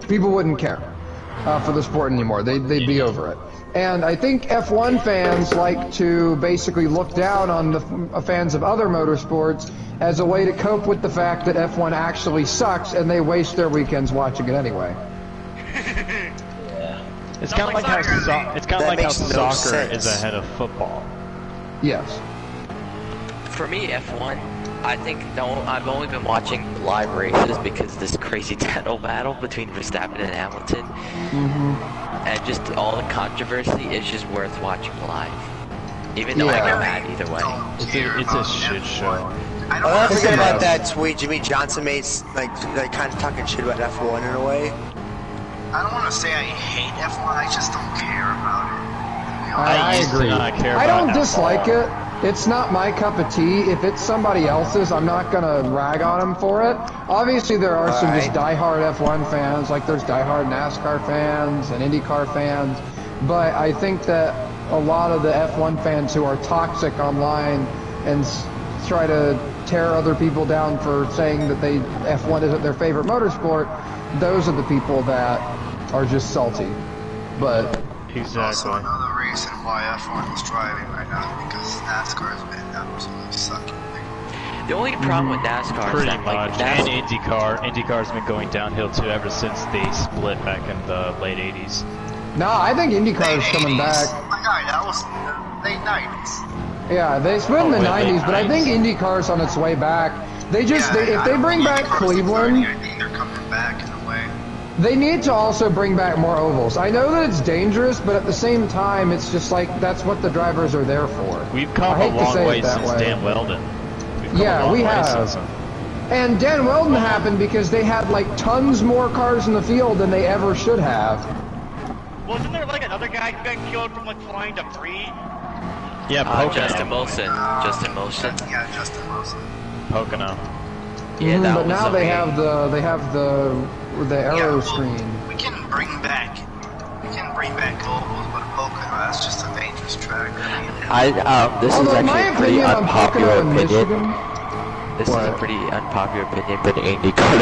people wouldn't care for the sport anymore. They'd be over it. And I think F1 fans like to basically look down on the fans of other motorsports as a way to cope with the fact that F1 actually sucks, and they waste their weekends watching it anyway. Yeah. It's kind of like how soccer is ahead of football. Yes. For me, F1, I think I've only been watching live races because this crazy title battle between Verstappen and Hamilton, and just all the controversy is just worth watching live. Even though I get mad either way. It's a shit show. I don't forget about that tweet Jimmy Johnson made, like kind of talking shit about F1 in a way. I don't want to say I hate F1, I just don't care about it. I agree. I don't dislike it. It's not my cup of tea. If it's somebody else's, I'm not gonna rag on them for it. Obviously, there are some just diehard F1 fans, like there's diehard NASCAR fans and IndyCar fans. But I think that a lot of the F1 fans who are toxic online and try to tear other people down for saying that F1 isn't their favorite motorsport, those are the people that are just salty. But also another reason why F1 is driving right now because NASCAR has been absolutely sucking. The only problem with NASCAR is that, like, and IndyCar's been going downhill too ever since they split back in the late 80s. No, I think IndyCar is coming back. Oh my god, that was late 90s. Yeah, they split in the 90s, but I think IndyCar's on its way back. They just, if they bring back Cleveland, I think they're coming back in a way. they need to also bring back more ovals. I know that it's dangerous, but at the same time, it's just like, that's what the drivers are there for. We've come a long way since Dan Weldon. Yeah, we have. And Dan Weldon happened because they had like tons more cars in the field than they ever should have. Wasn't there like another guy who got killed from like flying debris? Yeah, Justin Wilson. Yeah, Justin Wilson. Pocono. Yeah, that but was now they have the arrow screen. We can bring back ovals, but Pocono, that's just a dangerous track. This is Although my actually a pretty opinion on unpopular Pocono in opinion. Michigan. This is a pretty unpopular opinion, but IndyCar.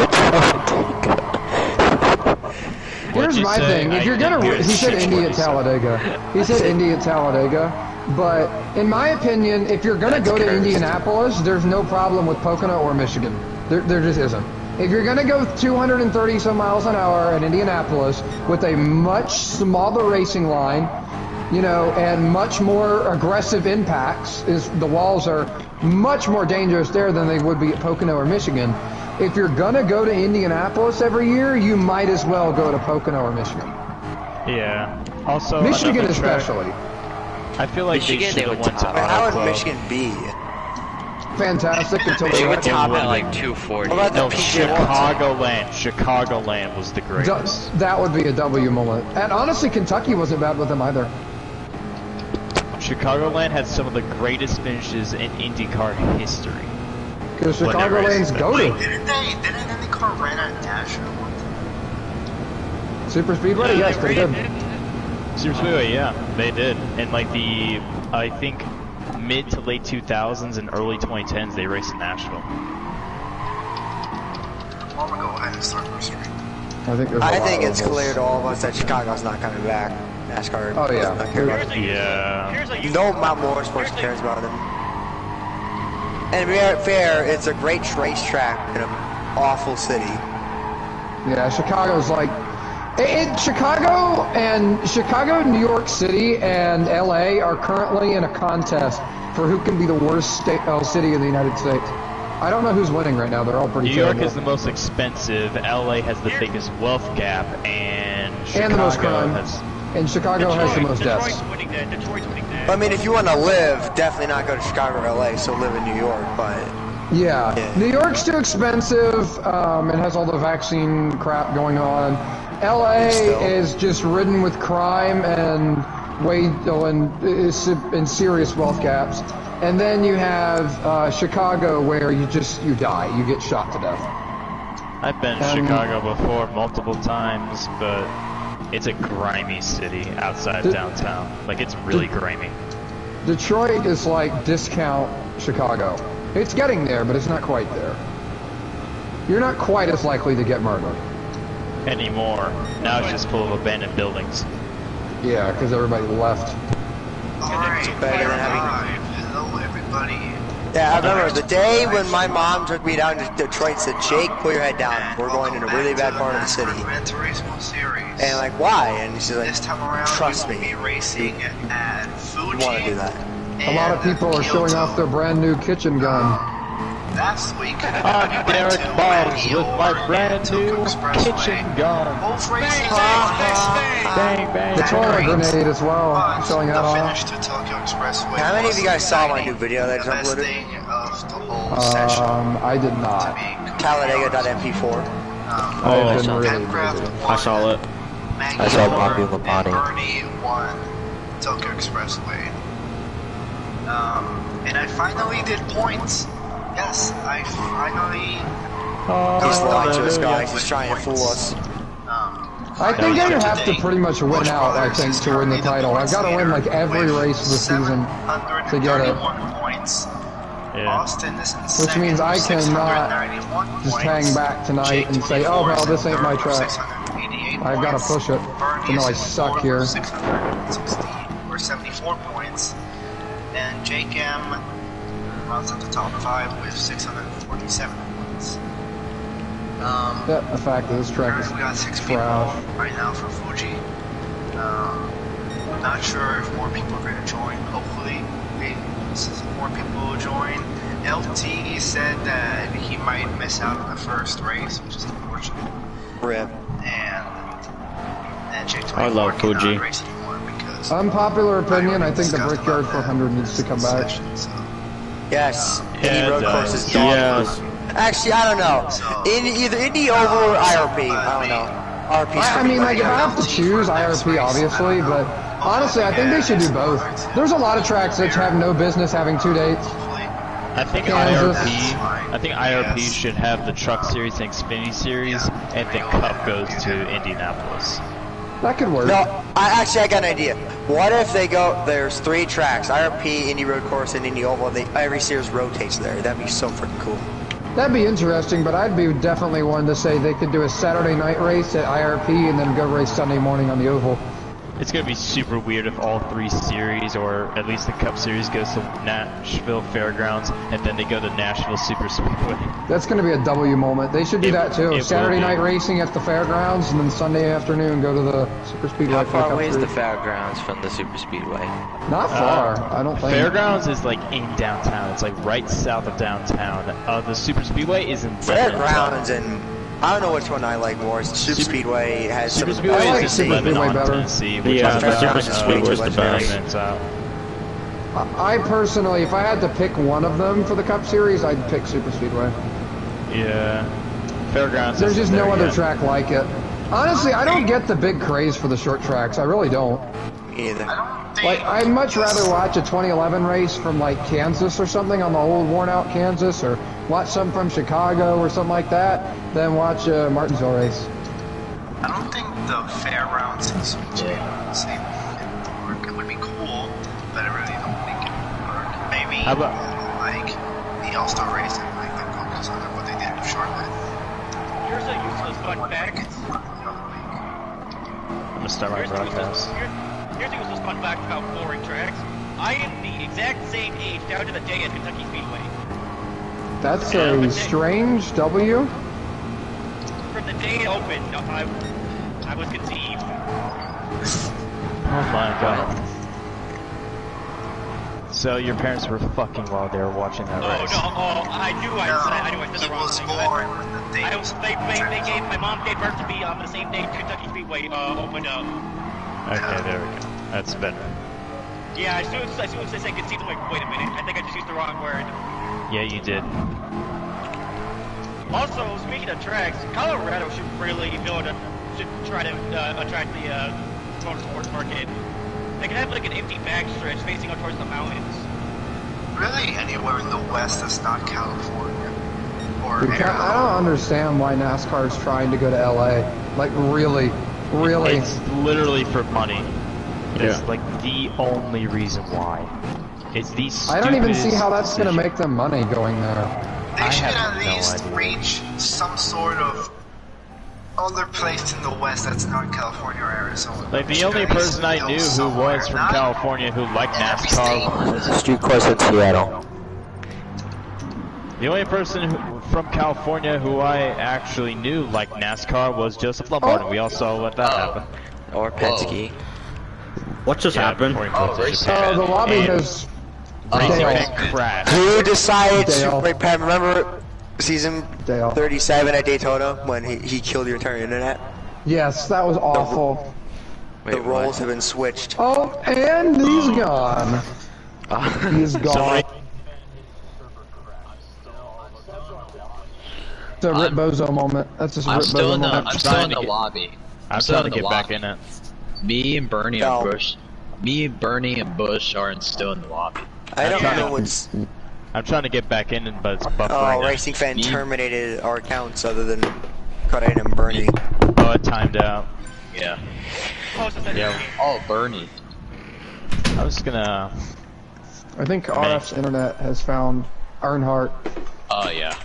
Here's my thing. If you're gonna, he said Indy at Talladega. He said Indy at Talladega. But in my opinion, if you're gonna go to Indianapolis, there's no problem with Pocono or Michigan. There just isn't. If you're gonna go 230 some miles an hour in Indianapolis with a much smaller racing line, you know, and much more aggressive impacts, the walls are much more dangerous there than they would be at Pocono or Michigan. If you're gonna go to Indianapolis every year, you might as well go to Pocono or Michigan. Yeah. Also, Michigan especially. I feel like Michigan, they should have went to How would Michigan be? Fantastic until They would got top at like 240. No, Chicagoland was the greatest. That would be a W moment. And honestly, Kentucky wasn't bad with them either. Chicagoland had some of the greatest finishes in IndyCar history. Because Chicagoland's goated. Didn't IndyCar run at Nashville one time? Super Speedway? Yes, they did. Super Speedway, yeah, they did. And like I think mid to late 2000s and early 2010s, they raced in Nashville. I'm gonna go ahead and start my stream. I think it's clear to all of us that Chicago's not coming back. NASCAR. Oh yeah. Not care about it. No amount more sports cares about them. And to be fair, it's a great racetrack in an awful city. Yeah, Chicago's like Chicago, New York City, and LA are currently in a contest for who can be the worst city in the United States. I don't know who's winning right now. They're all pretty terrible. New York is the most expensive, LA has the biggest wealth gap, and Chicago the most crime. And Chicago has the most deaths. Detroit's winning that. I mean, if you want to live, definitely not go to Chicago or LA, so live in New York, but... Yeah. New York's too expensive, and has all the vaccine crap going on. LA is just ridden with crime and serious wealth gaps. And then you have Chicago, where you die, you get shot to death. I've been to Chicago before multiple times, but it's a grimy city outside downtown. Like, it's really grimy. Detroit is like discount Chicago. It's getting there, but it's not quite there. You're not quite as likely to get murdered. anymore. Now it's just full of abandoned buildings. Yeah, because everybody left. Alright, better than having- hello everybody. Yeah, I remember the day when my mom took me down to Detroit and said, Jake, put your head down. We're going in a really bad part of the city. And like, why? And she's like, This time around, trust we will me. be racing at Fuji. You want to do that. A lot of people are showing off their brand new kitchen gun. Last week, I'm Derek Boggs with my brand new kitchen gun. Both races Bang, bang, The toilet bang. grenade as well, showing that the off. finish to Tokyo Expressway. How many of you guys saw my new was video that I the best uploaded? thing of the whole session. I did not. Talladega.mp4. I've been really Handcraft busy. won, I saw it. Maggie I saw won, Bobby and Lapani. Bernie won Tokyo Expressway. And I finally did points. Yes, I finally. He's lying to us, guys. He's trying to fool us. I think I have to pretty much win out, I think, to win the title. I've got to win like every race this season to get it. Points. Yeah. Austin is in Which second means I with cannot 691 just points. hang back tonight Jake and say, oh, 24 well, is this in ain't my third with track. 688 I've got to points. push it, Bernie even though I is in suck fourth here. with 660 or 74 points. And Jake M rounds up the top 5 with 647 points. Yeah, the fact that this track is We got 6 people trash. right now for Fuji. Not sure if more people are going to join. Hopefully, more people will join. LT said that he might miss out on the first race, which is unfortunate. Rip. And Jake I love 24 cannot Fuji. race anymore because Unpopular opinion, I think the discussed Brickyard about that 400 needs to come back. session, so. Yes. Yeah, Indy road it course does. is dog. Yes. Actually, I don't know. Either Indy Oval or IRP. I don't know. RP's I mean, like, if I have to choose IRP, obviously, but honestly, I think they should do both. There's a lot of tracks that have no business having 2 dates. I think Kansas. IRP should have the Truck Series and Xfinity Series, and then Cup goes to Indianapolis. That could work. No, I got an idea. What if they go, there's 3 tracks, IRP, Indy Road Course, and Indy Oval, and every series rotates there. That'd be so freaking cool. That'd be interesting, but I'd be definitely one to say they could do a Saturday night race at IRP and then go race Sunday morning on the Oval. It's gonna be super weird if all 3 series, or at least the Cup Series, goes to Nashville Fairgrounds, and then they go to Nashville Super Speedway. That's going to be a W moment. They should do that too. it will Saturday be. night racing at the fairgrounds, and then Sunday afternoon go to the Super Speedway. How for far Cup away is the Series. fairgrounds from the super speedway? Not far, I don't think. Fairgrounds is like in downtown. It's like right south of downtown. The Super Speedway is in Fairgrounds and I don't know which one I like more. Super Speedway has Super some. Speedway I like is Super in Speedway Lebanon, better. Tennessee, which Yeah, is the Super Speedway was the best. I personally, if I had to pick one of them for the Cup Series, I'd pick Super Speedway. Yeah. Fairgrounds. There's isn't just no there other yet. track like it. Honestly, I don't get the big craze for the short tracks. I really don't. Me either. Like, I'd much rather watch a 2011 race from, like, Kansas or something on the old worn-out Kansas, or watch some from Chicago or something like that, than watch a Martinsville race. I don't think the fairgrounds in Fuji would say it would work. It would be cool, but I really don't think it would work. Maybe How about- like the All-Star race and like the focus on what they did with Charlotte. Here's a useless fun fact. I'm gonna start my broadcast. Here's a useless fun fact about boring tracks. I am the exact same age down to the day at Kentucky Speedway. That's a strange W. From the day it opened, I was conceived. Oh my god. So your parents were fucking while they were watching that Oh race. no! Oh, I knew I said the wrong was thing. born when the day was My mom gave birth to me on the same day Kentucky Speedway opened up. Okay, there we go. That's better. Yeah, as soon as I said conceived, I'm like, wait a minute, I think I just used the wrong word. Yeah, you did. Also, speaking of tracks, Colorado should really should try to attract the motorsports market. They could have like an empty backstretch facing out towards the mountains. really anywhere in the West that's not California or Dude, I don't understand why NASCAR is trying to go to LA. Like, really? Really? It's literally for money. It's Yeah. like the only reason why. It's the I don't even see stupidest how that's going to decision. make them money going there. They I should have at no least idea. reach some sort of other place in the West that's not California or Arizona. Like the only person I knew who was from California who liked NASCAR. There's a street course in Seattle. The only person from California who I actually knew liked NASCAR was Joseph Lombard, and we all saw what that happened. Or Penske. What just happened? The lobby has... crashed. Who decided to... Wait, Pat, remember season 37 at Daytona when he killed your entire internet? Yes, that was awful. The roles have been switched. Oh, and he's gone. He's gone. It's a Rip Bozo moment. That's just a Rip Bozo moment. I'm still in the lobby. I'm trying to get back in it. Me and Bernie and Busch. Me and Bernie and Busch are still in the lobby. I don't know what's... I'm trying to get back in, but it's buffering. Oh, Racing Fan terminated our accounts other than Cutting and Bernie. Oh, it timed out. Yeah. Yeah. Oh, Bernie. I was gonna... I think RF's internet has found Earnhardt. Oh, yeah.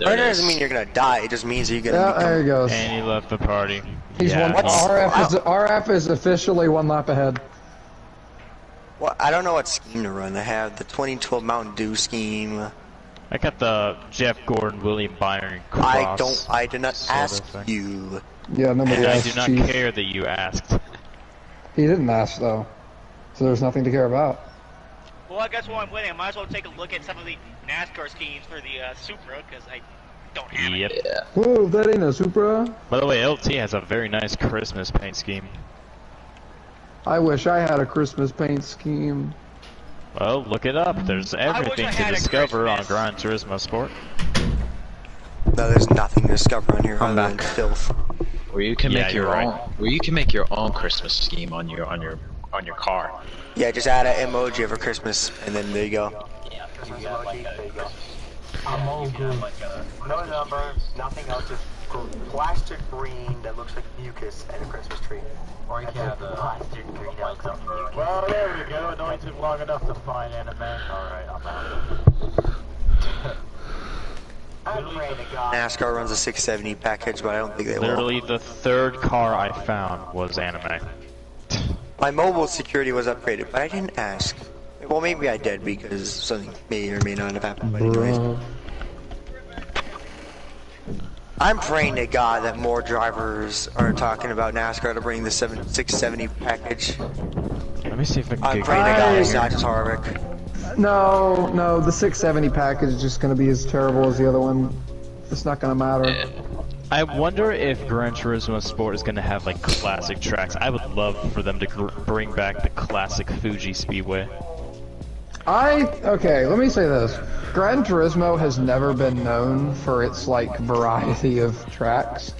That doesn't mean you're gonna die, it just means you're gonna Yeah, there he goes. And he left the party. He's RF is officially one lap ahead. Well, I don't know what scheme to run. I have the 2012 Mountain Dew scheme. I got the Jeff Gordon, William Byron cross. I did not ask you. Yeah, nobody asked. I do not care that you asked. He didn't ask though, so there's nothing to care about. Well, I guess while I'm waiting, I might as well take a look at some of the NASCAR schemes for the Supra, because I don't have it. Yeah. Whoa, that ain't a Supra. By the way, LT has a very nice Christmas paint scheme. I wish I had a Christmas paint scheme. Well, look it up. There's everything to discover on Gran Turismo Sport. No, there's nothing to discover on here other than filth. Where you can make your own. Where you can make your own Christmas scheme on your car. Yeah, just add an emoji for Christmas, and then there you go. I'm all good. No numbers, nothing else, just plastic green that looks like mucus and a Christmas tree. Or you can have the plastic green that looks like mucus. Well, there we go. It only took long enough to find anime. Alright, I'm out. NASCAR runs a 670 package, but I don't think they will. Literally, the third car I found was anime. My mobile security was upgraded, but I didn't ask. Well, maybe I did because something may or may not have happened. But anyways, I'm praying to God that more drivers are talking about NASCAR to bring the 670 package. Let me see if I can I'm praying to God it's not just Harvick. No, the 670 package is just going to be as terrible as the other one. It's not going to matter. I wonder if Gran Turismo Sport is going to have like classic tracks. I would love for them to bring back the classic Fuji Speedway. Okay, let me say this. Gran Turismo has never been known for its like variety of tracks.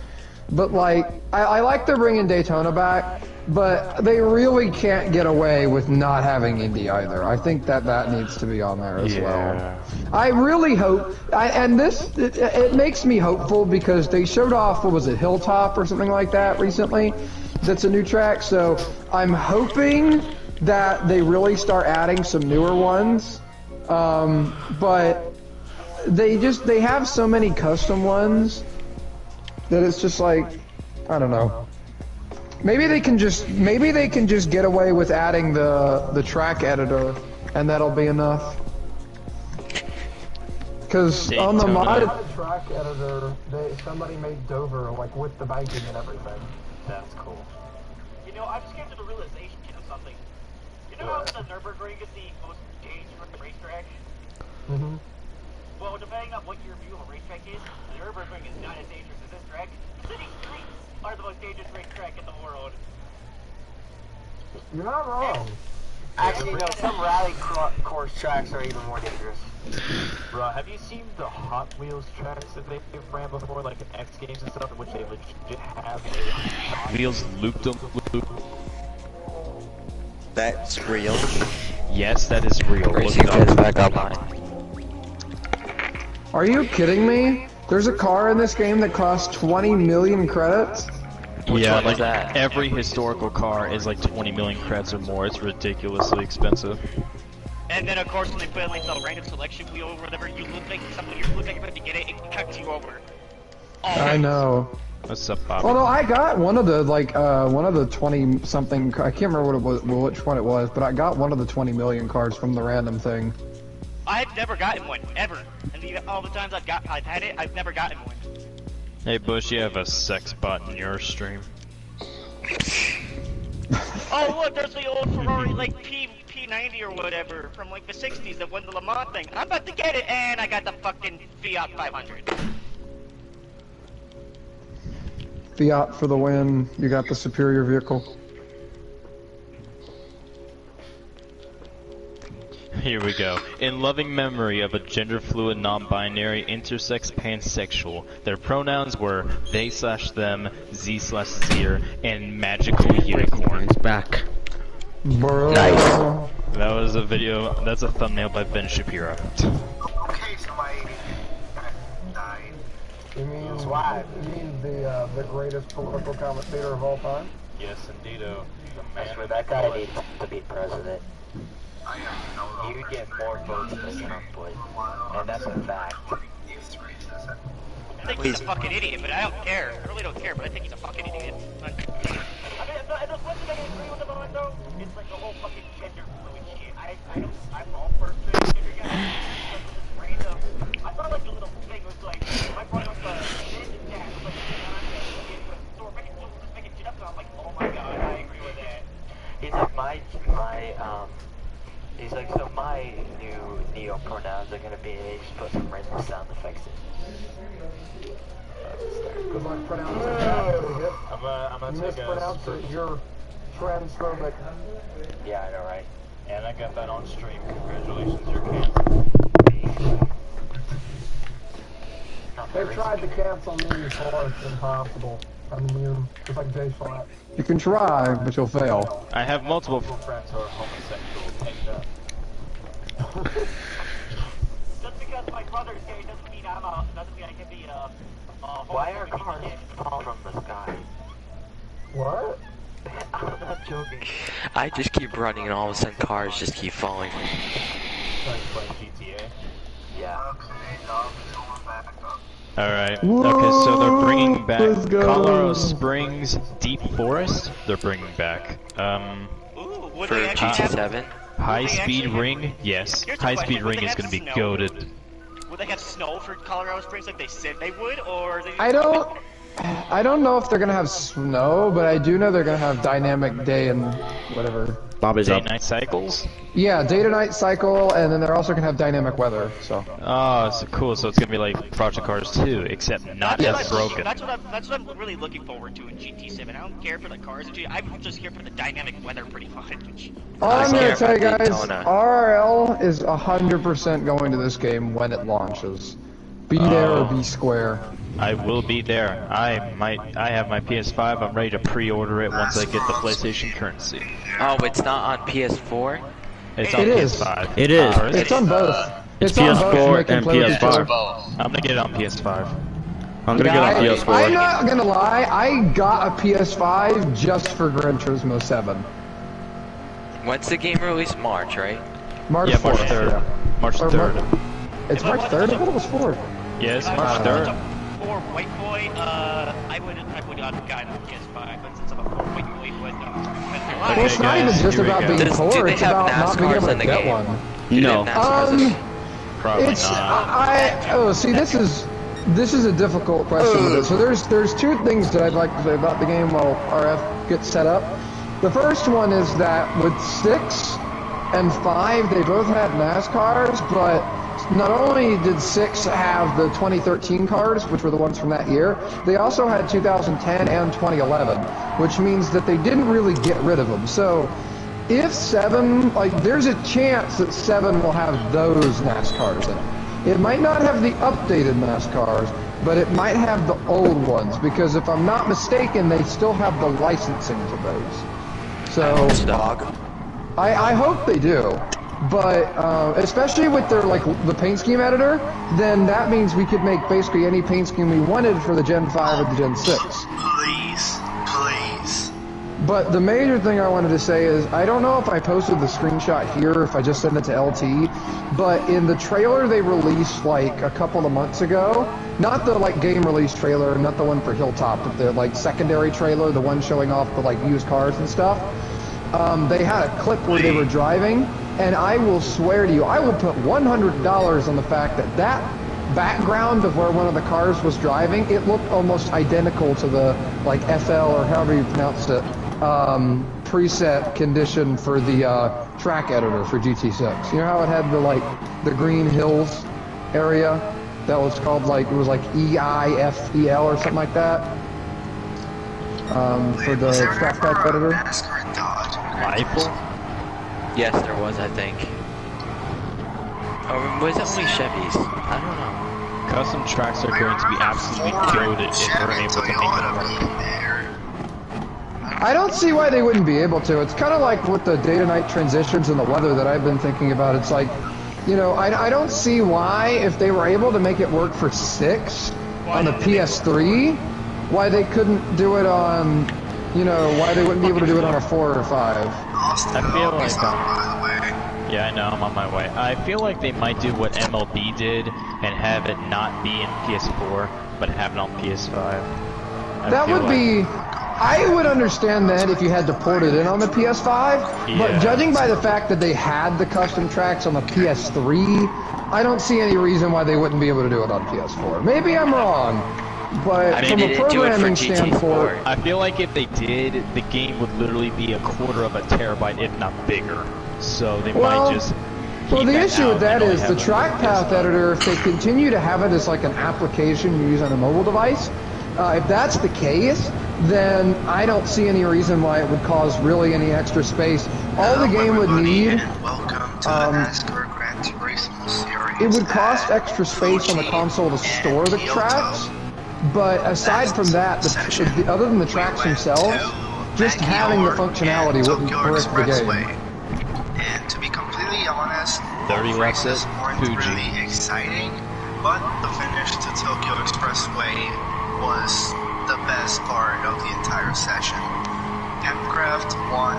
But like, I like they're bringing Daytona back, but they really can't get away with not having Indy either. I think that needs to be on there as well. I really hope, it makes me hopeful because they showed off, what was it, Hilltop or something like that recently? That's a new track, so I'm hoping that they really start adding some newer ones. But they have so many custom ones that it's just like, I don't know. Maybe they can just get away with adding the track editor, and that'll be enough. Because on the mod track editor, somebody made Dover like with the banking and everything. That's cool. You know, I just came to the realization of something. You know how the Nürburgring is the most dangerous racetrack? Mm-hmm. Well, depending on what your view of a racetrack is, the Nürburgring is not as dangerous as this track. The city streets are the most dangerous racetrack in the world. You're not wrong. Actually, no, some rally course tracks are even more dangerous. Bro, have you seen the Hot Wheels tracks that they've ran before, like in X Games and stuff, in which they legit have Hot Wheels looped them? That's real. Yes, that is real. Racing Fans back online. Are you kidding me? There's a car in this game that costs 20 million credits? Yeah, like every historical car is like 20 million credits or more. It's ridiculously expensive. And then of course when they put like the random selection wheel or whatever, you look like somebody, you look like you're about to get it, it cuts you over. I know. What's up, Bobby? Well, no, I got one of the, like, one of the 20-something, I can't remember which one it was, but I got one of the 20 million cards from the random thing. I've never gotten one, ever. And all the times I've had it, I've never gotten one. Hey, Bush, you have a sex bot in your stream. Oh, look, there's the old Ferrari, like, P90 or whatever, from, like, the 60s that won the Le Mans thing. I'm about to get it, and I got the fucking Fiat 500. Fiat for the win. You got the superior vehicle. Here we go. In loving memory of a gender-fluid, non-binary, intersex, pansexual, their pronouns were they/them, z/zer, and magical unicorn. It's back. Bro. Nice. That was a video. That's a thumbnail by Ben Shapiro. Okay, somebody died. You mean what? You mean the greatest political commentator of all time? Yes, indeedo. I swear that guy needs to be president. He would get more votes than Trump would, and that's a fact. I think he's a fucking idiot, but I don't care. I really don't care, but I think he's a fucking idiot. I mean, and the one thing I agree with him on, though, it's like the whole fucking gender fluid shit. I'm all for gender guys. It's random. I thought like the little thing was like, I brought up this and that, like, so we're making shit up, so I'm like, oh my god, I agree with that. He's like, he's like, so my new neo pronouns are gonna be, and he just put some random sound effects in. Good luck pronouncing I'm gonna take mispronounce it. You're transphobic. Yeah, I know, right? And I got that on stream. Congratulations, you're canceled. They've tried to cancel me before. It's impossible. I'm immune. Just like Jay Flat. You can try, but you'll fail. I have multiple friends who are homosexual. Take that. Just because my brother's gay doesn't mean I can be Why are cars falling from the sky? What? I'm not joking. I just keep running and all of a sudden cars just keep falling. GTA? Yeah. Alright, okay, so they're bringing back Colorado Springs Deep Forest. They're bringing back. Ooh, would For they actually GT7? High Speed Ring? Yes. High Speed Ring is gonna be goated. Would they have snow for Colorado Springs like they said they would, or they I don't know if they're gonna have snow, but I do know they're gonna have dynamic day and whatever. Bobby's up. Day-night cycles? Yeah, day to night cycle, and then they're also gonna have dynamic weather. So. Oh, so cool. So it's gonna be like Project Cars 2, except not as broken. That's what I'm really looking forward to in GT7. I don't care for the cars. I'm just here for the dynamic weather, pretty much. All I'm gonna tell you guys, RRL is 100% going to this game when it launches. Be there or be square. I will be there. I have my PS5. I'm ready to pre-order it once I get the PlayStation currency. Oh, it's not on PS4? It's on PS5. It is. It's on both. It's PS4 and PS5. I'm gonna get it on PS5. I'm gonna get it on PS4. I'm not gonna lie, I got a PS5 just for Gran Turismo 7. When's the game released? March, right? March 4th. March 3rd. Yeah. March 3rd. It's March 3rd? I thought it was 4th. Yes, March 3rd. For White Boy, I would have gotten a PS5, but since I'm a poor White Boy, Well, it's not even just about being poor, it's about not being able to get one. No. Probably It's not. see, this is a difficult question with it. So there's two things that I'd like to say about the game while RF gets set up. The first one is that with 6 and 5, they both had NASCARs, but not only did 6 have the 2013 cars, which were the ones from that year, they also had 2010 and 2011, which means that they didn't really get rid of them. So if 7, like, there's a chance that 7 will have those NASCARs in it. It might not have the updated NASCARs, but it might have the old ones, because if I'm not mistaken, they still have the licensing for those. So I hope they do. But especially with their the paint scheme editor, then that means we could make basically any paint scheme we wanted for the Gen 5 or the Gen 6. Please. But the major thing I wanted to say is, I don't know if I posted the screenshot here or if I just sent it to LT, but in the trailer they released like a couple of months ago, not the like game release trailer, not the one for Hilltop, but the like secondary trailer, the one showing off the like used cars and stuff, they had a clip where they were driving, and I will swear to you, I will put $100 on the fact that that background of where one of the cars was driving, it looked almost identical to the like FL or however you pronounced it, preset condition for the track editor for GT6. You know how it had the like the green hills area that was called like, it was like EIFEL or something like that, for the track pack editor. Rifle? Yes, there was, I think. Or was it only Chevys? I don't know. Custom tracks are going to be absolutely goated if they're able to make them work. I don't see why they wouldn't be able to. It's kind of like with the day-to-night transitions and the weather that I've been thinking about. It's like, you know, I don't see why, if they were able to make it work for 6 on the PS3, why they couldn't do it on, you know, why they wouldn't be able to do it on a 4 or 5. I feel like, yeah, I know, I'm on my way. I feel like they might do what MLB did and have it not be in PS4, but have it on PS5. That would be... I would understand that if you had to port it in on the PS5, but judging by the fact that they had the custom tracks on the PS3, I don't see any reason why they wouldn't be able to do it on PS4. Maybe I'm wrong, but from a programming standpoint... I feel like if they did, the game would literally be a quarter of a terabyte, if not bigger. So they might just... Well, the issue with that is the track path editor, if they continue to have it as like an application you use on a mobile device, if that's the case, then I don't see any reason why it would cause really any extra space. All the game would need, it would cost extra space on the console to store the tracks, but aside from that, other than the tracks themselves, just having the functionality wouldn't break the game. And to be completely honest, 30 laps races weren't Fuji. really exciting, but the finish to Tokyo Expressway was the best part of the entire session. Hempcraft won,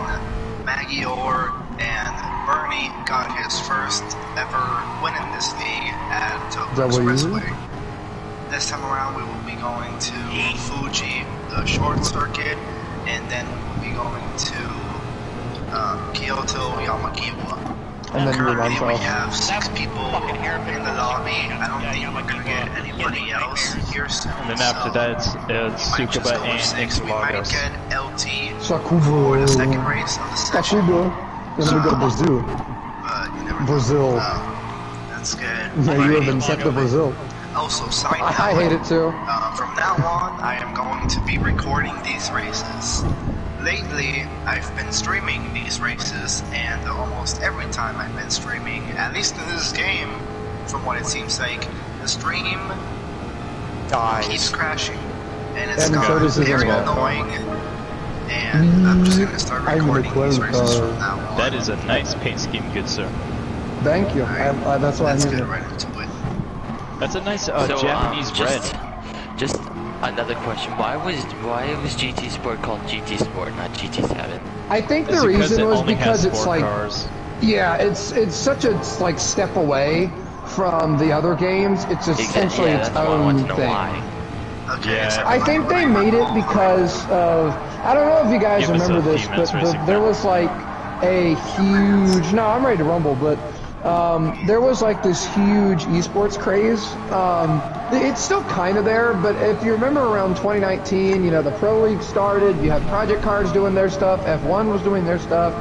Magior and Bernie got his first ever win in this league at Tokyo Expressway. This time around we will be going to Fuji, the short circuit, and then we will be going to Kyoto, Yamagiwa. And then currently we have 6 people in the lobby. I don't think we're gonna get anybody else here soon. And then after that, it's Tsukuba and we might Interlagos. get LT for the second race of the session. Then we go to Brazil. Brazil. That's good. Yeah, you have been sent to Brazil. Also, side note, I hate it too. from now on, I am going to be recording these races. Lately, I've been streaming these races, and almost every time I've been streaming, at least in this game, from what it seems like, the stream keeps crashing, and it's gotten very annoying, and I'm just gonna start recording these races from now on. That is a nice paint scheme, good sir. Thank you. That's why I'm using it. Right into it. That's a nice Japanese red. Just another question. Why was GT Sport called GT Sport, not GT7? I think the reason was because it's like, cars. yeah, it's such a like step away from the other games. It's essentially its own thing. Yeah. I think they made it because of, I don't know if you guys remember this, but there was like a huge, no, I'm ready to rumble, but there was like this huge esports craze. It's still kind of there, but if you remember around 2019, you know, the Pro League started, you had Project Cars doing their stuff, F1 was doing their stuff,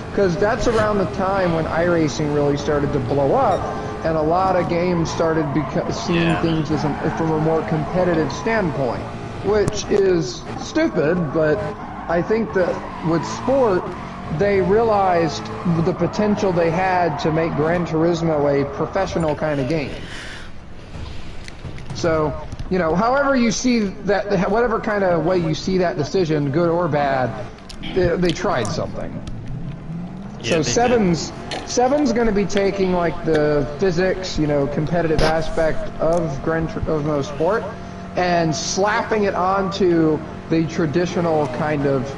because that's around the time when iRacing really started to blow up, and a lot of games started seeing things as from a more competitive standpoint, which is stupid, but I think that with sport, they realized the potential they had to make Gran Turismo a professional kind of game. So, you know, however you see that, whatever kind of way you see that decision, good or bad, they tried something. Yeah, so seven's going to be taking like the physics, you know, competitive aspect of Gran Turismo Sport and slapping it onto the traditional kind of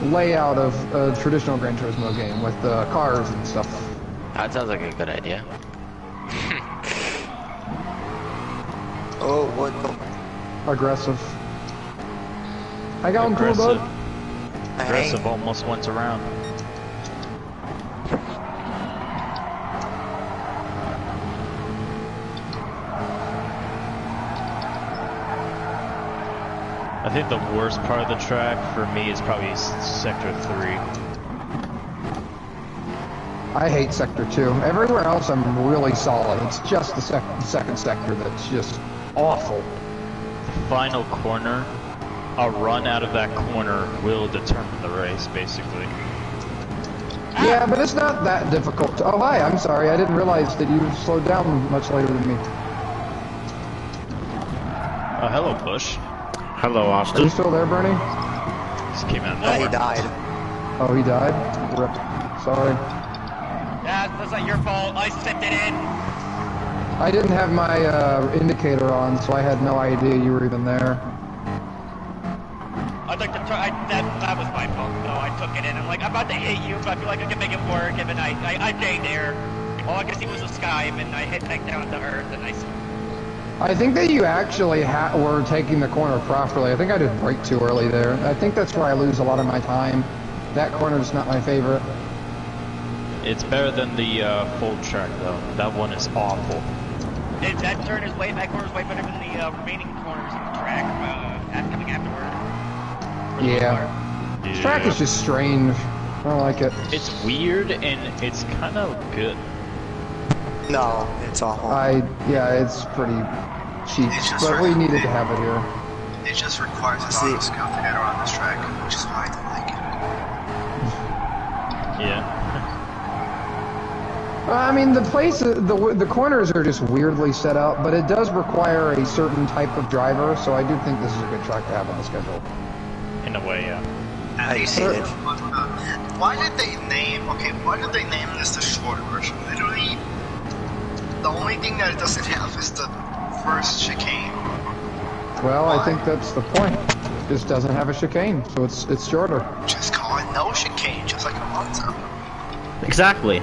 layout of a traditional Gran Turismo game with cars and stuff. That sounds like a good idea. Oh, what the? Aggressive. I got him cool, bud. Aggressive almost went around. I think the worst part of the track for me is probably Sector 3. I hate Sector 2. Everywhere else I'm really solid. It's just the second sector that's just awful. Final corner, a run out of that corner will determine the race, basically. Yeah, but it's not that difficult. Oh, hi, I'm sorry. I didn't realize that you slowed down much later than me. Oh, hello, Busch. Hello, Austin. Are you still there, Bernie? Just came out of Yeah, nowhere. he died. Oh, he died? Rip. Sorry. Yeah, that's not your fault. I sent it in. I didn't have my indicator on, so I had no idea you were even there. I'd like to try. That was my fault, though. I took it in. I'm like, I'm about to hit you, but I feel like I can make it work. And then I stayed there. All I could see was the sky, and then I hit back down to earth, and I think that you actually were taking the corner properly. I think I did brake too early there. I think that's where I lose a lot of my time. That corner's not my favorite. It's better than the full track, though. That one is awful. that turn is way, that corner is way better than the remaining corners in the track coming afterward. Yeah. This track is just strange. I don't like it. It's weird and it's kind of good. No, it's awful. Yeah, it's pretty cheap, but we needed to have it here. It just requires a lot of skill to get around this track, which is why I don't like it. Yeah. I mean, the corners are just weirdly set up, but it does require a certain type of driver, so I do think this is a good track to have on the schedule. In a way, yeah. I hate it. Why did they name this the short version? Literally, the only thing that it doesn't have is the first chicane. Well, I think that's the point. It just doesn't have a chicane, so it's shorter. Just call it no chicane, just like a Monza. Exactly.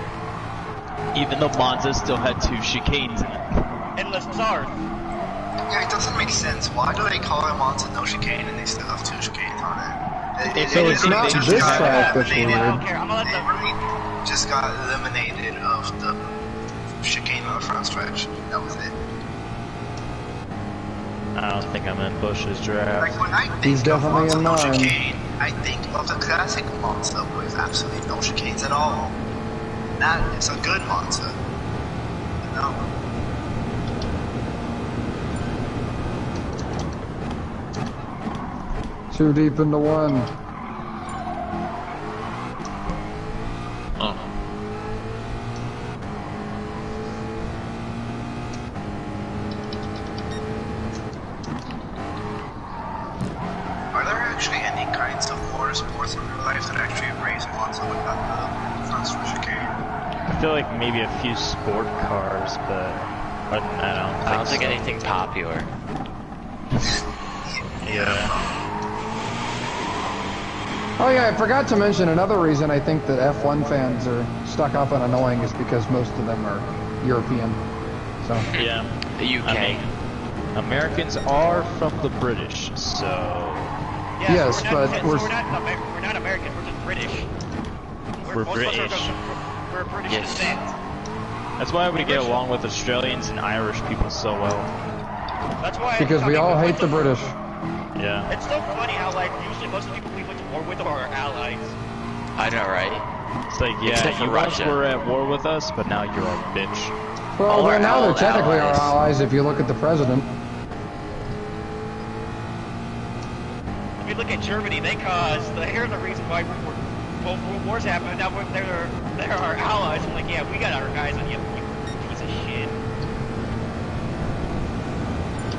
Even though Monza still had 2 chicanes in it. Endless stars. Yeah, it doesn't make sense. Why do they call it Monza no chicane and they still have 2 chicanes on it? It's not this track that's weird. I don't care. I'm gonna let them. Really just got eliminated of the chicane on the front stretch. That was it. I don't think I'm in Busch's draft. Like when I think He's definitely of Monza in no mine. chicane, I think of the classic Monza with absolutely no chicanes at all. That is a good Monza. No. Too deep into one. Oh. Are there actually any kinds of motorsports in real life that actually race Monza without the front stretch chicane? I feel like maybe a few sport cars, but other than that, I don't think anything popular. Yeah. Oh yeah, I forgot to mention another reason I think that F1 fans are stuck up and annoying is because most of them are European. So Yeah. The UK. I mean, Americans are from the British, so... Yeah, Yes, so but we're not American. We're just British. We're most of us British. We're British Yes. descent. That's why we get along with Australians and Irish people so well. That's why. because we all hate the British. Yeah. It's so funny how usually most of the people we went to war with are our allies. I know, right? It's like, yeah, Except for you once Russia. were at war with us, but now you're a bitch. Well, All our now they're technically our allies. allies if you look at the president. If you look at Germany, they're the reason why both world wars happened. Now they're our allies. I'm like, yeah, we got our guys on you piece of shit.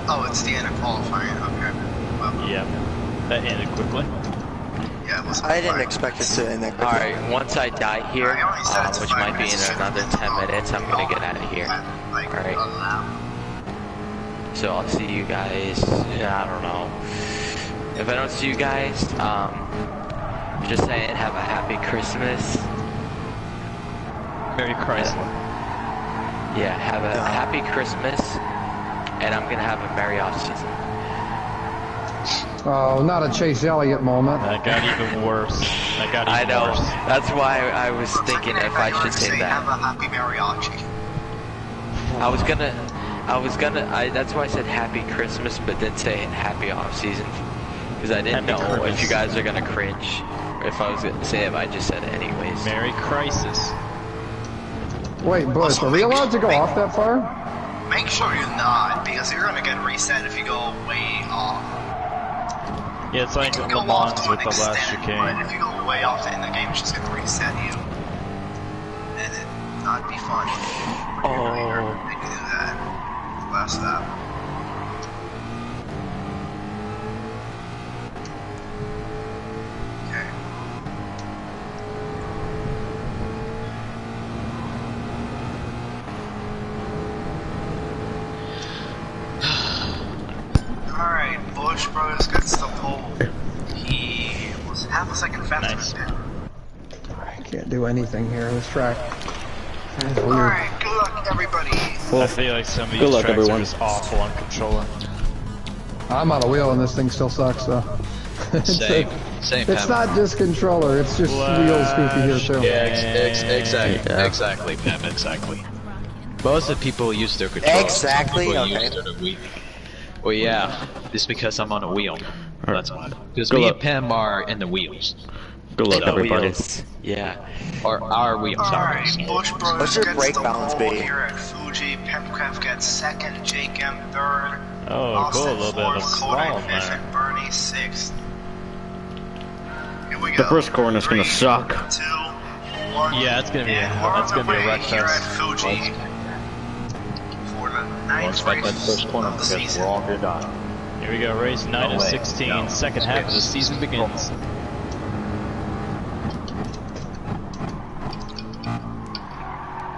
Oh, it's the end of qualifying. Okay. Well, Yeah. That ended quickly. yeah, it was. I didn't expect it to end that quickly. Alright, once I die here, I only set it to which 5 might be in minutes. another 10 minutes, I'm gonna get out of here. Like, Alright. a lap. So I'll see you guys, I don't know. If I don't see you guys, Just saying, have a happy Christmas. Merry Chrysler. Yeah, have a happy Christmas, and I'm gonna have a merry off season. Oh, not a Chase Elliott moment. That got even worse. That got even I know. worse. That's why I was thinking if I should say that. Have a happy mariachi. That's why I said happy Christmas, but didn't say happy off season. Because I didn't know if you guys are gonna cringe. Or if I was gonna say it, I just said it anyways. Merry Crisis. Wait, Busch, are we allowed to go off that far? Make sure you're not, because you're gonna get reset if you go way off. Yeah, it's like you Le can go Mans off to with an the last extent, chicane. but if you go way off, then the game's just gonna reset you. And it not be fun. Oh. They do that. Last lap. Okay. Alright, Busch Brothers gets the pole. He was half a second faster than him. I can't do anything here. This track. That's weird. Alright, good luck everybody. I feel like some of these tracks are just awful on controller. I'm on a wheel and this thing still sucks though. Same, It's not just controller, it's just wheels goofy here too. Yeah, exactly, Pam, exactly. Most of the people use their controller. Exactly, People okay. use their wheel. Well, yeah, it's because I'm on a wheel. That's why. Because me and Pam are in the wheels. Good luck, everybody. Wheels. Yeah. Or our wheels are. Alright, Busch Brothers What's your gets brake the balance pole be? here at Fuji. Pemcraft gets second, Jake M third. Oh, Austin cool, a little bit of a fourth, Kodak slalom fifth, there. and Bernie sixth. Here we The go. first corner is gonna 3, suck. 2, 1. Yeah, it's gonna be And we're that's on gonna be the a way wreck here at fest. Fuji for the ninth Expect that race first corner of the because season. we're all gonna die. Here we go, race 9 of 16, second half of the season begins.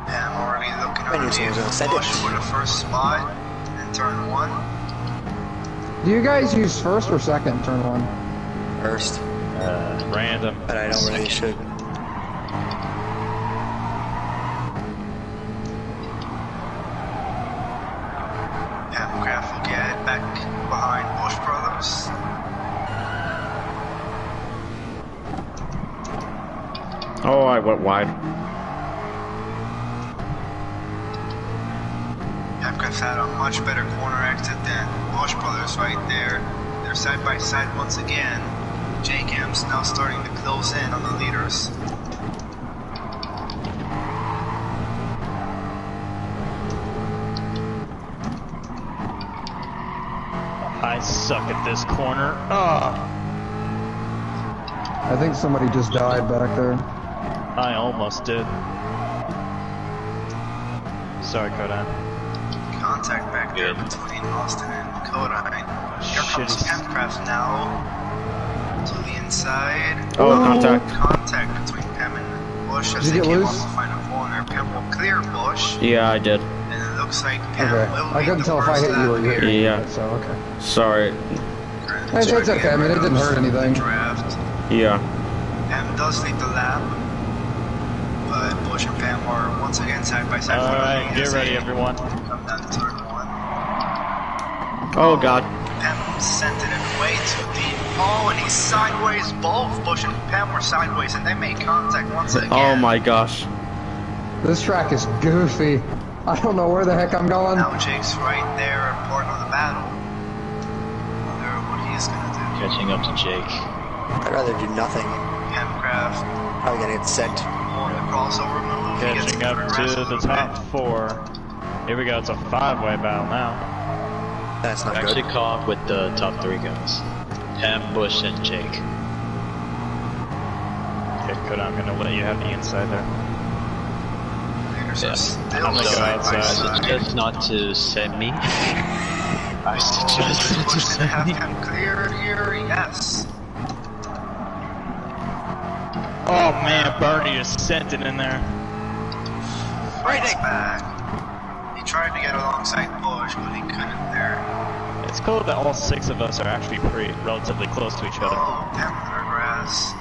I'm already looking I knew underneath someone was gonna send Busch it. for the first spot in turn 1. Do you guys use first or second turn one? First. Random. But I don't really should. Pemcraft will get back behind Busch Brothers. Oh, I went wide. Pemcraft's had a much better corner exit than Busch Brothers right there. They're side by side once again. J-Cam's now starting to close in on the leaders. I suck at this corner. Ah, I think somebody just died back there. I almost did. Sorry, Kodan. Contact back there between Austin and Kodak. Here comes Pemcraft now to the inside. Oh, contact. Contact between Pem and Busch as Did they you get came loose? off the final corner. Pem will clear Busch, Yeah, I did. and it looks like Pem Okay. will I lead couldn't the tell if I first hit you or lap you hit here. me. Yeah. So, okay. Sorry. It's okay, I mean, it didn't hurt anything. Draft. Yeah. Pem does lead the lap, but Busch and Pem are once again side by side. Alright, get ready, everyone. Come down to turn 1. Oh, God. Pem sent it in way too deep. Oh, and he's sideways. Both Busch and Pem were sideways, and they made contact once again. Oh, my gosh. This track is goofy. I don't know where the heck I'm going. Now Jake's right there, part of the battle. Wonder what he's gonna do. Catching up to Jake. I'd rather do nothing. Pemcraft Probably gonna get sent. on the crossover move. He gets Catching up the to rest of the top 4. Here we go, it's a 5-way battle now. That's not Actually good. caught up with the top 3 guys. Pam, Busch, and Jake. Okay, Kodan, I'm gonna let you have the inside there. Leaders Yeah. are still I'm gonna go side by outside. side. Suggest not to send me. I suggest not to Busch gonna have send me. Pem cleared here. Yes. Oh man, Bernie just sent it in there. Right back. He tried to get alongside Busch, but he couldn't there. It's cool that all 6 of us are actually relatively close to each other. Oh, Pem under grass.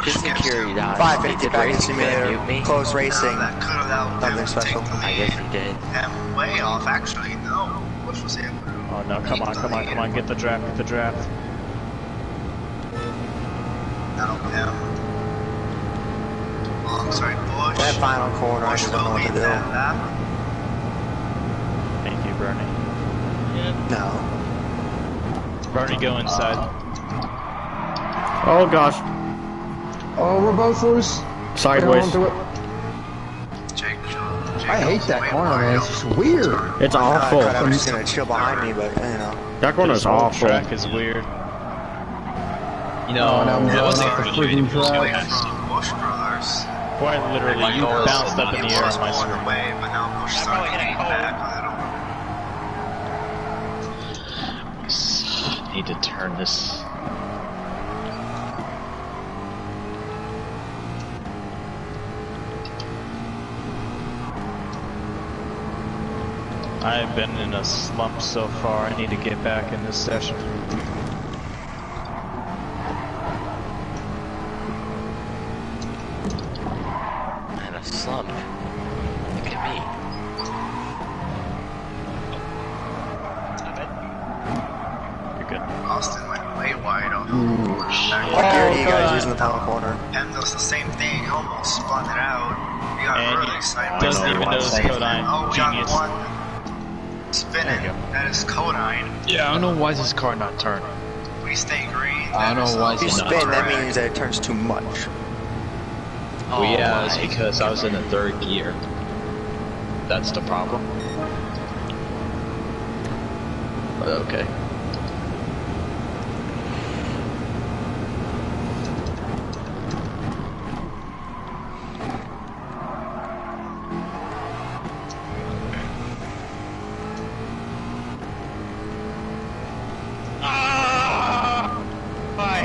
Just in curiosity, 550 did Package Racing Man Simulator, mute me? close racing, That could allow nothing them to special. take the I lead. guess he did. And way off, actually. No, Busch was able to. Oh no, come on, come on, come on, get the draft, get the draft. Now him. Alongside Busch. That final corner, I Busch just don't know will what to lead do. that lap. Thank you, Bernie. No. Bernie, go inside. Oh gosh. Oh, we're both loose. Sideways. Get onto it. I hate that corner, man. It's just weird. It's I awful. thought I was just gonna chill behind me, but you know. That corner This is whole awful. track is weird. You know, Oh, now I'm it going wasn't off the really freaking Busch track. guys. Busch Brothers. Quite literally, you bounced up in the air on my He was screen. pulling away, but now Busch started getting back a little. Need to turn this. I've been in a slump so far. I need to get back in this session. In a slump. Look at me. You're good. Austin went way wide off. What gear do you guys use in the final corner? Em does the same thing, almost spun it out. He got And really excited. doesn't even know his codine. Oh, we got Genius. one spinning. That is codine. Yeah, I don't know why is this car not turning. We stay green. I don't know why If you it's not spin, that turning. means that it turns too much. Well, yeah, it's because I was in the third gear. That's the problem. But okay.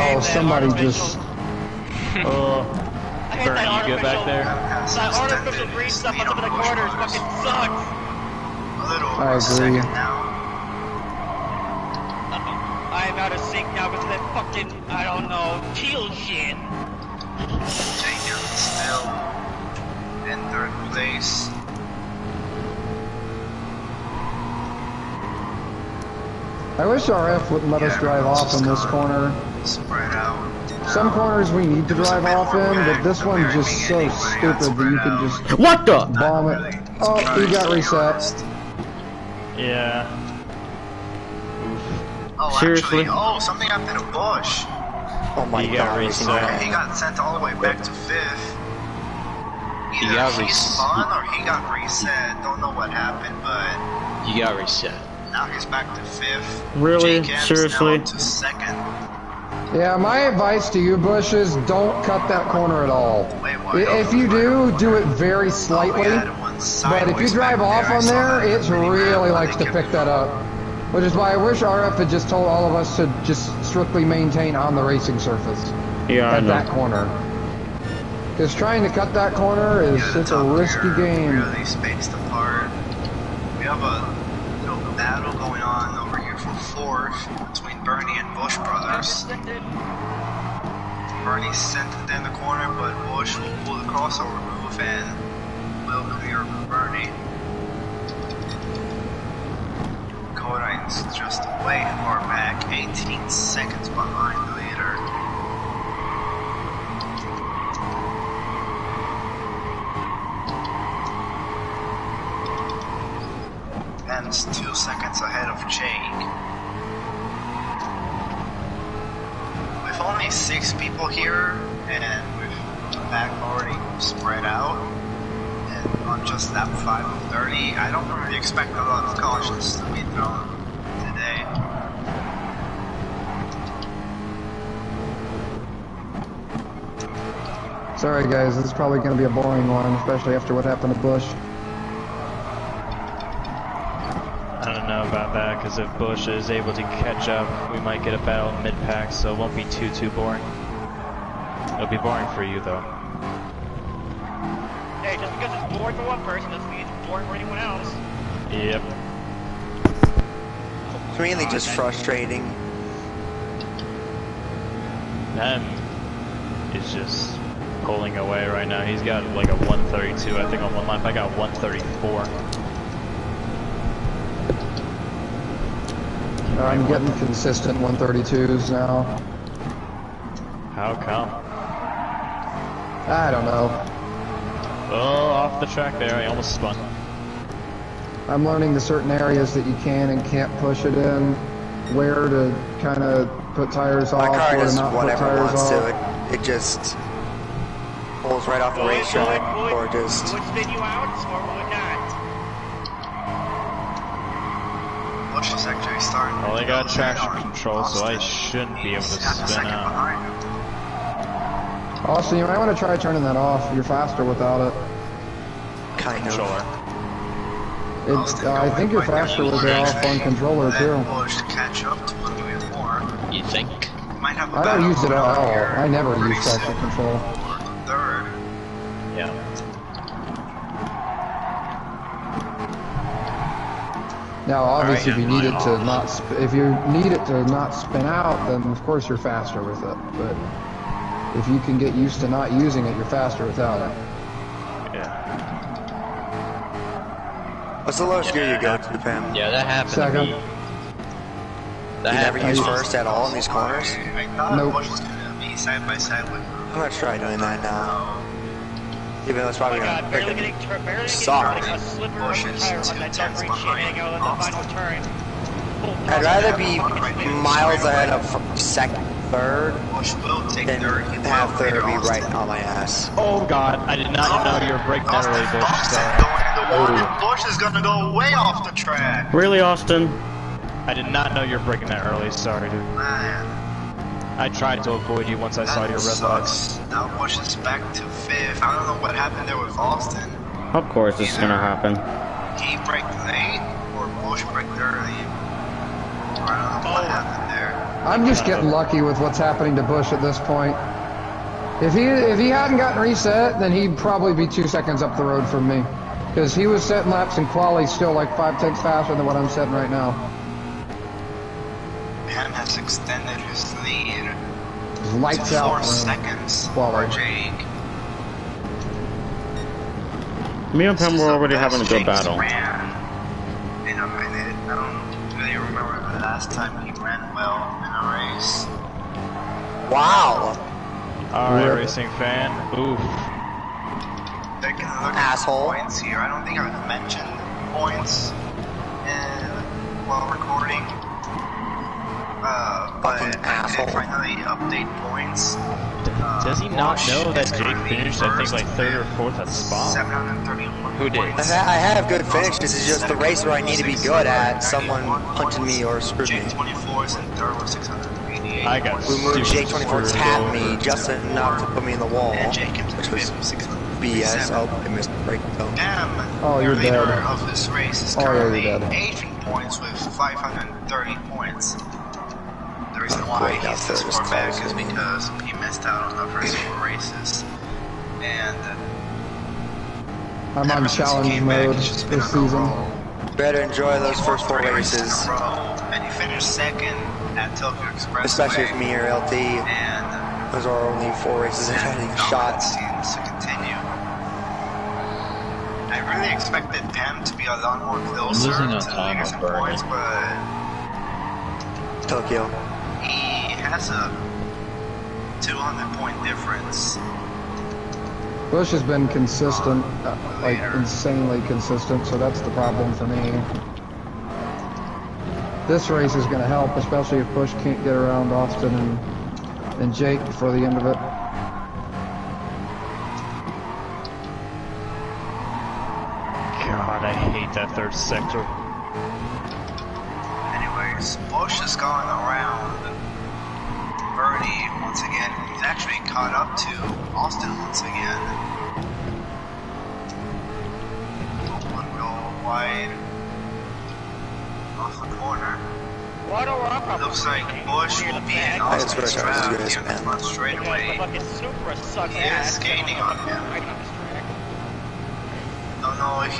Oh, somebody just. I hate that Bernie, you go back there. That artificial green stuff on top of the corners fucking sucks. A little I over a agree. second now. I am out of sync now because of that fucking, I don't know, teal shit. Jacob is still in third place. I wish RF wouldn't let us drive off in this corner. Spread out. Some corners we need to drive off in, but this one's just so stupid that you can just What the? bomb it. Oh, he got reset. Yeah. Oh, Seriously? actually, oh, something happened to Busch. Oh my He got god. reset. Okay, he got sent all the way back to fifth. Either got he reset. spun or he got reset. Don't know what happened, but You got reset. now he's back to fifth. Really? Jacob's Seriously? now up to second. Yeah, my advice to you, Busch, is don't cut that corner at all. If you do it very slightly. But if you drive off on there, it really likes to pick that up. Which is why I wish RF had just told all of us to just strictly maintain on the racing surface Yeah, I at know. that corner. Because trying to cut that corner is it's a risky game. Really spaced apart. We have a little battle going on over here for fourth between Bernie and Busch Brothers. Bernie sent it in the corner, but Busch will pull the crossover move and will clear Bernie. Codine's just way far back, 18 seconds behind the leader. Ben's 2 seconds ahead of Jake. With only 6 people here, and with the back already spread out, and on just lap 5 of 30, I don't really expect a lot of cautions to be thrown today. Sorry guys, this is probably going to be a boring one, especially after what happened to Busch. I don't know about that, because if Busch is able to catch up, we might get a battle mid-pack, so it won't be too boring. It'll be boring for you, though. Hey, just because it's boring for one person doesn't mean it's boring for anyone else. Yep. It's mainly just frustrating. is just pulling away right now. He's got like a 132, I think, on one lap. I got 134. I'm getting consistent 132s now. How come? I don't know. Oh, off the track there. I almost spun. I'm learning the certain areas that you can and can't push it in, where to kind of put tires off, My car where to does not put whatever it tires wants off. to. It just pulls right off the racetrack, or just. Would spin you out or would not? Busch is actually starting. Well, they got traction control, so I shouldn't be able to spin out. Austin, you might want to try turning that off. You're faster without it. Kind Controller. I think you're faster with it off on controller too. Busch to catch up to a little bit more. You think? Might have a I don't use it at all. here. I never use Pretty traction soon. control. Third. Yeah. Now, obviously, Alright, if you need it to not, if you need it to not spin out, then of course you're faster with it. But if you can get used to not using it, you're faster without it. Yeah. What's the lowest gear you go to, Pam? Yeah, that happened Second. to me. You That never happened use to me. first at all in these corners? I thought Nope. Busch was gonna be side by side with. I'm gonna try doing that now. Even though it's Oh probably my god, gonna barely freaking getting suck. like a sliver of Busch a is tire on 2 that tenths dumb shit hanging out on the final turn. I'd rather be miles ahead of third Busch will take than third. He have will third later be on. right on my ass. Oh god, I did not know you were braking that early, Busch. Austin Sorry. going into one. Busch is gonna go way off the track. Really, Austin? I did not know you were braking that early. Sorry, dude. Man, I tried to avoid you once I saw that your red lights. sucks. Now Busch is back to fifth. I don't know what happened there with Austin. Of course it's gonna happen. He braked late or Busch braked early. I don't know what happened there. I'm just getting lucky with what's happening to Busch at this point. If he hadn't gotten reset, then he'd probably be 2 seconds up the road from me, because he was setting laps in quali still like 5 ticks faster than what I'm setting right now. Pam has extended his lead Lights to 4 out. seconds Quali. for Jake. Me and Pam were already having a good Jake's battle. ran in a minute. I don't really remember the last time he ran well in a race. Wow! Alright, racing fan. Oof. Taking a look Asshole. at the points here. I don't think I've mentioned points while recording. But Fucking I asshole. did finally update points. Does he not Busch know that is Jake currently finished, I think, like third or fourth at Spa? 731 Who did? points. I have good finish. This is just the race where I need to be good at. Someone punching me or screwed me. Jake 24 is in third with 688 I got points. We moved stupid Jake 24 screwed tapped over. me just enough to put me in the wall, And Jake comes which in was fifth with 637. BS. Oh, I missed the break though. Pam, Oh, you're your leader dead. of this race, is Oh, yeah, you're currently dead. 8th in points with 530 points. The reason why Great, he's that's this third far is back close. is because he missed out on the first 4 races. And I'm on ever since he challenge came back, mode he's just been this on a season. roll. Better enjoy those He first won 4 3 races, in a row, and he finished second at Tokyo Expressway. especially with me or LT. And Those are only 4 races that had any shots. seems to continue. I really expected Pam to be a lot more closer losing to on the time leaders on in Bernie. points, but Tokyo. he has a 200-point difference. Busch has been consistent, like insanely consistent, so that's the problem for me. This race is going to help, especially if Busch can't get around Austin and Jake before the end of it. God, I hate that third sector. Anyways, Busch is going around Birdie once again. He's actually caught up to Austin once again. One go wide off the corner. What a rock up. Looks like Busch will be in I just Austin's wish I was draft good as here in the Pam. front straightaway. The fucking Supra sucks He is ass. gaining on him. Right on this track. Don't know if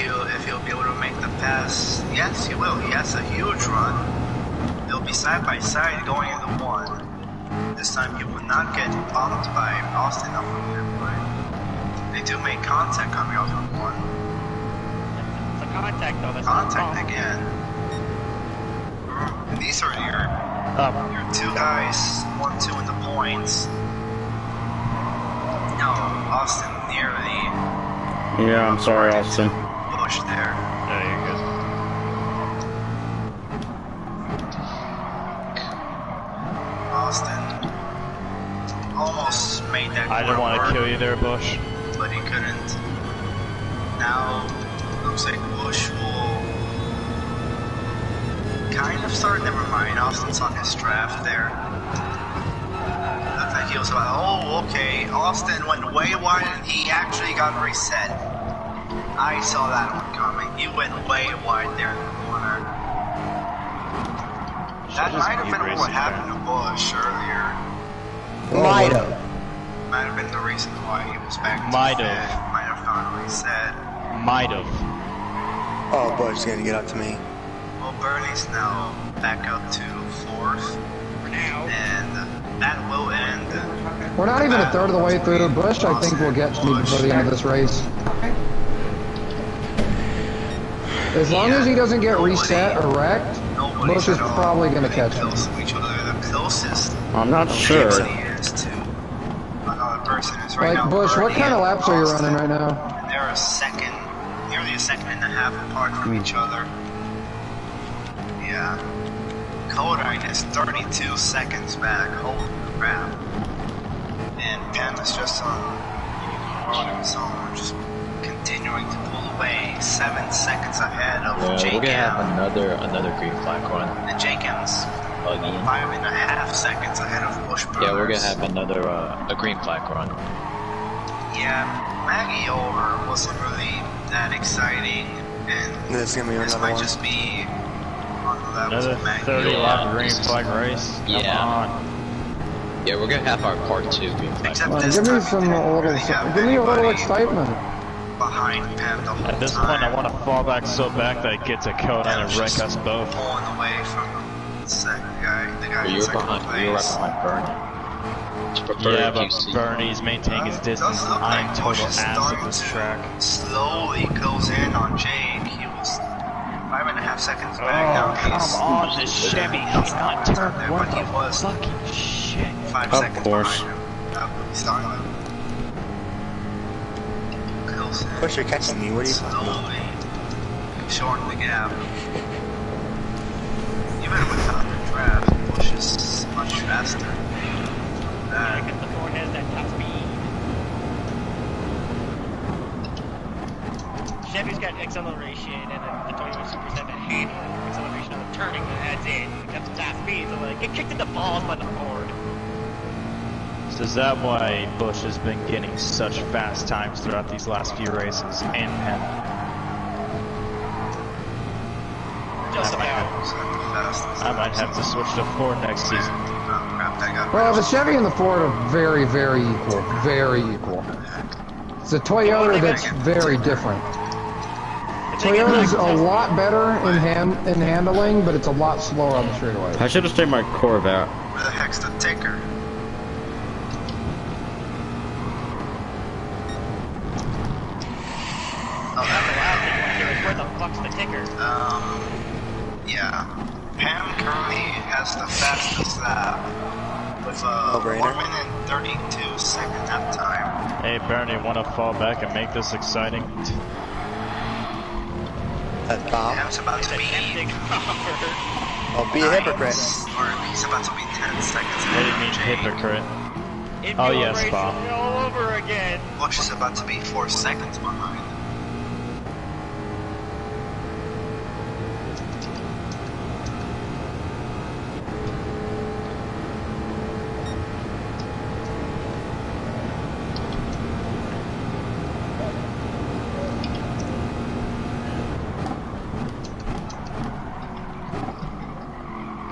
he'll be able to make the pass. Yes, he will. He has a huge run. They'll be side by side going into 1. This time you will not get bumped by Austin off of him, right? They do make contact coming off of one. It's a contact though, that's Contact again. And these are your two guys, 1-2 in the points. No, Austin nearly. Yeah, I'm sorry, Austin. Busch there. There you go. Austin almost made that. I didn't want to kill you there, Busch. But he couldn't. Now, looks like Busch will kind of start. Never mind, Austin's on his draft there. Looked like he was about, oh, okay. Austin went way wide and he actually got reset. I saw that one coming. He went way wide there in the corner. That might have been what happened to Busch earlier. Might have. Might have been the reason why he was back to Might fifth. have. Might have gone reset. Might have. Oh, Busch's gonna get up to me. Well, Bernie's now back up to fourth. For now. And that will end. We're not even a third of the way through. Busch, I think, will get to me before the end of this race. As long as he doesn't get reset or wrecked, Busch is probably going to catch him. The closest I'm not sure. he is to another person is right Like, now. Busch, what Bernie kind of and laps are you Austin. running right now? And they're nearly a second and a half apart from each other. Yeah. Kodine is 32 seconds back. Holy crap. And Pam is just on his own, just continuing to pull away 7 seconds ahead of We're gonna have J-Cam. another green flag run. And J-Cam's Again. 5.5 seconds ahead of BuschBrothers. Yeah, we're gonna have another a green flag run. Yeah, Yamagiwa wasn't really that exciting, and This is gonna be this another might one. just be on the level Another of Yamagiwa. 30-lap green flag race. Yeah. Come on. Yeah, we're gonna have our part 2 green flag. Except Come on, this give me time some he didn't little, really have give me a little anybody excitement. behind Pam the whole At this time. point, I want to fall back so back that I get to Conan and wreck us both. Pulling away from the second guy, the guy in You're second right place. behind Bernie. Yeah, but Bernie's maintaining his distance. Does look I'm like total Busch is ass starting at this to track. slowly close in on Jake. He was 5.5 seconds back. Oh, Now come he's on, this Chevy cannot turn there, one but he was fucking shit. 5 Of seconds course. behind him. He's starting to close in. Busch, you're catching me. What are you talking about? Slowly shorten the gap. Even without the draft, Busch is much faster. Because the Ford has that top speed. Chevy's got acceleration, and then the Toyota Supers have that handle acceleration on the turning, and that's it. It comes to top speed, so like, get kicked in the balls by the Ford. So is that why Busch has been getting such fast times throughout these last few races? And Penn. Just about. I might have to switch to Ford next season. Well, the Chevy and the Ford are very, very equal. Very equal. It's a Toyota that's very different. Toyota's a lot better in handling, but it's a lot slower on the straightaway. I should have stayed my Corvette. Where the heck's the ticker? Oh, that's a loud thing right there. Where the fuck's the ticker? Yeah. Pam currently has the fastest lap with a 1 minute 32 second lap time. Hey, Bernie, want to fall back and make this exciting? Pam's about to be... Oh, be a hypocrite. Or he's about to be 10 seconds What do you ahead mean of Jake. hypocrite? If Oh you yes, race Bob. me all over again. Busch is about to be 4 seconds behind.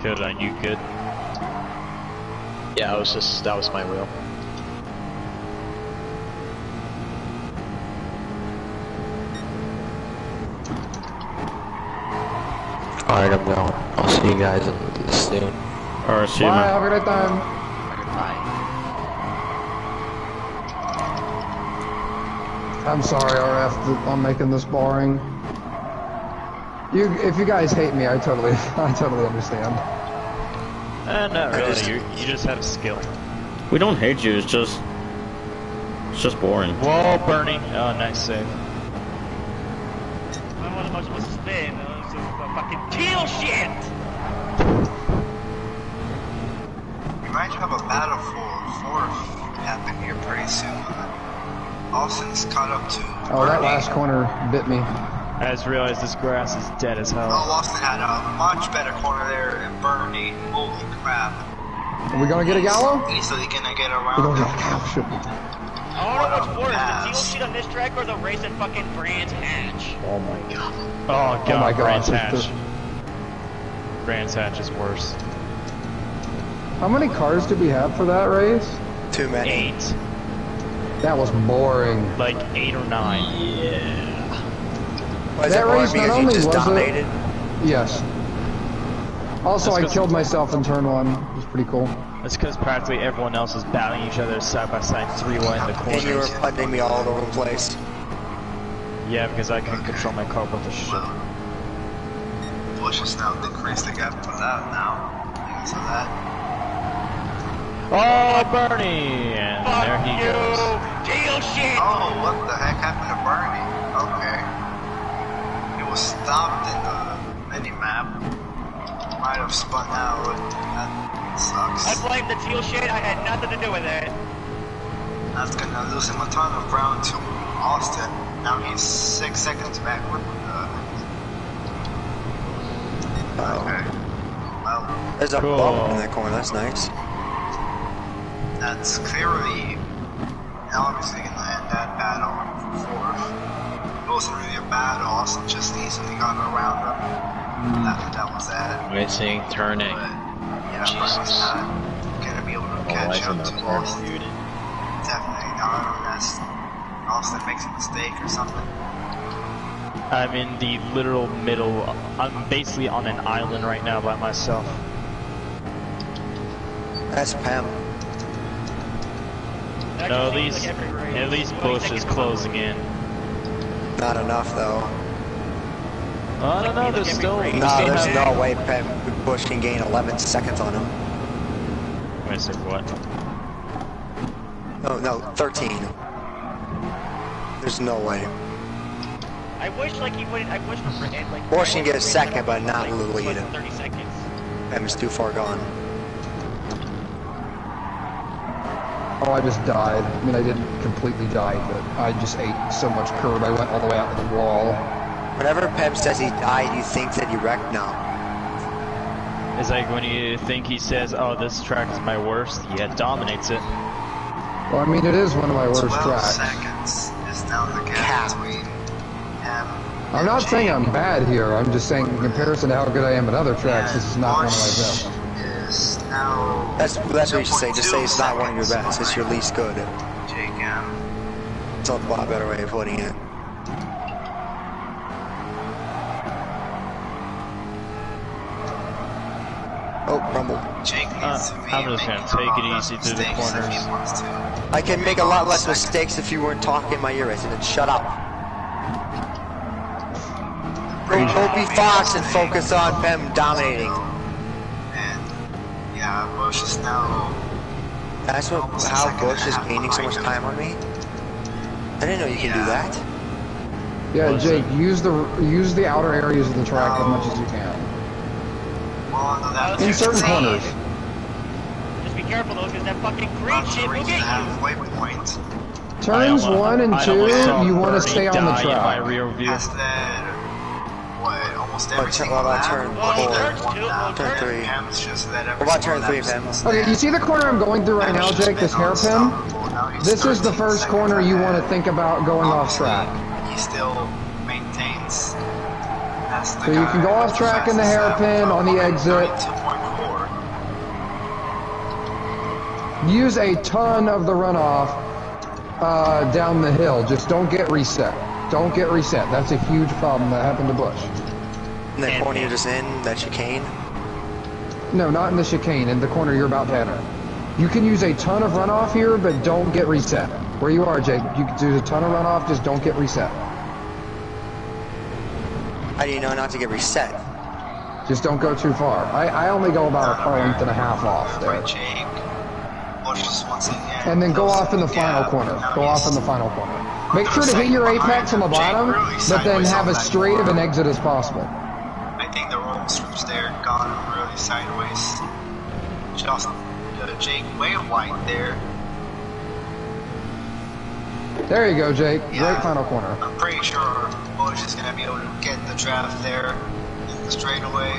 Good, are you good? Yeah, that was my wheel. Alright, I'm going. I'll see you guys soon. Alright, see you, Bye, man. have a great time. I'm sorry, RF, that I'm making this boring. If you guys hate me, I totally understand. Not really. You just have skill. We don't hate you. It's just boring. Whoa, Bernie! Oh, nice save. What am I supposed to spin? It's fucking teal shit. We might have a battle for fourth happen here pretty soon. Austin's caught up to. Oh, that last corner bit me. I just realized this grass is dead as hell. Oh, Austin had a much better corner there than Bernie. Holy crap. Are we gonna get a Gallo? Easily gonna get around. We're gonna get a Gallo, should we? I don't know what's worse, the teal shit on this track or the race at fucking Brands Hatch. Oh my god. Oh god, my Brands gosh, Hatch. Brands Hatch is worse. How many cars did we have for that race? Too many. 8. That was boring. Like 8 or 9. Yeah. Was That it boring race not because you only just was dominated? Yes. Also, That's I 'cause- killed myself in turn 1. It was pretty cool. That's because practically everyone else is battling each other side by side 3-way in the And you were corners. punting me all over the place. Yeah, because I couldn't control my car with the shit. Busch has now decreased the gap for that now. Because of that. Oh, Bernie! And Fuck there he you, goes. teal shit. Oh, what the heck happened to Bernie? Okay. He was stopped in the mini-map. Might have spun out. That sucks. I blame the teal shit. I had nothing to do with it. That's gonna lose him a ton of ground to Austin. Now he's 6 seconds backward. Okay. Well, There's a Cool. bump in that corner. That's nice. that's clearly obviously gonna end that battle for fourth. It wasn't really a battle. Austin just easily got around him. That was that. Missing turning. But yeah, Bernie's not gonna be able to catch up to Austin. Definitely not unless Austin makes a mistake or something. I'm in the literal middle. I'm basically on an island right now by myself. That's Pam. No, at least Busch is closing in. Not enough though. I don't know, there's still... No, there's no way Busch can gain 11 seconds on him. Wait a sec, what? No, 13. There's no way. I wish like he wouldn't. I wish for like. Busch can get a second, but not like, lead. 30 seconds. Pam is too far gone. Oh, I just died. I mean, I didn't completely die, but I just ate so much curb, I went all the way out to the wall. Whenever Pep says he died, you think that he wrecked now. It's like when you think he says, oh, this track is my worst, yeah, it dominates it. Well, I mean, it is one of my worst 12 tracks. seconds is now the gap between him I'm and not Jake. saying I'm bad here, I'm just saying in comparison to how good I am at other tracks, this is not one of my best. Is now That's what you should say. Just say it's not one of your best. It's your least good. Jake M. It's a lot better way of putting it. Oh, rumble. Jake needs to be I'm just gonna making take a lot it less easy through the mistakes if he corners. wants to. I can make a lot less mistakes if you weren't talking in my ear. I said, shut up. Go be Fox and focus on them dominating. And yeah, Busch is now. That's what almost a how second Busch and a is half gaining so much behind him. time on me. I didn't know you can do that. Yeah, Jake, use the outer areas of the track as much as you can. Well, no, that In certain 15. corners. Just be careful though, because that fucking green About to shit will reach get the you. halfway point. Turns I almost- 1 and I 2, almost saw you want to Bernie stay on the die in my track. rear view. Has led what almost every What single about lap. turn Well, he four? turns two. Well, Turn turn three. Pam's just led every What about single turn three, lap Pam? since Okay, then. you see the corner I'm going through right now, Pam's just Jake, this been hairpin? unstoppable. Now he's This is the 13 first seconds corner you ahead. want to think about going off Obviously, track. He still maintains. That's the So you guy can go off that's track in the fastest hairpin, on the exit. 92.4. Use a ton of the runoff down the hill. Just don't get reset. Don't get reset. That's a huge problem that happened to Busch. In that corner you're just in, that chicane. No, not in the chicane, in the corner you're about to enter. You can use a ton of runoff here, but don't get reset. Where you are, Jake. You can do a ton of runoff, just don't get reset. How do you know not to get reset? Just don't go too far. I only go about a car length and a half off there. And then go off in the final corner. Go off in the final corner. Make sure to hit your apex on the bottom, but then have as straight of an exit as possible. I think the roll strips there gone really sideways. Just Jake way wide there. There you go, Jake. Yeah, great final corner. I'm pretty sure Busch is going to be able to get the draft there in the straightaway.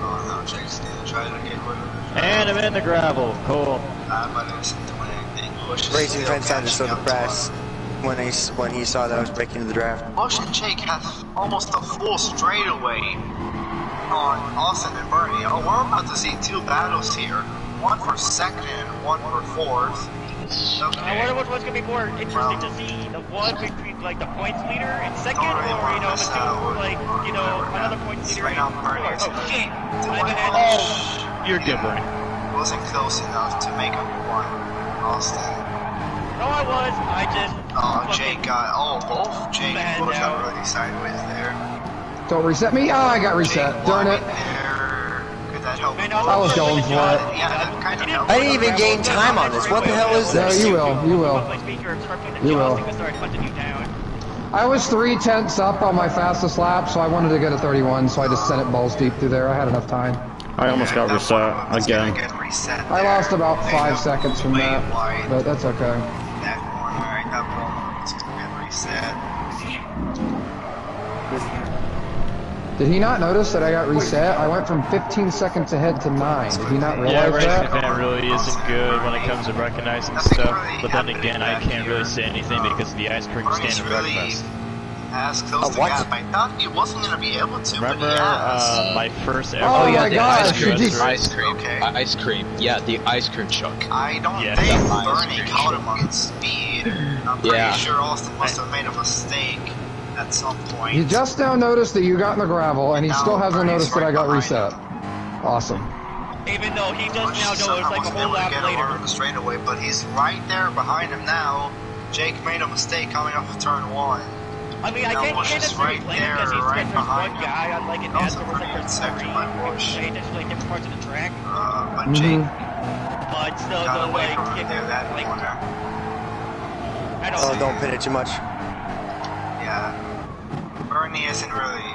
Oh no, Jake's going to try to get rid of it. And I'm in the gravel. Cool. But it isn't doing anything. Racing Trent sounded so depressed when he saw that I was breaking into the draft. Busch and Jake have almost a full straightaway on Austin and Bernie. Oh, we're about to see two battles here. One for second and one for fourth. Okay. I wonder what's going to be more interesting to see, the one between like the points leader and second, or you know, the two like you know another points leader and fourth. Oh shit! Oh, you're good, Bernie. Wasn't close enough to make him one, Austin. No, I was. I just. Oh, Jake got. Oh, both Jake and Busch got really sideways there. Don't reset me. Oh, I got reset. Darn it. I was going for it. I didn't even gain time on this. What the hell is this? No, you will. You will. You will. I was 3/10 up on my fastest lap, so I wanted to get a 31, so I just sent it balls deep through there. I had enough time. I almost got reset again. I lost about 5 seconds from that, but that's okay. That corner right now, it's gonna get reset. Did he not notice that I got reset? I went from 15 seconds ahead to 9. Did he not realize that? Yeah, that? Racing really isn't good when it comes to recognizing stuff, but then again, I can't really say anything because of the ice cream stand in breakfast. As close to gap. I thought he wasn't going to be able to, remember, my first ever... Oh yeah, the ice cream. Okay. Ice cream. Yeah, the ice cream truck. I don't think Bernie caught him on speed. I'm pretty sure Austin must have made a mistake at some point. He just now noticed that you got in the gravel, and he still hasn't noticed that I got reset. Awesome. Even though he does now know it's like a whole lap later. Straight away, but he's right there behind him now. Jake made a mistake coming off of turn 1. I mean, I can't necessarily blame him because he's there's one guy on like an NASCAR where like there's three people pay attention to like different parts of the track. But Jake, but still, don't like give him like. I don't. Don't pin it too much. Yeah, Bernie isn't really.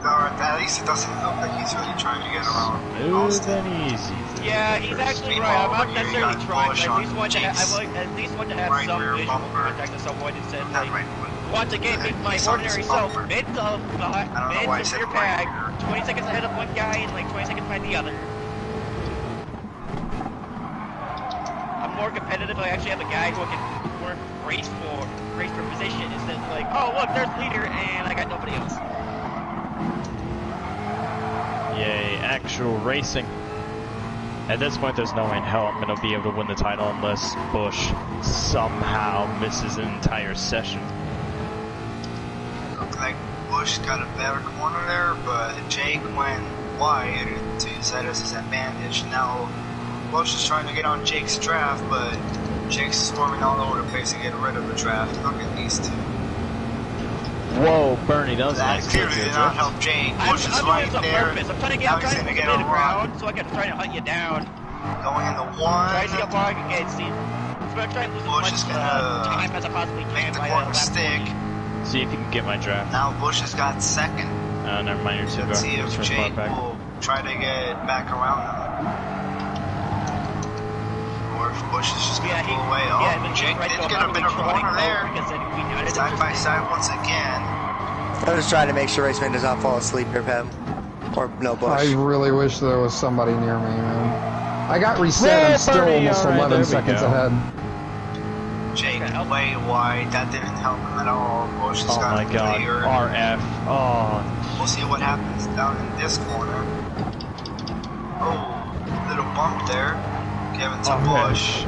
Or at least it doesn't look like he's really trying to get around. Smooth and easy. Yeah, he's actually right. I'm not necessarily trying, but at least want to have, at least want to have some visual contact at some point instead. Like, once again, make my ordinary self mid to rear pad, 20 seconds ahead of one guy and like 20 seconds behind the other. I'm more competitive. I actually have a guy who can work race for position instead of like, oh look, there's the leader and I got nobody else. Yay, actual racing. At this point, there's no way in hell I'm going to be able to win the title unless Busch somehow misses an entire session. Looks like Busch got a better corner there, but Jake went wide to use that as his advantage. Now, Busch is trying to get on Jake's draft, but Jake's storming all over the place to get rid of the draft. Look at these two. Whoa, Bernie, that was a nice clearly did not help Jake. Busch is right there. I'm trying to get around so I can try to hunt you down. Going into 1. Try to see how far I can get. See, I'm going to try and lose as much time as I possibly can. Make the corner stick. See if you can get my draft. Now Busch has got second. Never mind, you're too Let's see if Jake will try to get back around him. Or if Busch is just going to pull away. Oh, Jake did get a bit of corner there. Side by side once again. I'm just trying to make sure Raceman does not fall asleep here, Pep. Or no Busch. I really wish there was somebody near me, man. I got reset and still almost 11 seconds ahead. Jake way wide. That didn't help him at all. Busch has got cleared. RF. Oh. We'll see what happens down in this corner. Oh, little bump there. Given to Busch.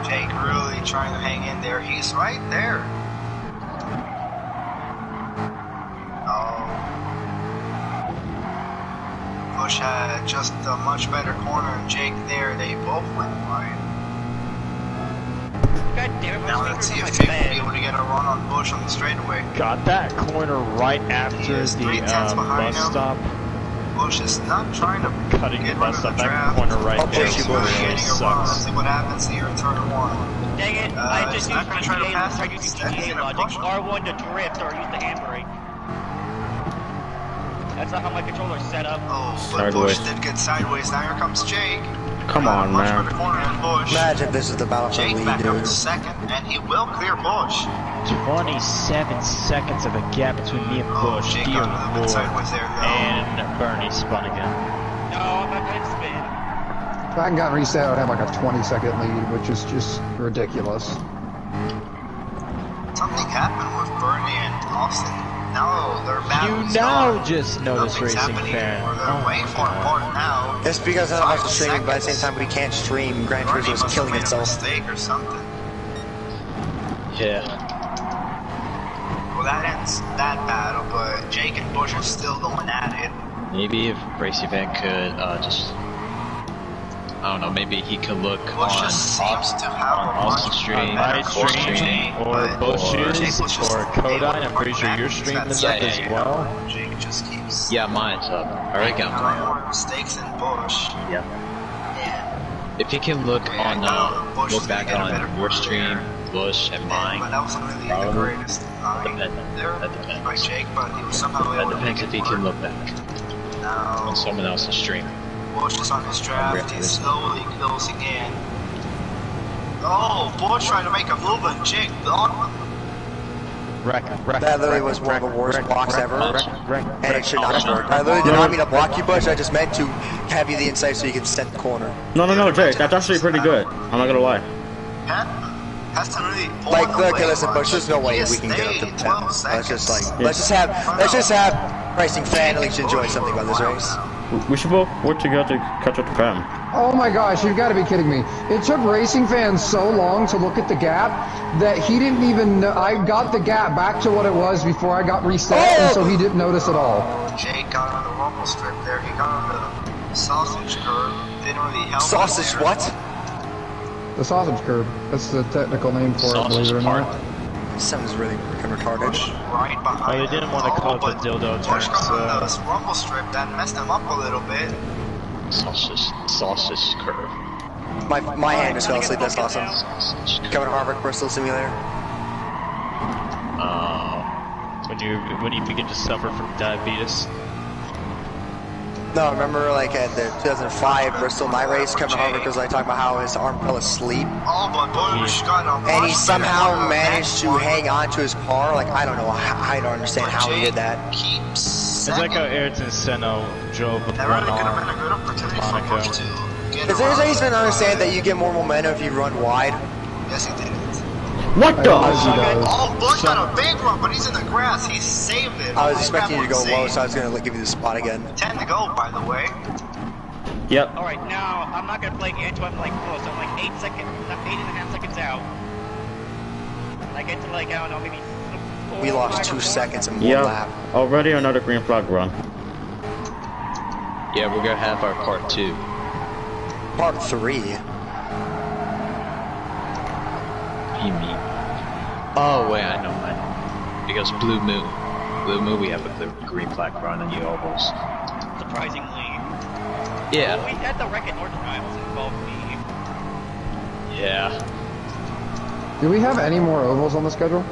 Jake really trying to hang in there. He's right there. Busch had just a much better corner, and Jake there, they both went wide. God damn it, Now let's see if Jake will be able to get a run on Busch on the straightaway. Got that corner right after the bus stop. Busch is not trying to Cutting the get bus rid of stop. the That draft. corner right there Jake's really getting a run. Let's sucks. see what happens here in turn 1. Dang it, I just used not gonna try to GTA, pass start him. using Instead, he's GTA gonna logic. push him. R1 to drift or use the handbrake. That's not how my controller's set up. Oh, but Busch did get sideways. Now here comes Jake. Come on, much man. better corner than Busch. Imagine this is the battle for the Jake lead, back up dude. to second, and he will clear Busch. 27 seconds of a gap between me and Busch. Jake Dear got a little bit Lord. sideways there, though. And Bernie spun again. No, I'm not going to spin. If I hadn't gotten reset, I would have like a 20-second lead, which is just ridiculous. Something happened with Bernie and Austin. Now they're back. You now just noticed Racing Fan. They're way far apart now. It's because none of us are streaming, but at the same time we can't stream. Gran Bernie Turismo is must have killing made a itself. mistake or something. Yeah. Well, that ends that battle, but Jake and Busch are still going at it. Maybe if Racing Fan could just, I don't know, maybe he could look Busch on just seems to have a Austin's much stream, my Busch stream, or but Busch's, Jake was just or able Kodine. to I'm pretty put sure back your into stream that is up second as gear. well. Jake just keeps Yeah, mine's up. I already got making mine. more mistakes than Busch. Yeah. Yeah. If you can look on, Busch look is back gonna get a better on your corner stream, there. Busch and mine. But that wasn't really the Probably. greatest. I mean, there That depends. by Jake, but he was somehow That able to depends make if it he can work. look back Now, on someone else's stream. Busch is on his draft. He's slowly closing in. Oh, Busch trying to make a move and Jake gone. That literally was one of the worst blocks ever, and it should not have worked. I literally did not mean to block you, Busch. I just meant to have you the inside so you could set the corner. No, Jake, that's actually pretty good. I'm not gonna lie. Hasn't really Like, pulled okay, away listen, much. Busch, there's no way He we can get up to stayed 10. 12 Let's just seconds. let's just have Racing Fan at least enjoy something about this race. We should both work together to catch up to Pam. Oh my gosh, you've got to be kidding me. It took Racing Fans so long to look at the gap that he didn't even know. I got the gap back to what it was before I got reset, and so he didn't notice at all. Jake got on the rumble strip there. He got on the sausage curve. Didn't really help. Sausage him there. what? The sausage curb. That's the technical name for it, believe it or not. Sounds really freaking retarded. Right behind Oh, they didn't want to call it the dildo Busch turn, got on so... the rumble strip. That messed him up a little bit. Sausage curve. My hand just fell asleep. That's awesome. Kevin Harvick, Bristol Simulator. When you begin to suffer from diabetes. No, remember like at the 2005 Bristol night race, Kevin Harvick was like talking about how his arm fell asleep, Oh, but Busch got a and he much somehow better managed to corner. hang on to his car. Like I don't know, I don't understand how he did that. Keeps It's like how Ayrton Senna drove with that one really could have been a arm. good opportunity for Monaco. Busch to get Is there a around. reason to understand that you get more momentum if you run wide? Yes, he did. What the? Yes, he does. Oh, Busch got a big run, but he's in the grass. He saved it. I was Oh, expecting you to go that low, would so I was gonna give you the spot again. 10 to go, by the way. Yep. Alright, now, I'm not gonna play until I'm like close. I'm like 8 seconds, 8.5 seconds out. And I get to like, I don't know, maybe 4, We lost 5 or 2 4. seconds in one Yep. lap. Already another green flag run. Yeah, we're gonna have our part 2. Part 3. You mean? Oh wait, I know mine. Because Blue Moon, we have a green flag run and you almost. Surprisingly. Yeah. Well, we had the wreck at Northern Isles involved me. Yeah. Do we have any more ovals on the schedule?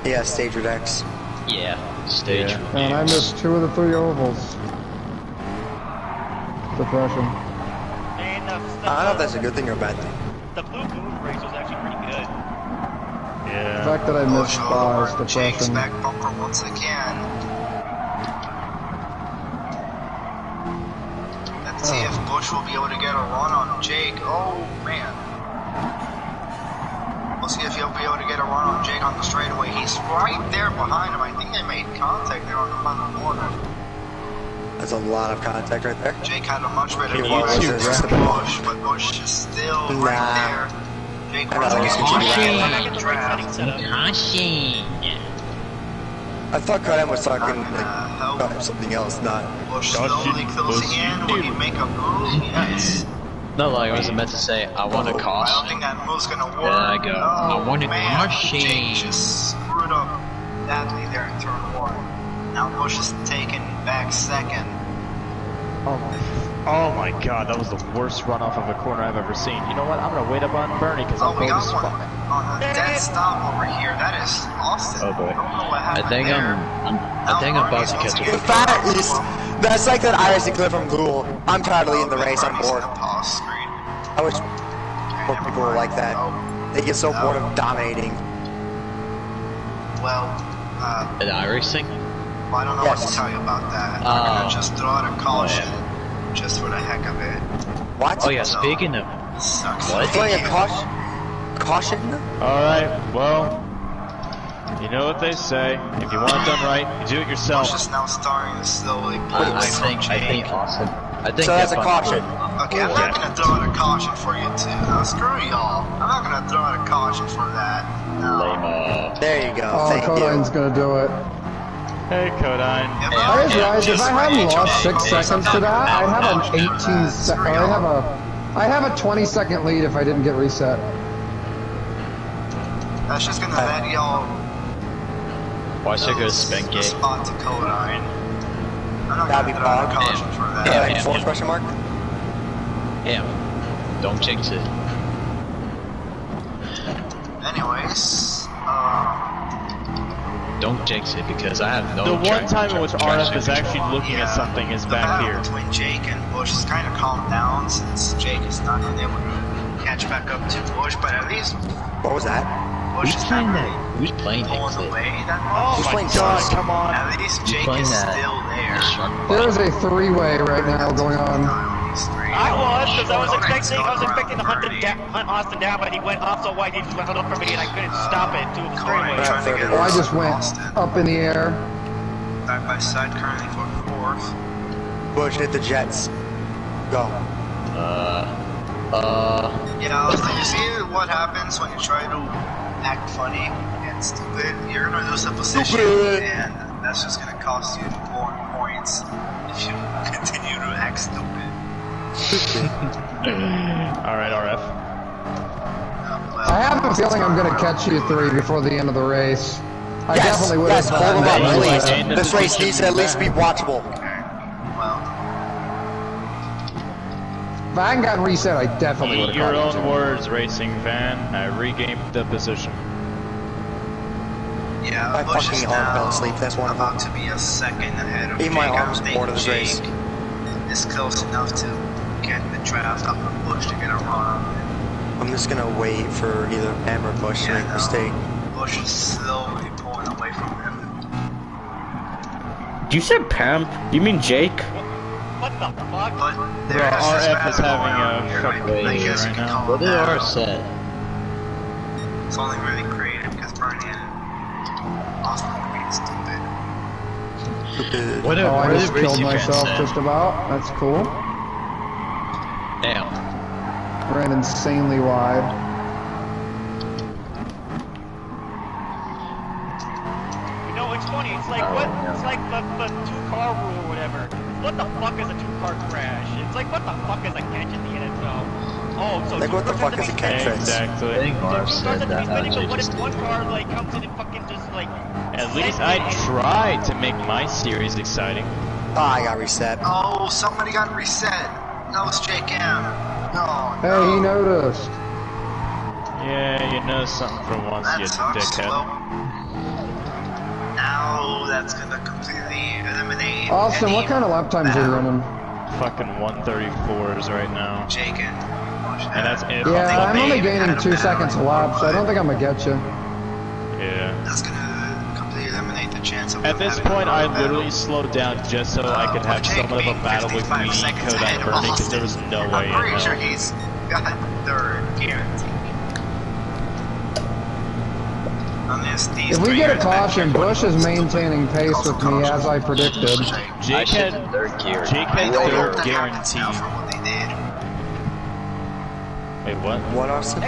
Yeah, stage X. Yeah. Stage Yeah. And I reviews. missed 2 of the 3 ovals. Depression. And I don't know if that's a good thing or a bad thing. the Blue Moon race was actually pretty good. The Yeah. fact that I missed Busch all Spa over is Jake's depressing. back bumper once again. Let's see if Busch will be able to get a run on Jake. Oh, man. We'll see if he'll be able to get a run on Jake on the straightaway. He's right there behind him. I think they made contact there on the final corner. That's a lot of contact right there. Jake had a much better He corner was than just Busch, but Busch is still Nah. right there. Jake I runs know, against it's Jake confusing. in I the get the right setting draft. set up. I thought Kodan was talking about something else, not. Busch slowly closing in. Will he make a move? Yes. No, like I was meant to say, I want to I caution. don't think that move's gonna work. There I go. I want to caution. Jake just screwed up badly there in turn 1. Now Busch is taking back second. Oh my god, that was the worst runoff of a corner I've ever seen. You know what? I'm gonna wait up on Bernie because I'm we bold got as one fuck. on a dead stop over here. That is Austin. Oh boy. I don't know what happened I think there. I'm about to catch The up. fact is, that's like that IRC clip from Google. I'm totally in the race. I'm bored. Pause screen. I wish more people were like that. They get so bored of dominating. Well, An iRacing? well, I don't know what to tell you about that. I'm gonna just throw out a caution, just for the heck of it. What? Oh yeah, speaking of... Sucks. What? Throwing a caution? Caution? Alright, well, you know what they say. If you want it done right, you do it yourself. Busch is now starting to slowly pull I away from Jake. think Austin... I think So that's a F1 caution. Okay, I'm not gonna throw out a caution for you too. Now screw y'all. I'm not gonna throw out a caution for that. No. Lame, There you go. Oh, Thank Kodain's you. gonna do it. Hey, Kodine. I just realized if I hadn't lost 6 seconds to that, I'd have an 18 second. I have a 20-second lead if I didn't get reset. That's just gonna let y'all Why should I go to Spank the Gate? spot to Kodine. I'm not That'd gonna be throw out a fun. caution for that. Yeah. Fourth question mark? Yeah. Don't jinx it. Anyways, Don't jinx it because I have no... The one time in which RF is actually looking at something is the back battle here. between Jake and Busch has kind of calmed down since Jake is not been able to catch back up to Busch, but at least What was that? Busch Who's is playing not that? really Who's playing pulling Exit? away that Oh much. my playing god, Sonic? come on. At least Jake playing is that? still there. There's a 3-way right now going on. I was, because I was expecting to hunt Austin down, but he went off so wide, he just went up for me, and I couldn't stop it to the straightaway. Oh, I just went up in the air. Side by side currently for 4th. Busch, hit the jets. Go. Yeah, you see what happens when you try to act funny and stupid? You're gonna lose a position, and that's just gonna cost you more points if you continue to act stupid. Alright, RF. I have a feeling I'm gonna catch you 3 before the end of the race. I Yes, definitely would yes, have hold them up, Well, please. and the This race position- needs to at least be watchable. Well, If I hadn't gotten reset, I definitely would Eat have your caught you. own words, racing fan. I regained the position. yeah, My Busch is fucking arm now fell asleep, that's one of them. about to be a second ahead of Even Jake. my I arm's don't think bored of this race. Jake is close enough to get the draft up of Busch to get a run. I'm just gonna wait for either Pam or Busch to make a mistake. Busch is slowly pulling away from him. You said Pam? You mean Jake? What the fuck? But Bro, there is this RF is battle having going on a here. fucking I day guess you right can now. call What it they that. are said. It's only really creative because Bernie and Austin are being stupid. What Oh, I are just the killed racing fans myself said? just about. That's cool. Damn. Ran insanely wide. You know, it's funny, it's like, what? It's like the 2-car rule or whatever. What the fuck is a 2-car crash? It's like, what the fuck is a catch at the NFL? Oh, so Like, what the fuck is a catch? I Exactly. think Marv Two said cars have to that. be spinning, so what if just- one car, like, comes in and fucking just, like... At least I tried to make my series exciting. Oh, I got reset. Oh, somebody got reset. That was Jake M. No, Hey, no. he noticed. Yeah, you know something for once, That you sucks. dickhead. Well, now that's gonna completely eliminate Austin, any what kind of lap times are you battle. running? Fucking 134s right now. Jake and Busch. And that's if Yeah, I'm only Maybe gaining had a 2 battle seconds a lap, so I don't think I'm gonna get you. Yeah. That's gonna completely eliminate the chance of At this point, I literally slowed down just so I could have Jake somewhat of a being battle with 55 me, seconds Kodak ahead of Bernie, because there was Austin. no way I'm in pretty sure hell. he's got 3rd guaranteed. Unless these If we three get a guys caution, back here Busch is put maintaining pace also with me caution. as I predicted. Jake said had third gear. Jake I had don't know third what happens now guaranteed. from what they did. Wait, what? What, Austin?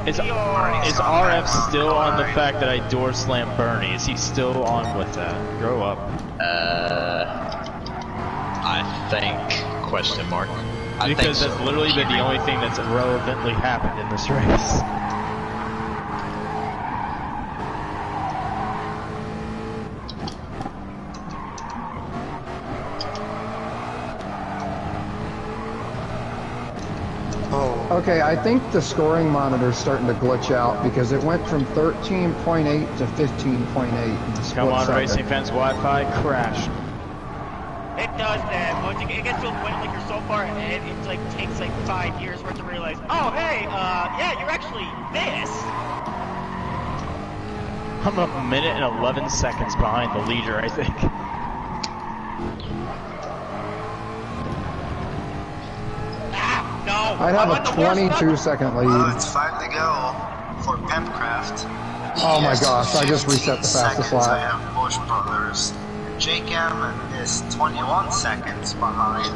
Is RF still on the fact that I door slammed Bernie? Is he still on with that? Grow up. I think, question mark. Because that's literally been the only thing that's relevantly happened in this race. Okay, I think the scoring monitor's starting to glitch out because it went from 13.8 to 15.8 in the split Come on, second. Racing Fans Wi-Fi crashed. It does that. Once it gets to a point like you're so far ahead, it like takes like 5 years for it to realize, oh hey, yeah, you're actually this. I'm a minute and 11 seconds behind the leader, I think. I have a 22-second lead. It's 5 to go for Pimpcraft. Oh my gosh, I just reset the fastest I lap. have Busch Brothers. Jake M is 21 seconds behind.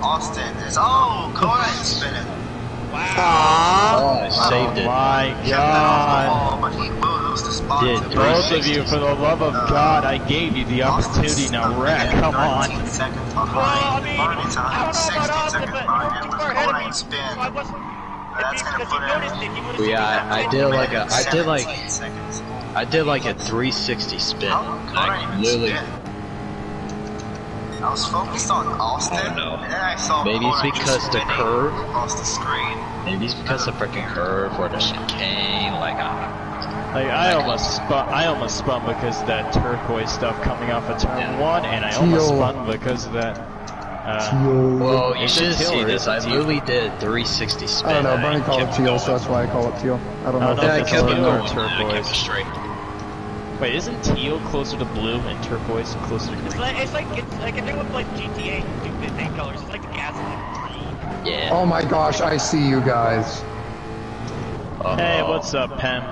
Austin is, Kodak spinning. Oh, I saved it. My God. But he will lose the spot. Both of you, for the love of God, I gave you the opportunity. Now wreck, come on. 19 seconds behind. Bernie's 116 seconds behind him with Kodak spin. That's gonna put him. Yeah, I did like a 360 spin. Like literally. I was focused on Austin, and then I saw maybe it's because the curve. Across the screen. Maybe it's because the freaking curve or the chicane. Like I almost spun because of that turquoise stuff coming off of turn 1, and I almost spun because of that. Well, you should see this. I literally did 360 spin. I don't know, Bernie called it teal, so that's why I call it teal. I don't know if I it's kept teal going or turquoise. Straight. Wait, isn't teal closer to blue and turquoise closer to green? It's like if they look like GTA stupid thing colors. It's like the gasoline green. Yeah. Oh my gosh, I see you guys. Hey, what's up, Pem?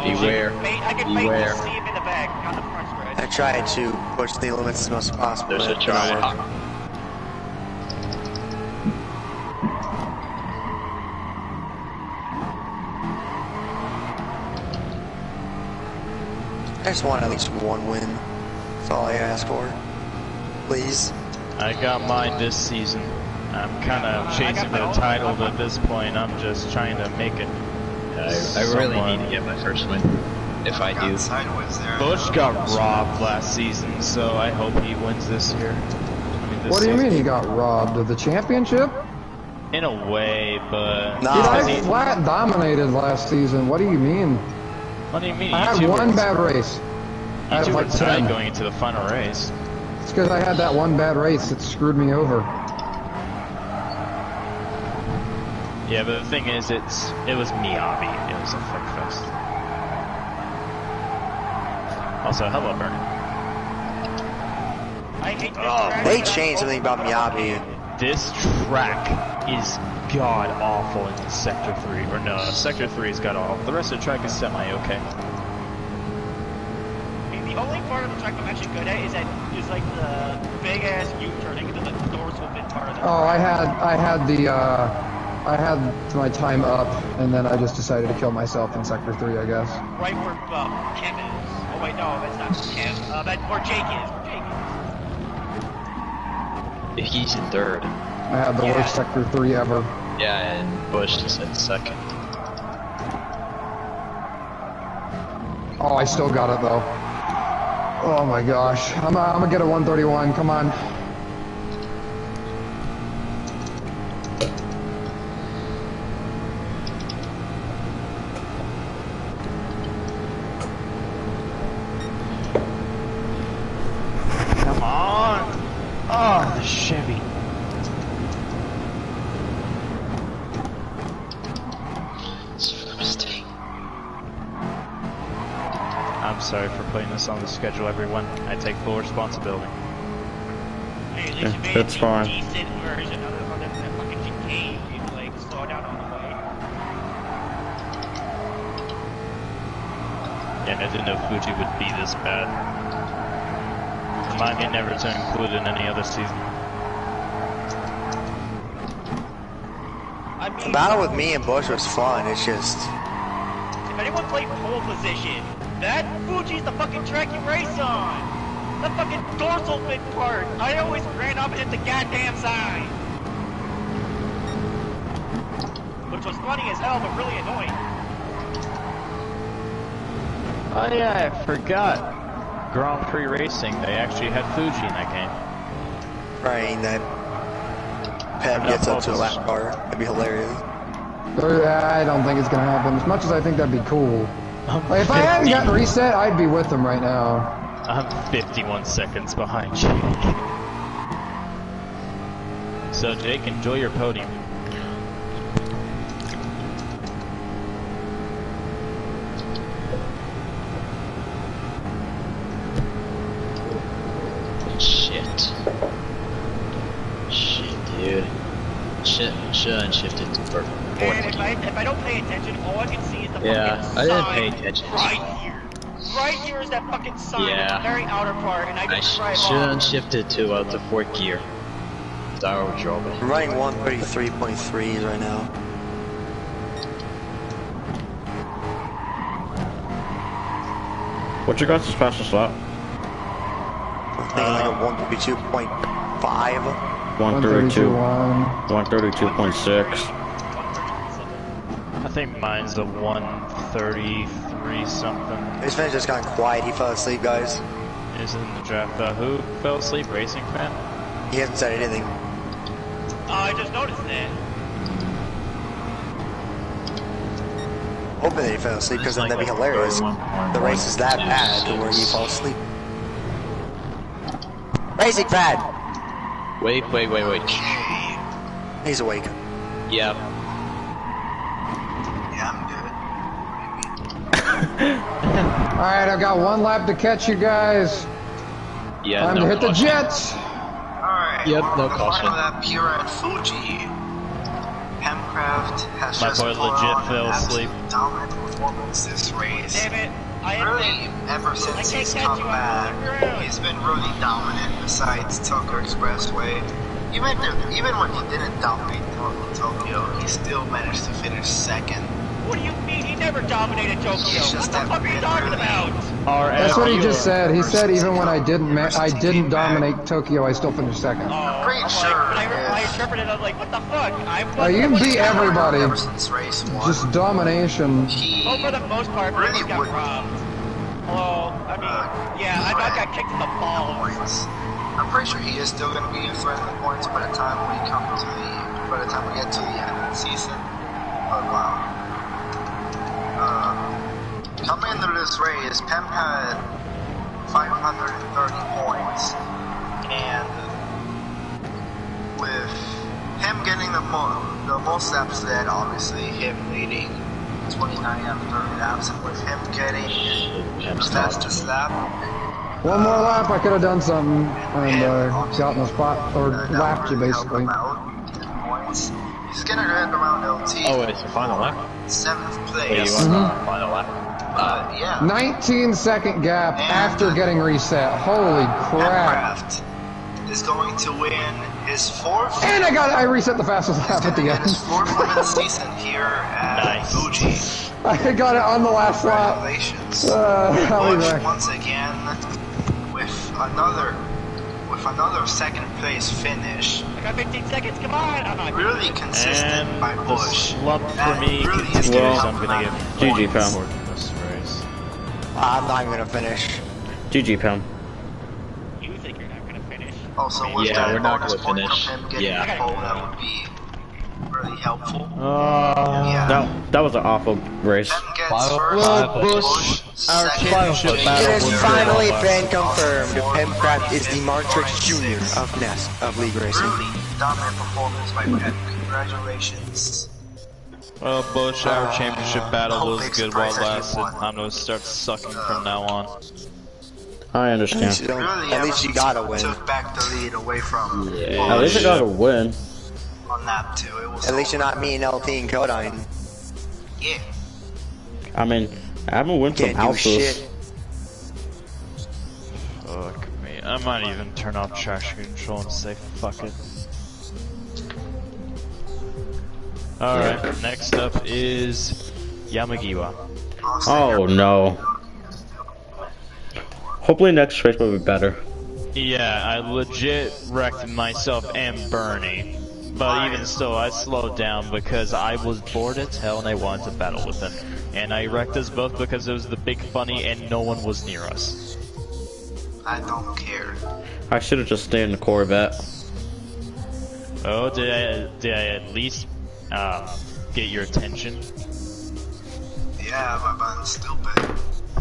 Beware. I can Beware. see him in the back, not the front stretch. I tried to push the limits as much as possible. There's a but it didn't try. work. I just want at least one win. That's all I ask for. Please. I got mine this season. I'm kind of chasing the title at this point. I'm just trying to make it. I really need to get my first win. If I do. Busch got robbed last season, so I hope he wins this year. What do you mean he got robbed? Of the championship? In a way, but... Dude, I flat dominated last season. What do you mean? What do you mean? I had one bad race. I had You two were like tied 10. going into the final race. It's because I had that one bad race that screwed me over. Yeah, but the thing is, it was Miyabi. It was a fuck fest. Also, hello, Bernie. I hate this They changed something about Miyabi. This track is god awful in Sector 3. Or no, Sector 3 is god awful. The rest of the track is semi-okay. The only part of the track I'm actually good at is like the big ass U-turning into the dorsal bit part of the Oh, I had my time up, and then I just decided to kill myself in Sector 3, I guess. right where Kev is. Oh wait, no, that's not Kev. That's where Jake is. He's in third. I had the worst Sector 3 ever. Yeah, and Busch is in second. Oh, I still got it though. Oh my gosh. I'm gonna get a 131, come on. Come on! Oh, the Chevy. I'm sorry for putting this on the schedule, everyone. I take full responsibility. Hey, at least you made That's a fine. decent version of that fucking chicane. You can like slow down on the way. Yeah, I didn't know Fuji would be this bad. Remind me never to include it in any other season. The battle with me and Busch was fun. It's just. If anyone played pole position, that Fuji's the fucking track you race on. The fucking dorsal fin part. I always ran up and hit the goddamn sign. Which was funny as hell, but really annoying. Oh yeah, I forgot. Grand Prix Racing, they actually had Fuji in that game. Praying that Pep gets up to a lap car. That'd be hilarious. I don't think it's gonna happen. As much as I think that'd be cool. Like, if I hadn't gotten reset, I'd be with them right now. I'm 51 seconds behind Jake. So Jake, enjoy your podium. Shit, dude. Should shifted to purple. And if I don't pay attention, all I can see is the fucking sign. I didn't pay attention. Right here. Right here is that fucking sign in the very outer part, and I just drive should off. have shifted to the fourth gear. Gyro drove it. I'm running 133.3s right now. What's your guys' fastest lap? I'm thinking like a 132.5. 132. 132.6. I think mine's a 133 something. His fan just got quiet. He fell asleep, guys. Is in the draft. Who fell asleep? Racing fan? He hasn't said anything. I just noticed that. Hoping that he fell asleep because then that'd be hilarious. The race is that bad to where you fall asleep. Racing fan! Wait. He's awake. Yep. Yeah, I'm Alright, I've got one lap to catch you guys. Yeah, Time no to hit the caution. jets. Alright, Yep, well, no the caution. final lap here at Fuji. Hemcraft has My just boy pulled legit on fell an asleep. absolute dominant performance this race. Damn it. Really, ever since he's come back, he's been really dominant besides Tokyo Expressway. Even when he didn't dominate Tokyo, he still managed to finish second. What do you mean? He never dominated Tokyo. He's What just the fuck are you talking about? That's what he just said. He said even when I didn't dominate Tokyo, I still finished second. I'm pretty sure. I interpreted, I was like, what the fuck? You can beat everybody. Ever since race one, Just domination. Well, for the most part, really he got would robbed. Well, I mean, yeah, I got kicked in the balls. I'm pretty sure he is still going to be in threat of the points by the time we get to the end of the season. But wow. Coming into this race, Pem had 530 points, and with him getting the most laps led, obviously him leading 29 out of 30 laps, and with him getting the fastest lap, One more lap, I could have done something and gotten a spot, or lapped you basically. points. He's gonna end around LT. Oh, it's the final lap? 7th Wait, place. you want the final lap? Yeah. 19-second gap after getting reset. Holy crap! Hemcraft is going to win his 4th. And I reset the fastest lap at the end. His 4th win of the season here at Fuji. I got it on the last lap. Congratulations. I'll be Busch back. once again with another second place finish. I got 15 seconds, come on! I'm not Really consistent And by the Busch. slump for That me really is continues. gonna I'm gonna get GG, points pal. for this race. I'm not even gonna finish. GG, Pam. You think you're not gonna finish? Also, with Yeah, that we're not bonus gonna point finish. from him getting Yeah. the pole, that would be really helpful. That was an awful race. Pem gets Final first, lap, Busch Our second. championship It battle has was finally good. been confirmed. Hemcraft is the Martrix Jr. of League Racing. Really dominant performance by Pem. Congratulations. Well, Busch, our championship battle whole was big good while it surprise lasted. actually won. I'm gonna start sucking from now on. I At least understand. you, Really, at least you gotta win. took back the lead away from At least I got a win. on that too. It was At least you're not me and LT and Codine. yeah. I mean, I haven't won some Can't do houses. shit. Fuck me. I might even turn off traction control and say fuck it. Alright, next up is Yamagiwa. Oh no. Hopefully next race will be better. Yeah, I legit wrecked myself and Bernie. But even so, I slowed down because I was bored as hell and I wanted to battle with him. And I wrecked us both because it was the big funny and no one was near us. I don't care. I should have just stayed in the Corvette. Oh, did I at least get your attention? Yeah, but I'm stupid.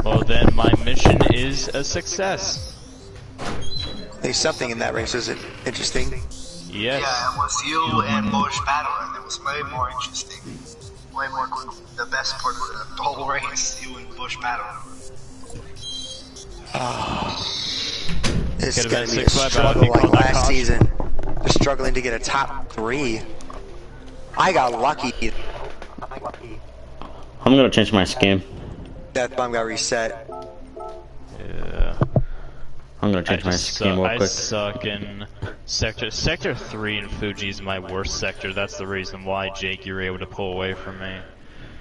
Well then, my mission is a success. There's something in that race, is it interesting? Yes. Yeah, it was you and Busch battling. It was way more interesting. Way more cool. The best part of the whole race, you and Busch battling. This is going to be a struggle like last season. They're struggling to get a top 3. I got lucky. I'm gonna change my skin. That bomb got reset. Yeah. I'm gonna change my skin real quick. I suck in Sector 3 in Fuji is my worst sector. That's the reason why, Jake, you were able to pull away from me.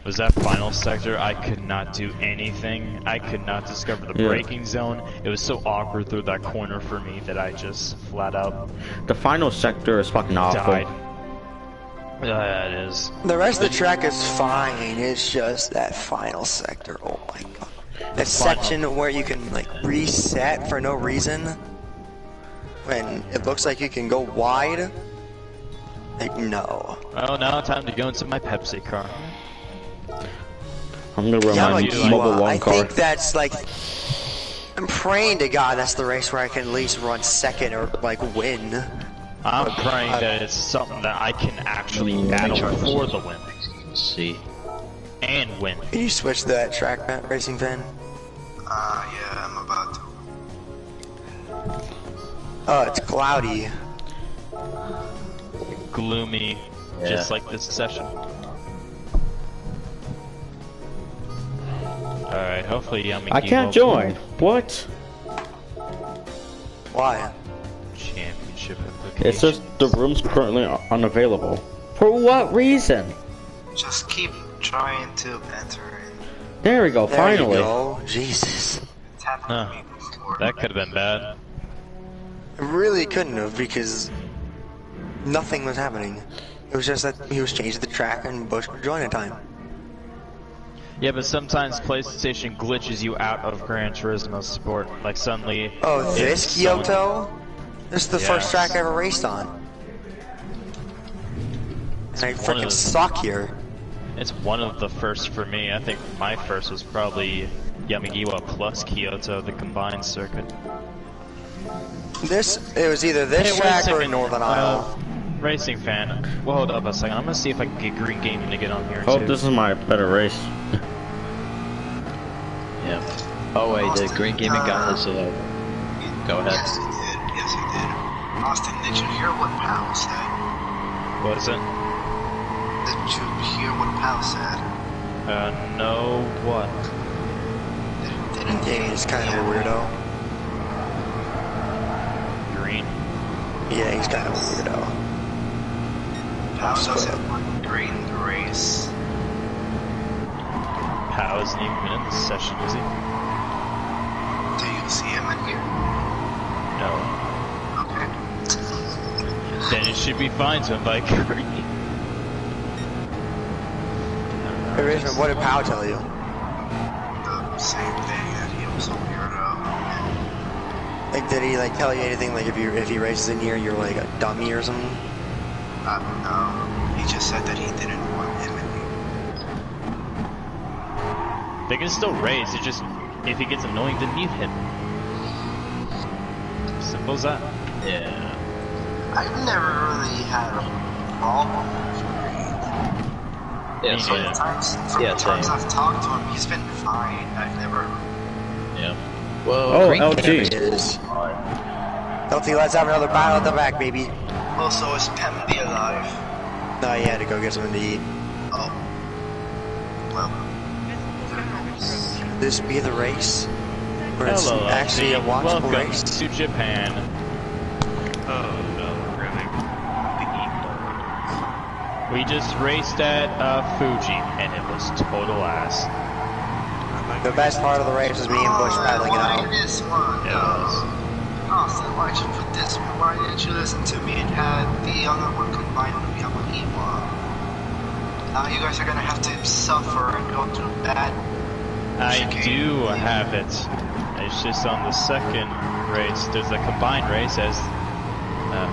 Was that final sector? I could not do anything. I could not discover the braking zone. It was so awkward through that corner for me that I just flat out... The final sector is fucking awful. Died. Yeah, it is. The rest of the track is fine. It's just that final sector. Oh my god. That section where you can like reset for no reason. When it looks like you can go wide. Like, no. Oh, now time to go into my Pepsi car. I'm gonna run my Mobile 1 car. I think that's like... I'm praying to God that's the race where I can at least run second or like win. I'm praying that it's something that I can actually battle for the win. See. And win. Can you switch that track racing fan? Yeah, I'm about to. Oh, it's cloudy. Gloomy, just like this session. Alright, hopefully Yamagiwa. I can't join. What? Why? Championship implications. It says the room's currently unavailable. For what reason? Just keep trying to enter in. There we go, finally. There you go. Jesus. It's happened to me before. That could have been bad. It really couldn't have because nothing was happening. It was just that he was changing the track and Busch would join in time. Yeah, but sometimes PlayStation glitches you out of Gran Turismo Sport. Like suddenly... Oh, this Kyoto? This is the first track I ever raced on. And I freaking suck here. It's one of the first for me. I think my first was probably Yamagiwa plus Kyoto, the combined circuit. It was either this track or Northern Isle. Racing fan. Well, hold up a second. I'm gonna see if I can get Green Gaming to get on here Hope too. this is my better race. Yeah. Oh wait, the Green Gaming got his. Go ahead. Yes, he did. Yes, he did. Austin, did you hear what Pal said? What is it? Did you hear what Pal said? No, what? Gaming is kind of a weirdo. Green? Yeah, he's kind of a weirdo. Pal doesn't want Green to race. Pow isn't even in this session, is he? Do you see him in here? No. Okay. Then it should be fine to invite Green. What did Pal tell you? The same thing, that he was a weirdo. Like, did he like tell you anything? Like, if he races in here, you're like a dummy or something? No. He just said that he didn't want him in here. They can still race, it just, if he gets annoying, then mute him. Simple as that. Yeah. I've never really had a problem with Green. Yeah, From the times I've talked to him, he's been fine. I've never... Yeah. Well, oh, Green LG. Is. LT, let's have another battle at the back, baby. Also, is Pemby alive? No, he had to go get something to eat. Oh. Well. Could this be the race? Where it's Hello, actually a watchable welcome race? to Japan. Oh no, really? We just raced at Fuji, and it was total ass. The best part of the race was me and Busch battling it out. This one, Austin, why'd you put this one? Why didn't you listen to me and had the other one combined with Yamagiwa? Now you guys are gonna have to suffer and go through bad. I do have it. It's just on the second race. There's a combined race as.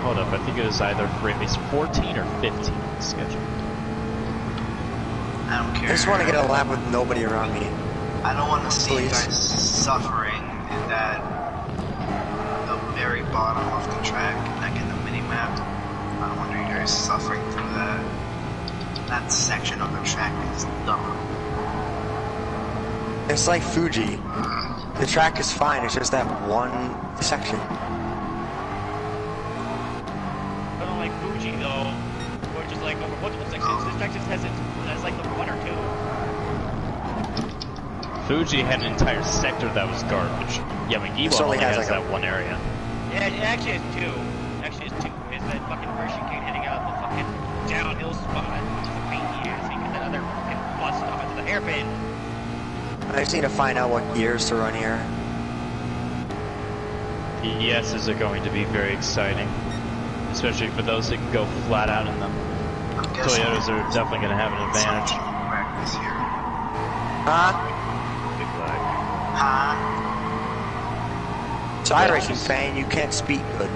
Hold up, I think it was either race 14 or 15 on the schedule. I don't care. I just want to get a lap with nobody around me. I don't want to see you guys suffering in that the very bottom of the track, like in the mini map. I don't want you guys suffering through that. That section of the track is dumb. It's like Fuji. The track is fine, it's just that one section. I don't like Fuji though, or just like over multiple sections. This track just has like one or two. Fuji had an entire sector that was garbage. Yamagiwa only has like that one area. Yeah, it actually has two. Actually, it's two. It's that fucking first chicane heading out the fucking downhill spot, which is a pain in the ass, because that other fucking bus stop into the hairpin. I just need to find out what gears to run here. ESs are going to be very exciting, especially for those that can go flat out in them. Toyotas are definitely going to have an advantage. Huh? Sorry, racing fan, you can't speak good.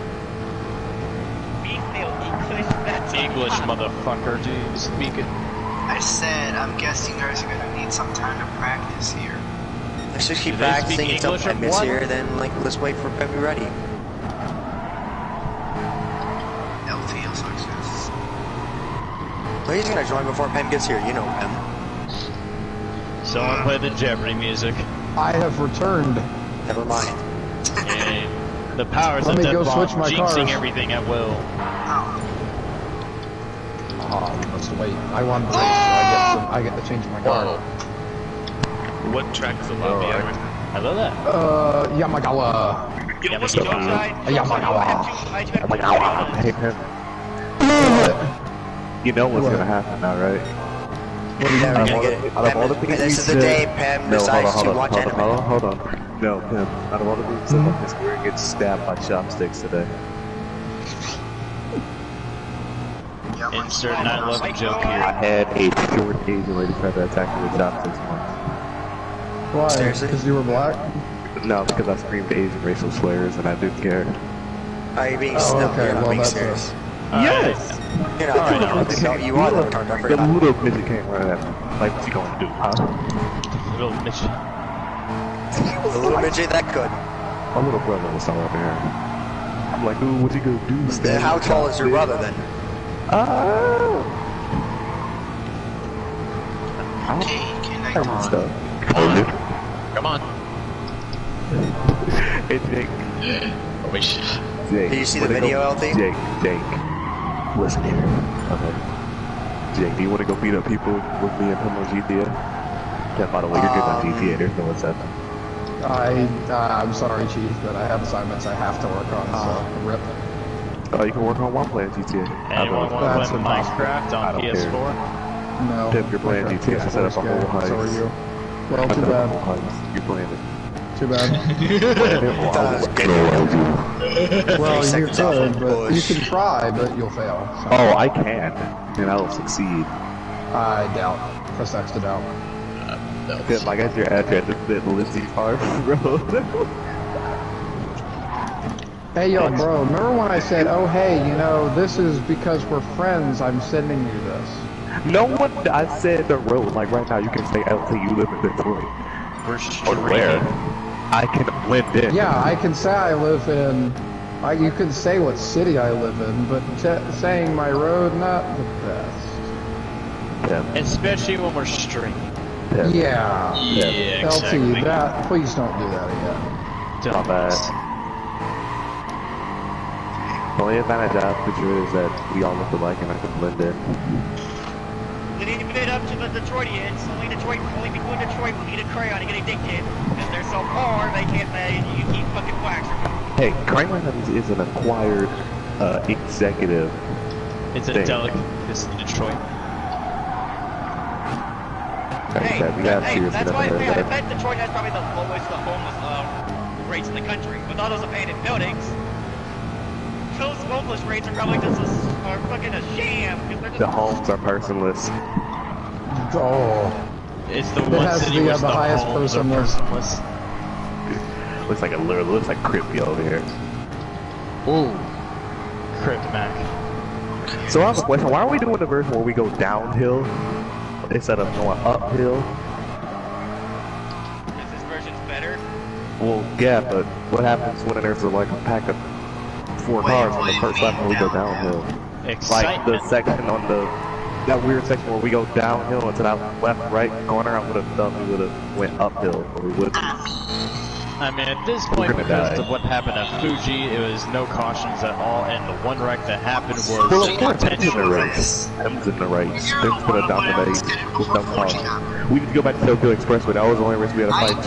English, motherfucker, do you speak it? I said, I'm guessing you guys are gonna need some time to practice here. Let's just keep practicing until Pem gets here, then let's wait for Pem to be ready. LTL success. Well, he's gonna join before Pem gets here, you know Pem. Someone play the Jeopardy music. I have returned. Never mind. Yeah, the powers of Death Bomb, jinxing everything at will. Oh, you must wait. I won the race, so I get to change my car. What track is the lobby at? I love that. Yamagawa. Yamagawa. Hey, Pim. You know what's gonna happen now, right? Out of all the people this is the day Pem decides to watch anime. Hold on. No, Pim. Out of all the people that this career gets stabbed by chopsticks today. Insert 9/11 joke here. I had a short Asian lady try to attack me with chopsticks once. Why? Seriously? Because you were black? No, because I screamed Asian racial slurs and I didn't care. Are you being serious? Yes! You're not you are the retard, I The forgot. little midget came right at me. Like, what's he gonna do, huh? Little midget. The little midget that could. My little brother was all over there. I'm like, ooh, what's he gonna do? How tall is your brother then? Come on. Come on. Hey, Jake. Oh, wait, shit. Jake. Did you see the video, LT? Jake. Listen here. Okay. Jake, do you want to go beat up people with me and him on GTA? Yeah, by the way, you're good on GTA. There's no what's happening. I'm sorry, Chief, but I have assignments I have to work on, so rip. Oh, you can work on one play in GTA. Anyone want to play Minecraft on PS4? No. If you're playing GTA, I set up a whole heist. So are you. Well, too bad. You're playing it. Too bad. Well, you could, but you can try, but you'll fail. So. Oh, I can, and I will succeed. I doubt. Press X to doubt. Tim, I got your address. It's at Lindsay Park Road. Hey, yo, bro, remember when I said, oh, hey, you know, this is because we're friends, I'm sending you this? No one, I said the road. Like, right now, you can say LT, you live in Detroit. Or where? I can blend in. Yeah, I can say I live in, you can say what city I live in, but saying my road, not the best. Yeah. Especially when we're streaming. Yeah. Yeah, LT, exactly. that, please don't do that again. Not bad. The only advantage I have for sure is that we all look alike and I can blend in. Leave it up to the Detroitians. Only people in Detroit will eat a crayon and get addicted because they're so poor they can't you keep fucking wax. Hey, Crayon is an acquired executive It's a delicacy in Detroit. Hey, that's why I bet Detroit has probably the lowest homeless rates in the country. With all those abandoned buildings, those homeless rates are probably just are fucking a sham. The homes are personless. Oh. It's the one city where the highest personless. Looks like looks like Crippy over here. Ooh. Crip Mac. So I have a question. Why are we doing the version where we go downhill instead of going uphill? Is this version's better? Well, yeah, but what happens when there's like a pack of 4 cars on the first lap when we go downhill? Like the section on that weird section where we go downhill into that left, right corner, I would have thought we would have went uphill, or we would. I mean, at this point, because of what happened at Fuji, it was no cautions at all, and the one wreck that happened was well, of course, Tim's in the race. Tim's in the race. Tim's gonna dominate with no caution. We need to go back to Tokyo Expressway. That was the only race we had to fight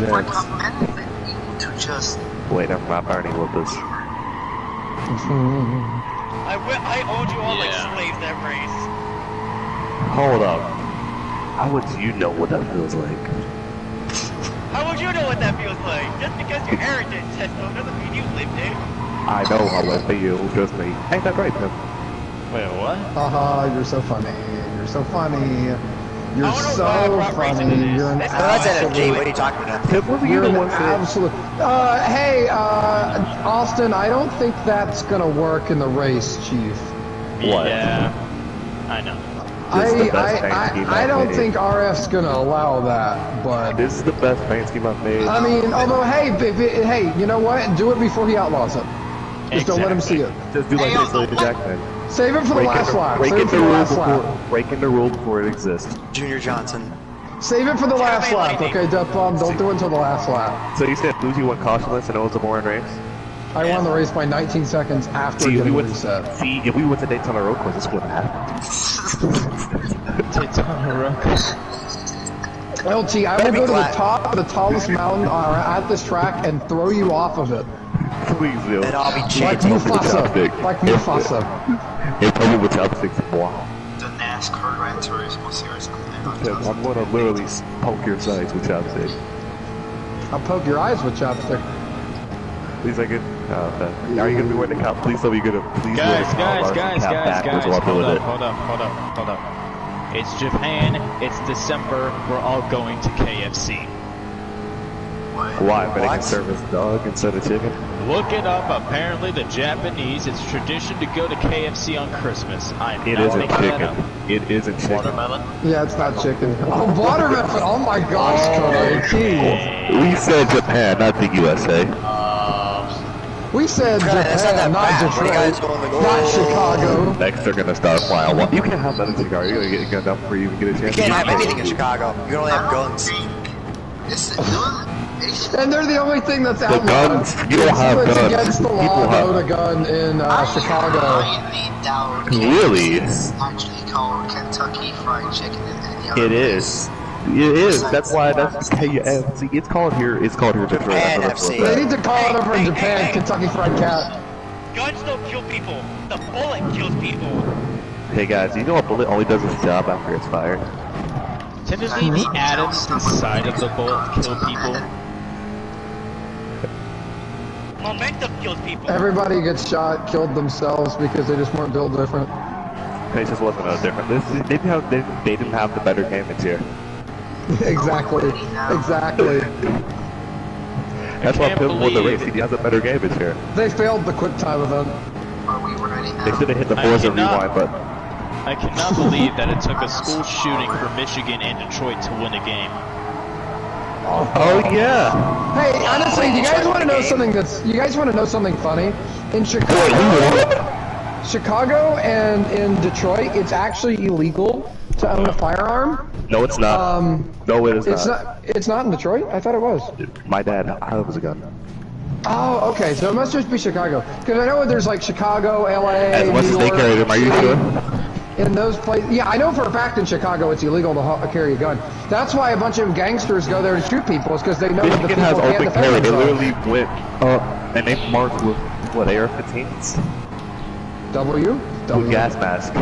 Jax. Wait, never mind. Barney with us. I owned you all like slaves that race. Hold up. How would you know what that feels like? How would you know what that feels like? Just because you're arrogant, Tesla, doesn't mean you lived it. I know how it feels, trust me. Ain't that right, Tim? Wait, what? Haha, you're so funny. You're so funny. You're so funny. You're an absolute... What are you talking about? Tim, wasn't you the one absolute... hey, Austin, I don't think that's gonna work in the race, Chief. What? Yeah, I know. I don't think RF's gonna allow that, but... This is the best paint scheme I've made. I mean, although, hey, you know what? Do it before he outlaws it. Just don't let him see it. Just do like this to Jackman. Save it for the last lap. Breaking the rule before it exists. Junior Johnson. Save it for the last lap, okay, Death Bomb? Don't do it until the last lap. So you said Fuji went cautionless and it was a boring race? I won the race by 19 seconds after getting reset. See, if we went to Daytona Road Course, this wouldn't happen. Daytona Road Course. LT, I will go to the top of the tallest mountain at this track and throw you off of it. Please do. And I'll be like Mufasa. Like Mufasa. Hey, tell me what chopsticks for. The NASCAR Gran Turismo series. I'm gonna literally poke your sides with chopsticks. I'll poke your eyes with chopstick. Please, I get. Are you gonna be wearing the cap? Please, are you gonna? Please, guys, hold up. It's Japan. It's December. We're all going to KFC. Why? But I can serve as dog instead of chicken? Look it up. Apparently, the Japanese, it's tradition to go to KFC on Christmas. It isn't chicken. It isn't chicken. Watermelon? Yeah, it's not chicken. Oh, watermelon! Oh my gosh, Cody. We said Japan, not the USA. We said Japan, not Detroit, not Chicago. Next, they're gonna start flying. You can't have that in Chicago. You're gonna get gunned up before you even get a chance. You can't have anything in Chicago. You can only have guns. And they're the only thing that's outlawed. Guns, you don't have it's guns. against the law to own a gun in Chicago. Really? It's actually called Kentucky Fried Chicken in any other It is. It is. That's why. That's KFC. It's called here. It's called here. Japan FC. They need to call it over in Japan. Kentucky Fried Cat. Guns don't kill people. The bullet kills people. Hey guys, you know a bullet only does its job after it's fired. Typically, the atoms inside of the bullet kill people. Momentum kills people. Everybody gets shot, killed themselves because they just weren't built different. It just wasn't no different. They didn't have the better game this year. Exactly. That's why Pim won the race. He has a better game this year. They failed the quick time event. They should have hit the Forza Rewind button. I cannot believe that it took a school shooting for Michigan and Detroit to win a game. Oh yeah. Hey, honestly, you guys want to know something something funny? In Chicago and in Detroit, it's actually illegal to own a firearm. No, it's not. No, it is not. It's not in Detroit? I thought it was. My dad owns a gun. Oh, okay. So it must just be Chicago. Because I know there's like Chicago, LA, As much as they carry them, are you sure? In those places, yeah, I know for a fact in Chicago it's illegal to carry a gun. That's why a bunch of gangsters go there to shoot people, is because they know that the people has can't open defend carry. They themselves. literally went up and they marked with what AR-15s. W? With gas mask.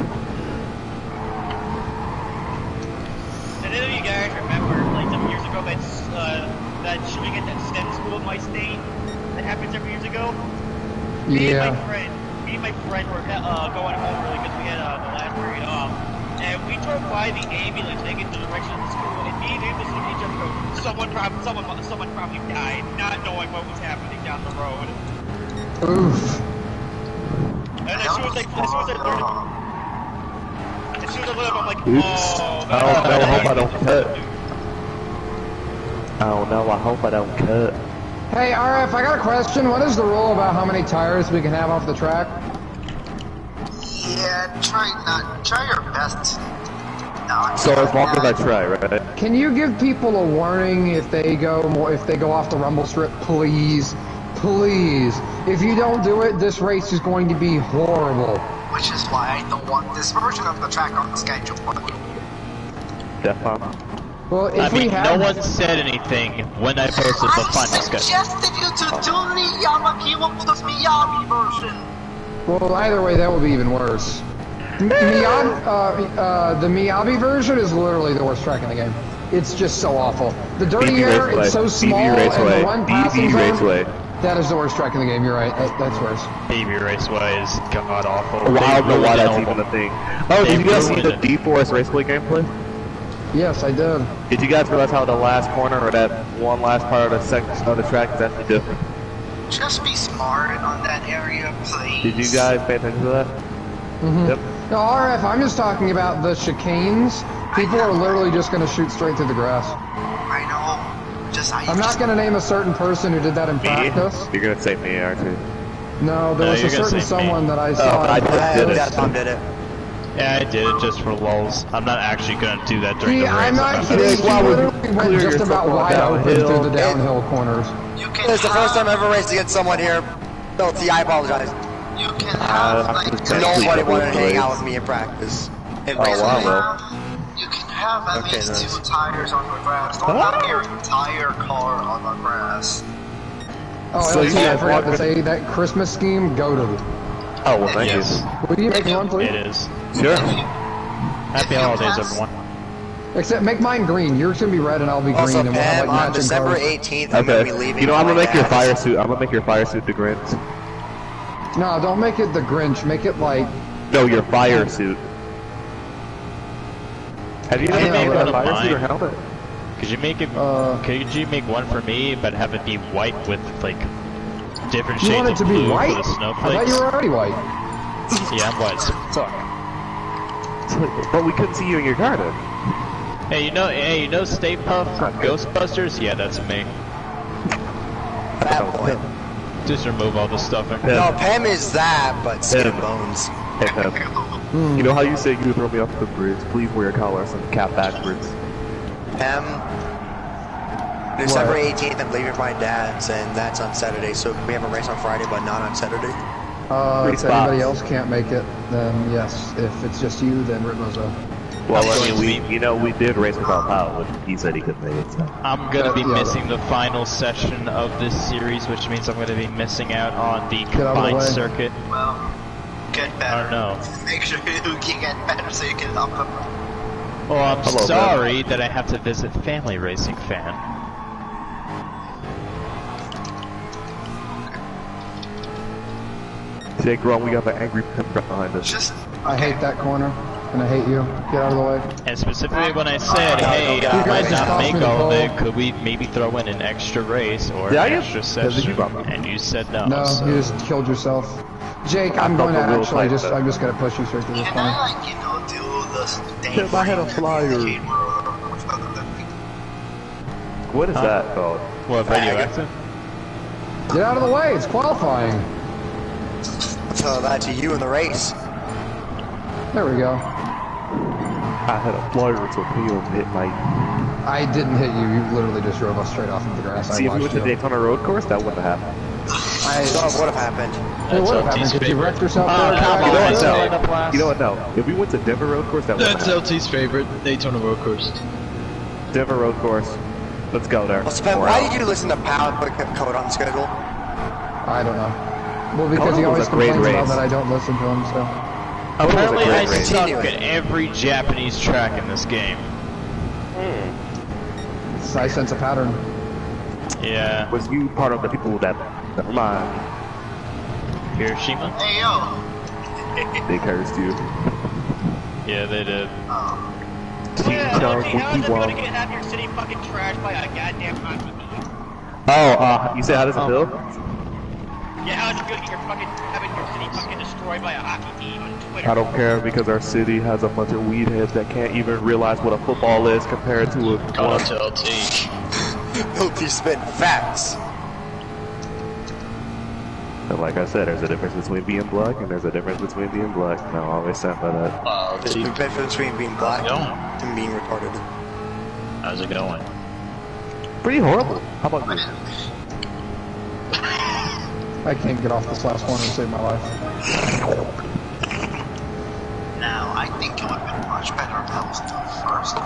Did any of you guys remember, like, some years ago, that shooting at that STEM school in my state that happened several years ago? Yeah. Me and my friend were going home early because we had the last period off, and we drove by the ambulance taking the direction of the school, and me and him was looking at each other and go, someone probably died, not knowing what was happening down the road. Oof. And as soon as I learned, I'm like, Oops. oh, I hope I don't cut. Oh no, I hope I don't cut. Hey, RF, I got a question. What is the rule about how many tires we can have off the track? Yeah, try your best. So as long as I try, right? Can you give people a warning if they go off the rumble strip, please? Please. If you don't do it, this race is going to be horrible. Which is why I don't want this version of the track on the schedule. Definitely. Well, if no one said anything when I posted the final schedule. I suggested you to do the Yamagiwa plus Miyabi version. Well, either way, that would be even worse. The Miyabi version is literally the worst track in the game. It's just so awful. The dirty air, it's so small, and the one passing zone, that is the worst track in the game. You're right. That's worse. BB Raceway is god awful. Well, I don't know why that's even a thing. Oh, did you guys see the D-Force Raceway gameplay? Yes, I did. Did you guys realize how the last corner or that one last part of the track is actually different? Just be smart on that area, please. Did you guys pay attention to that? Mm-hmm. Yep. No, RF, I'm just talking about the chicanes. People are literally just going to shoot straight through the grass. I know. I'm not going to name a certain person who did that in practice. You're going to say me, aren't you? No, there was a certain someone that I saw. I just did it. Tom did it. Yeah, I did it just for lulz. I'm not actually going to do that during the race. I'm not kidding. He literally went just about wide open through the downhill corners. It's the first time I ever raced against someone here. No, T, I apologize. You can have nobody wanted to hang out with me in practice. You can have at least 2 tires on the grass. Don't have your entire car on the grass. Oh, so I forgot to say that Christmas scheme, go to. Oh, well, thank you. Will you make one, please? It is. Sure. Happy holidays, everyone. Except make mine green. Yours gonna be red, and I'll be green, and we'll have like matching December cars. 18th, I'm gonna be leaving. You know, I'm gonna make your fire suit. I'm gonna make your fire suit the Grinch. No, don't make it the Grinch. Make it like. No, your fire suit. Have you ever made a fire suit or helmet? Could you make it? Could you make one for me, but have it be white with like different shades you want it of to blue be white? for the snowflakes? I thought you were already white. Yeah, I'm white. Fuck. But we couldn't see you in your garden. Hey, you know Stay Puft from Ghostbusters? Yeah, that's me. Bad boy. Just remove all the stuffing. No, Pam is that, but skin and bones. Hey, Pam. You know how you say you throw me off the bridge? Please wear your collar and cap backwards. Pam, December 18th, I'm leaving for my dad's, and that's on Saturday, so we have a race on Friday, but not on Saturday. If anybody else can't make it, then yes. If it's just you, then Ritmozo. Well, I mean, we did race without Powell, but he said he couldn't make it. So. I'm gonna be missing the final session of this series, which means I'm gonna be missing out on the combined circuit. Well, get better. I don't know. Make sure you can get better so you can up them. Well, I'm sorry that I have to visit Family Racing Fan. Jake, Ron, we got the angry pimp behind us. I hate that corner, and I hate you. Get out of the way. And specifically when I said, hey, I might not make all of it, could we maybe throw in an extra race or an extra session? And you said no. No, so. you just killed yourself. Jake, I'm going to actually I'm just going to push you straight through this Can corner. I, like, do the thing If I had a flyer. What is that called? What, radioactive? Get out of the way, it's qualifying. I'll tell that to you in the race. There we go. I had a flyer torpedo hit my... I didn't hit you, you literally just drove us straight off of the grass. See, if you went to Daytona Road Course, that wouldn't have happened. It would have happened. It would have happened because you wrecked yourself You know what, no. If we went to Denver Road Course, that wouldn't happen. That's LT's favorite, Daytona Road Course. Denver Road Course. Let's go there. Well, Spen, why did you listen to Power put code on the schedule? I don't know. Well, because he always complains about that I don't listen to him, so. Apparently I suck at every Japanese track in this game. I sense a pattern. Yeah. Was you part of the people that... Never mind. Hiroshima? Hey, yo! They cursed you. Yeah, they did. Yeah, Fuji, how is it gonna get have your city fucking trashed by a goddamn hockey team? Oh, you said how does it feel? Yeah, how is it gonna get your fucking having your city fucking destroyed by a hockey team on Twitter? I don't care because our city has a bunch of weed heads that can't even realize what a football is compared to a Call it to LT. LT spit facts. And like I said, there's a difference between being black and there's a difference between being black. And I always stand by that. There's a difference between being black and being retarded. How's it going? Pretty horrible. How about you? I can't get off this last one and save my life. Now, I think it would have been much better if that was the first.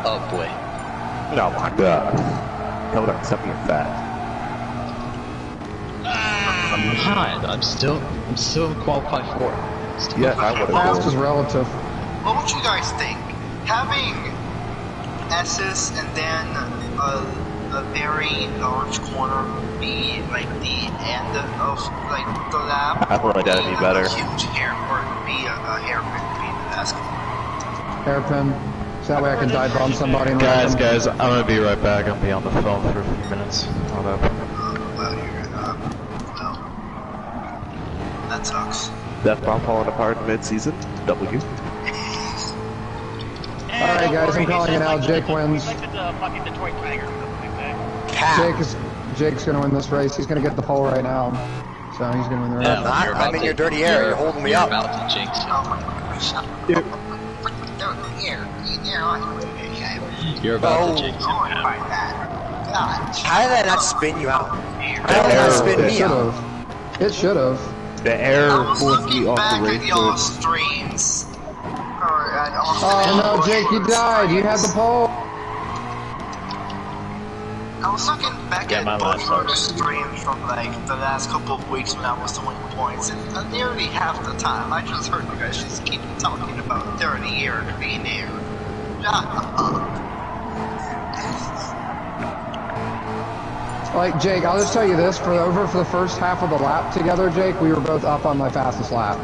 Oh boy. Oh my god. Tell them something fat. I'm behind. I'm still qualified for it. Yeah, I would have. Fast is relative. What would you guys think? Having S's and then a very large corner be like the end of like the lap. I feel like that'd be better. A huge hair or be a hairpin be the basketball. Hairpin. So that way I can dive bomb somebody. Guys, I'm gonna be right back. I'm gonna be on the phone for a few minutes. Hold up. Well, you're gonna. Well, that sucks. Death Bomb falling apart mid-season. W. Alright guys, I'm calling it out. Jake wins. Jake's gonna win this race. He's gonna get the pole right now. So he's gonna win the race. I'm in your dirty air. You're holding me up. About to jinx it. You're about to jinx it. How did that not spin you out? How did that not spin me out? It should have. The air forced me off the race. Streams. Oh no, Jake, you died. You had the pole. I was looking back at both your streams from like the last couple of weeks when I was doing points, and nearly half the time I just heard you guys just keep talking about 30 years being there. Shut up. Like, Jake, I'll just tell you this, for the first half of the lap together, Jake, we were both up on my fastest lap.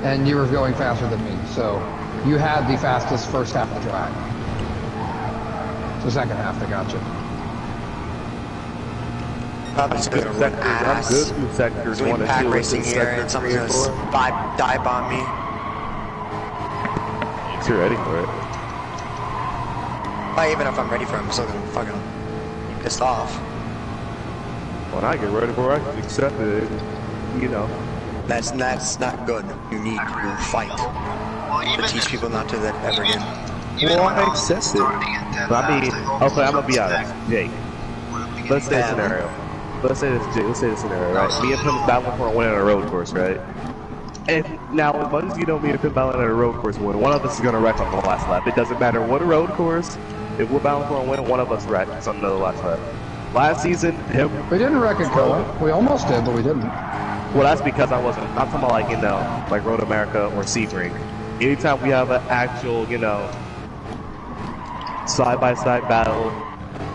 And you were going faster than me, so you had the fastest first half of the track. The second half, I got you. I'm just gonna run ass. I'm good with sectors 1 and 2. Pack racing here, and someone's gonna dive on me. You're ready for it. Even if I'm ready for it, I'm still gonna fucking be pissed off. When I get ready for it, I accept it. You know. That's not good. You need to fight. To teach people not to do that ever again. Well, I accept it. But I mean, okay, I'm gonna be honest. Jake, let's say a scenario. Let's say this scenario, right? Me and Pim's battling for a win on a road course, right? And now, as much as you know me and Pim battling on a road course win, one of us is gonna wreck on the last lap. It doesn't matter what a road course. If we're battling for a win, one of us wrecks on the last lap. Last season, we didn't wreck at Coa. We almost did, but we didn't. Well, that's because I wasn't. I'm talking about like, you know, like Road America or Sebring. Anytime we have an actual, you know, side-by-side battle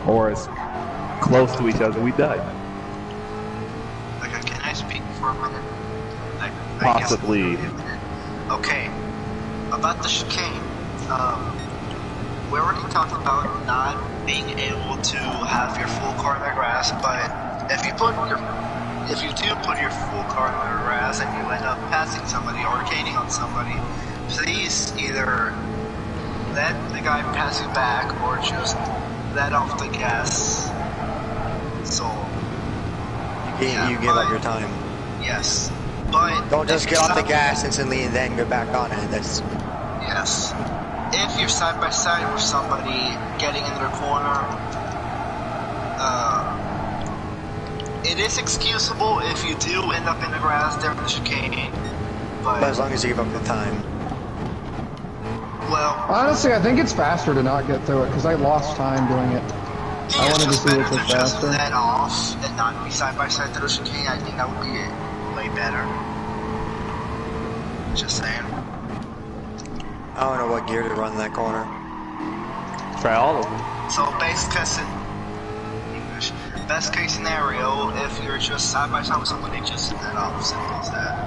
or as close to each other, we die. Okay, can I speak for a minute? Possibly. Okay, about the chicane. We already talked about not being able to have your full car in the grass, but if you do put your full car in the grass and you end up passing somebody or arcading on somebody, please either let the guy pass you back or just let off the gas. So you give up your time. Yes, but don't just get off the gas instantly and then go back on it. That's yes. If you're side by side with somebody getting in their corner, it is excusable if you do end up in the grass during the chicane. But as long as you give up the time. Well, honestly, I think it's faster to not get through it because I lost time doing it. I wanted to see which was faster. Just let off and not be side by side through the chicane. I think that would be way better. Just saying. I don't know what gear to run in that corner. Try all of them. So best case scenario, if you're just side by side with somebody, just let off. Simple as that.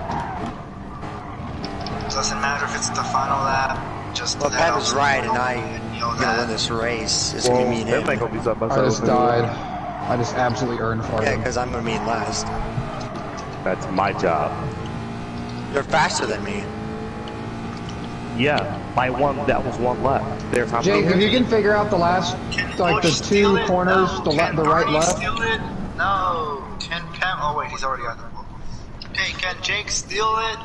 It doesn't matter if it's the final lap. Just well, Pat was right, and I'm gonna win this race. It's gonna be me and him. I just died. I just absolutely earned for Yeah, him. because I'm gonna be in last. That's my job. You're faster than me. Yeah, that was one left. There's how Jake, if you can figure out the last, like the two corners, no. the right, left. Steal it? No. Can Cam? Oh wait, he's already got the ball. Okay, can Jake steal it?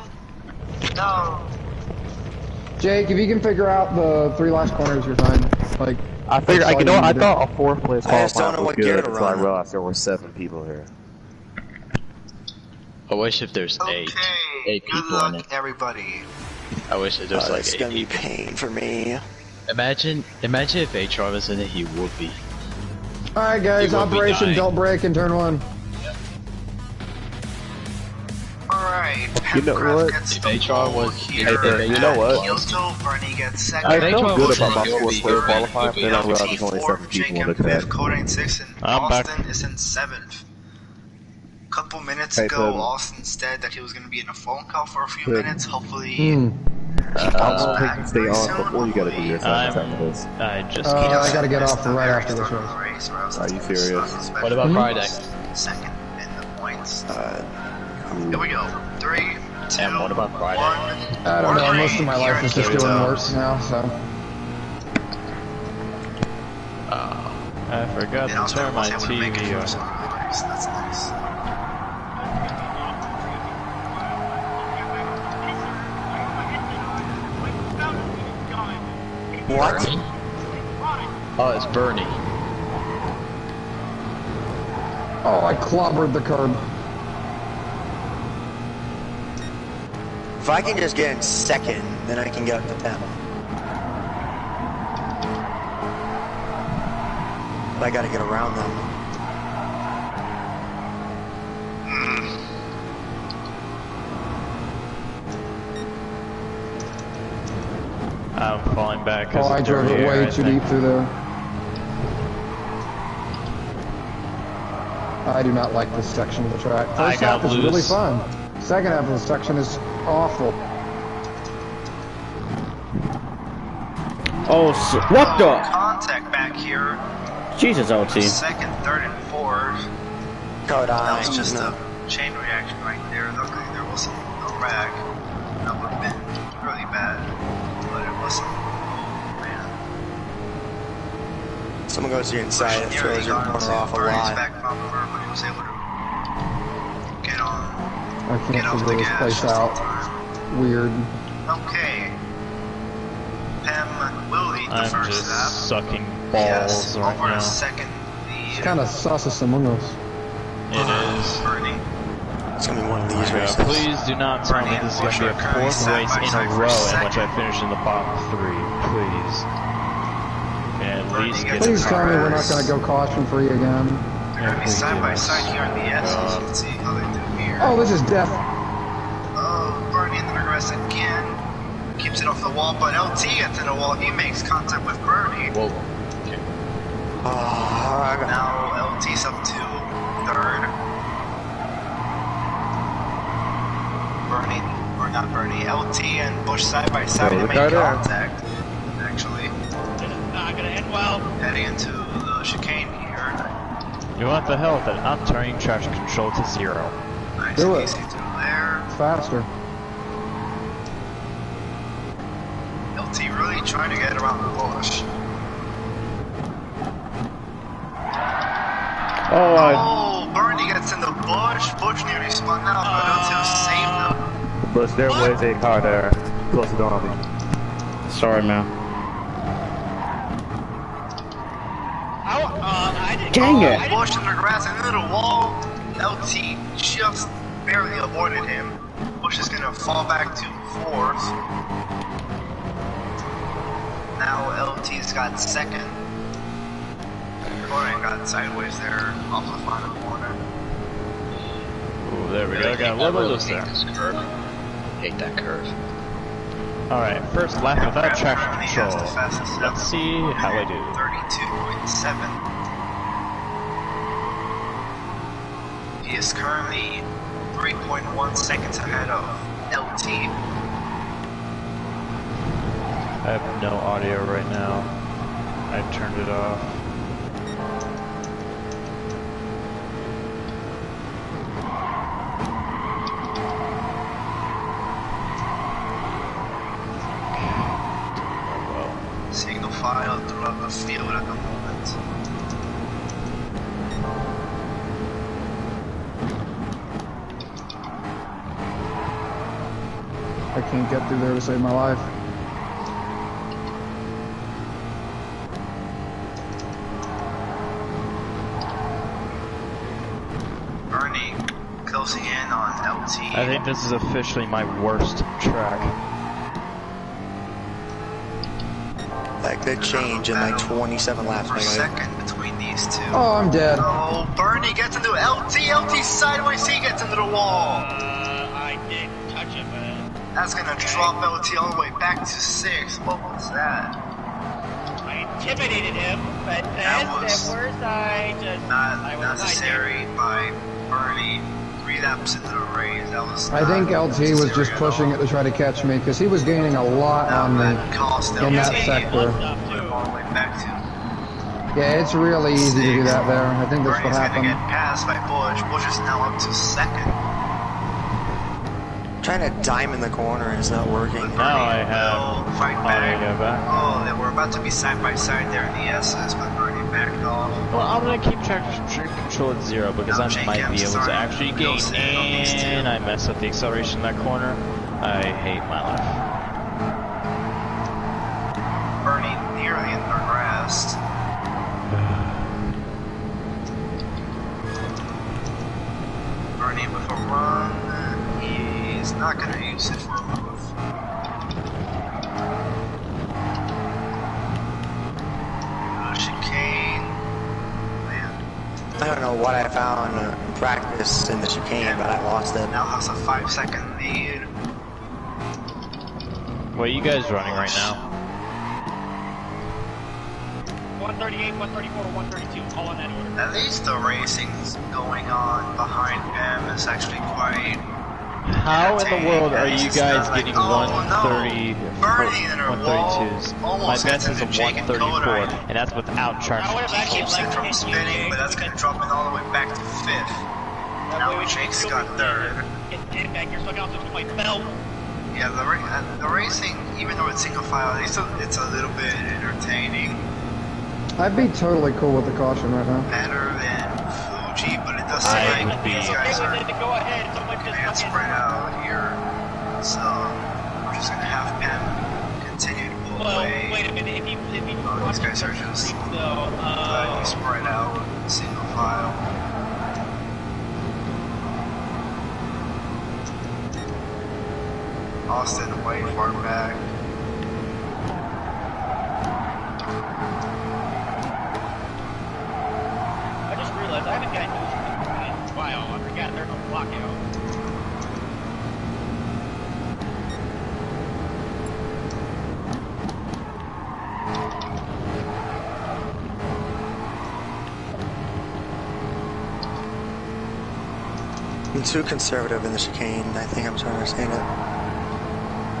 No. Jake, if you can figure out the 3 last corners, you're fine. Like, I figured, you know, I thought a 4th place qualifying was good until I realized there were 7 people here. I wish if there's 8 people on it. Everybody. I wish if there's like 8 it's gonna be pain for me. Imagine if HR was in it, he would be. Alright guys, Operation Don't Break in turn 1. Alright, you know what? If HR was you know what? Bernie gets second. I felt good about my 4th place qualifying, then I realized there's only 7 people in the track. Coding 6 and Austin is in 7th. A couple minutes ago, Austin said that he was going to be in a phone call for a few minutes. Hopefully, I don't think you stay on before you gotta do your assignment after this. I gotta get off right after this race. Are you serious? What about Friday? Second in the points. Here we go. 3, 2, and what about Friday? 1. I don't know. Most of my life is just doing worse now, so. I forgot to turn my TV on. That's nice. What? Oh, it's Bernie. Oh, I clobbered the curb. If I can just get in second, then I can get up to 10. But I gotta get around them. I'm falling back. Oh, I drove it way too deep through there. I do not like this section of the track. First half is really fun. Second half of the section is awful. Oh, what the? Contact back here. Jesus, LT. Second, third, and fourth. That was just a chain reaction right there. Luckily, there wasn't a wreck. That would have been really bad. But it wasn't. Oh, man. Someone goes to your inside and throws your corner off a lot. Back bumper, but he was able to get on. I can't figure this place out. Weird. Okay. Pem will lead the first just lap. sucking balls right over now. a second It's kind of sus among us. It is. Bernie. It's gonna be one of these races. Please do not tell me this is going to be a 4th race in a row in which I finish in the bottom 3. Please. And at least get Please tell me we're not going to go caution free again. They're going to be side by side here in the S, as you can see how they do here. Oh, this is death. Oh, Bernie in the regress again. Keeps it off the wall, but LT gets in the wall. He makes contact with Bernie. Whoa. Now LT's up to 3rd. Bernie, or not Bernie, LT and Busch side by side. They make contact, actually. Not gonna end well. Heading into the chicane here. You want the hell that I'm turning traction control to 0. Nice Do and it. easy through there. Faster. LT really trying to get around the Busch. Oh, Bernie gets in the Busch. Busch nearly spun out, but LT saved him. But there was a car there close to on me. Sorry, man. I didn't. Dang it! Busch in the grass and into the wall. LT just barely avoided him. Busch is gonna fall back to 4th. Now LT's got 2nd. Corner got sideways there off the final corner. Ooh, there we go. Got a little loose there. Hate that curve. Alright, first lap without traction control. Let's see how I do. 32.7. He is currently 3.1 seconds ahead of LT. I have no audio right now. I turned it off. Signal file throughout the field at the moment. I can't get through there to save my life. Bernie closing in on LT. I think this is officially my worst track. That could change in like 27 laps. Per second between these two. Oh, I'm dead. Oh, Bernie gets into LT. LT sideways. He gets into the wall. I didn't touch it, man. That's gonna drop LT all the way back to 6. What was that? I intimidated him, but That was afterwards I just... not necessary by Bernie. 3 laps into the race. That was I think LT was just pushing it to try to catch me because he was gaining a lot on me in that sector. Yeah, it's really easy to do that there. I think that's what happened. Bernie's gonna get passed by Busch. Busch is now up to 2nd. Trying to dime in the corner is not working. Now I have audio back. Oh, they were about to be side by side there in the S's, but Bernie backed off. Well, I'm gonna keep traction control at 0 because I might be able to actually gain. And I messed up the acceleration in that corner. I hate my life. Bernie nearly in the rest. Bernie with a run. He's not gonna use it for a move. Chicane. Man. I don't know what I found in practice in the chicane, but I lost it. Now has a 5-second lead. What are you guys running right now? 138, 134, 132, all in that order. At least the racing's going on behind him is actually quite... How in the world are you guys getting 130, 132s? My best is a 134, and that's without traction. He keeps it from spinning, but that's gonna drop it all the way back to 5th. Now Jake's got 3rd. Get back here so I can also do my belt. Yeah, the racing, even though it's single file, it's a little bit entertaining. I'd be totally cool with the caution right now. Better than Fuji, but it does seem like these guys are spread out here. So we're just gonna have him continue to pull away. Wait a minute, if you these guys are just spread out, single file. Austin way far back. I just realized I haven't got news from the in a while. I forgot there's no blockout. I'm too conservative in the chicane. I think I'm trying to understand it.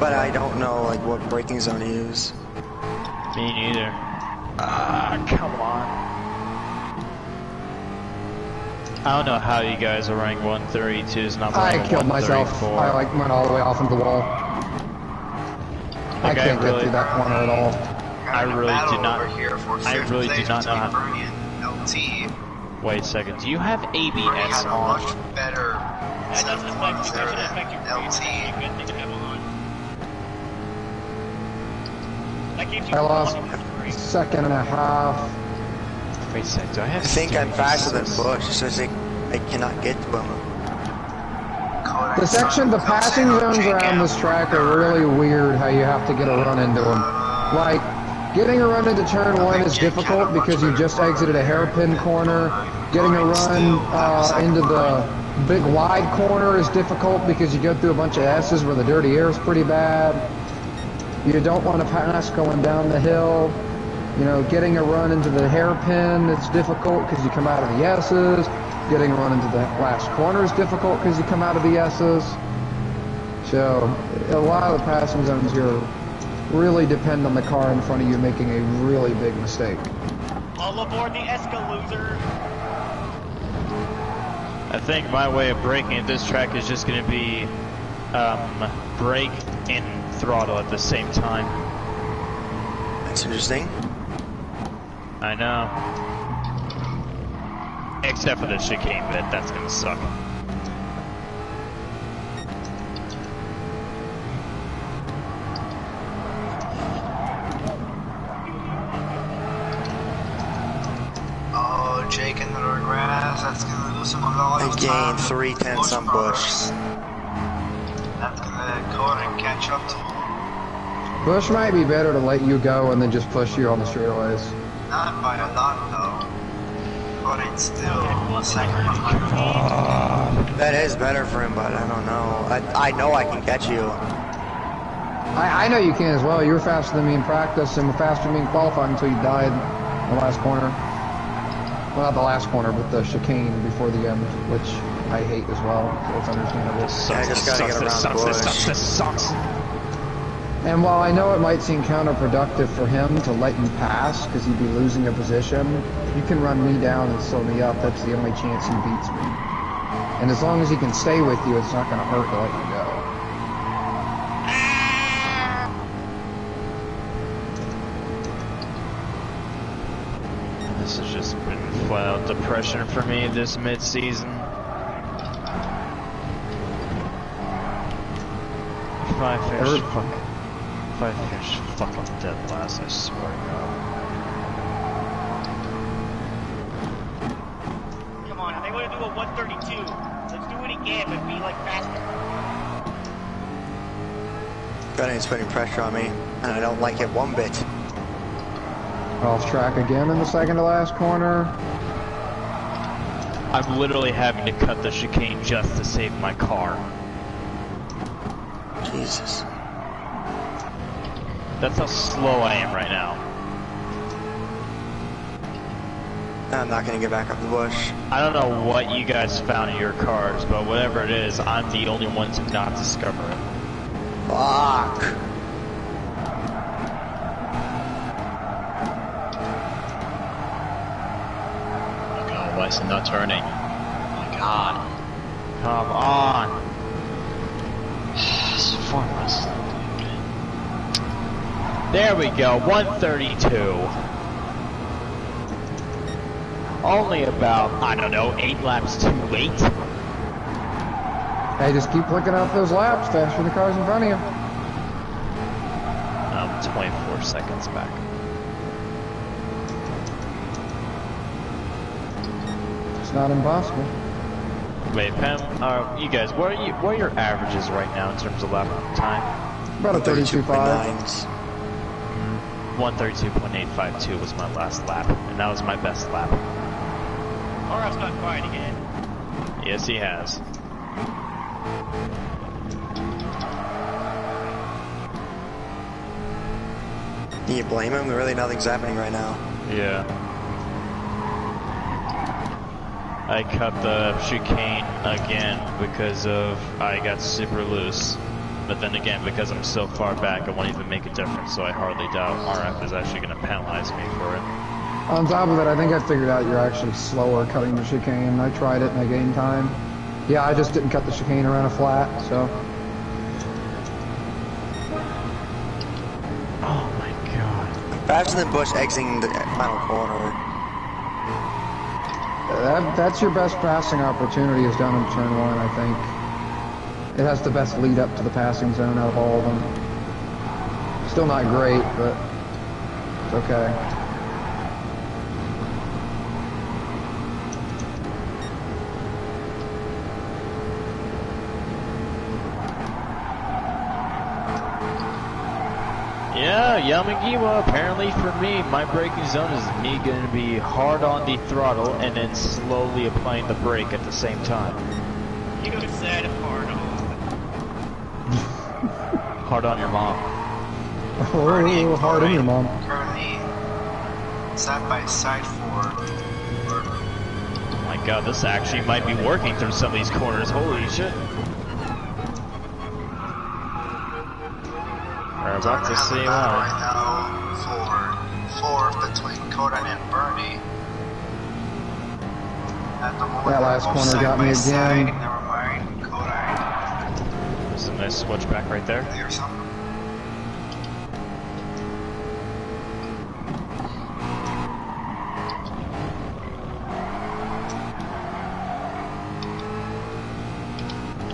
But I don't know like what braking zone to use. Me neither. Come on. I don't know how you guys are running 132s, not running I killed myself. I like went all the way off into the wall. I can't get through that corner at all. I really do not know how. Wait a second, do you have ABS on? Much better. That doesn't affect your LT. I lost 1.5 seconds. Wait a second, do I have? I think I'm faster than Busch, it's just I cannot get to him. The passing zones around this track are really weird how you have to get a run into them. Like, getting a run into turn 1 is difficult because you just exited a hairpin corner. Getting a run into the big wide corner is difficult because you go through a bunch of S's where the dirty air is pretty bad. You don't want to pass going down the hill. You know, getting a run into the hairpin, it's difficult because you come out of the S's. Getting a run into the last corner is difficult because you come out of the S's. So, a lot of the passing zones here really depend on the car in front of you making a really big mistake. All aboard the Escalooser. I think my way of braking at this track is just going to be brake and throttle at the same time. That's interesting. I know. Except for the chicane bit, that's going to suck. Oh, Jake in the grass, that's gonna lose some of all I his gained time. 3 tenths on Busch. That's gonna go ahead and catch up to him. Busch might be better to let you go and then just push you on the straightaways. Not by a lot though. But it's still a second behind. That is better for him, but I don't know. I know I can catch you. I know you can as well. You were faster than me in practice and were faster than me in qualifying until you died in the last corner. Well, not the last corner, but the chicane before the end, which I hate as well, so it's understandable. I just gotta get around the bush. This sucks. And while I know it might seem counterproductive for him to let you pass, because he'd be losing a position, you can run me down and slow me up. That's the only chance he beats me. And as long as he can stay with you, it's not going to hurt to let you go. This has just been flat out depression for me this mid-season. If I finish fucking dead last, I swear to God. Come on, they want to do a 132. Let's do it again, but be like faster. Gunning's putting pressure on me, and I don't like it one bit. Off track again in the second to last corner. I'm literally having to cut the chicane just to save my car. Jesus. That's how slow I am right now. I'm not gonna get back up the bush. I don't know what you guys found in your cars, but whatever it is, I'm the only one to not discover it. Fuck. Why is it not turning? Oh my God. Come on. It's far less. There we go, 132. Only about, I don't know, 8 laps too late. Hey, just keep picking up those laps faster than the cars in front of you. I'm 24 seconds back. It's not impossible. Wait, Pam, you guys, what are your averages right now in terms of lap time? About a 32.5. 132.852 was my last lap, and that was my best lap. RF's gone quiet again. Yes, he has. Can you blame him? Really, nothing's happening right now. Yeah. I cut the chicane again because I got super loose. But then again, because I'm so far back, it won't even make a difference, so I hardly doubt RF is actually going to penalize me for it. On top of it, I think I figured out you're actually slower cutting the chicane. I tried it and I gained time. Yeah, I just didn't cut the chicane around a flat, so. Oh my God. Faster than Busch exiting the final corner. That's your best passing opportunity is down in turn 1, I think. It has the best lead up to the passing zone out of all of them. Still not great, but it's okay. Yeah, Yamagiwa, apparently for me, my braking zone is me going to be hard on the throttle and then slowly applying the brake at the same time. You said hard on. Hard on your mom. Oh, hard in your mom. Currently side by side for. Oh my god, this actually might be working through some of these corners. Holy shit. We're about to see one. Right now for fourth between Kodan and Bernie. At the moment, That last corner got me again. Never mind, Kodan. There's a nice switchback right there. There's something.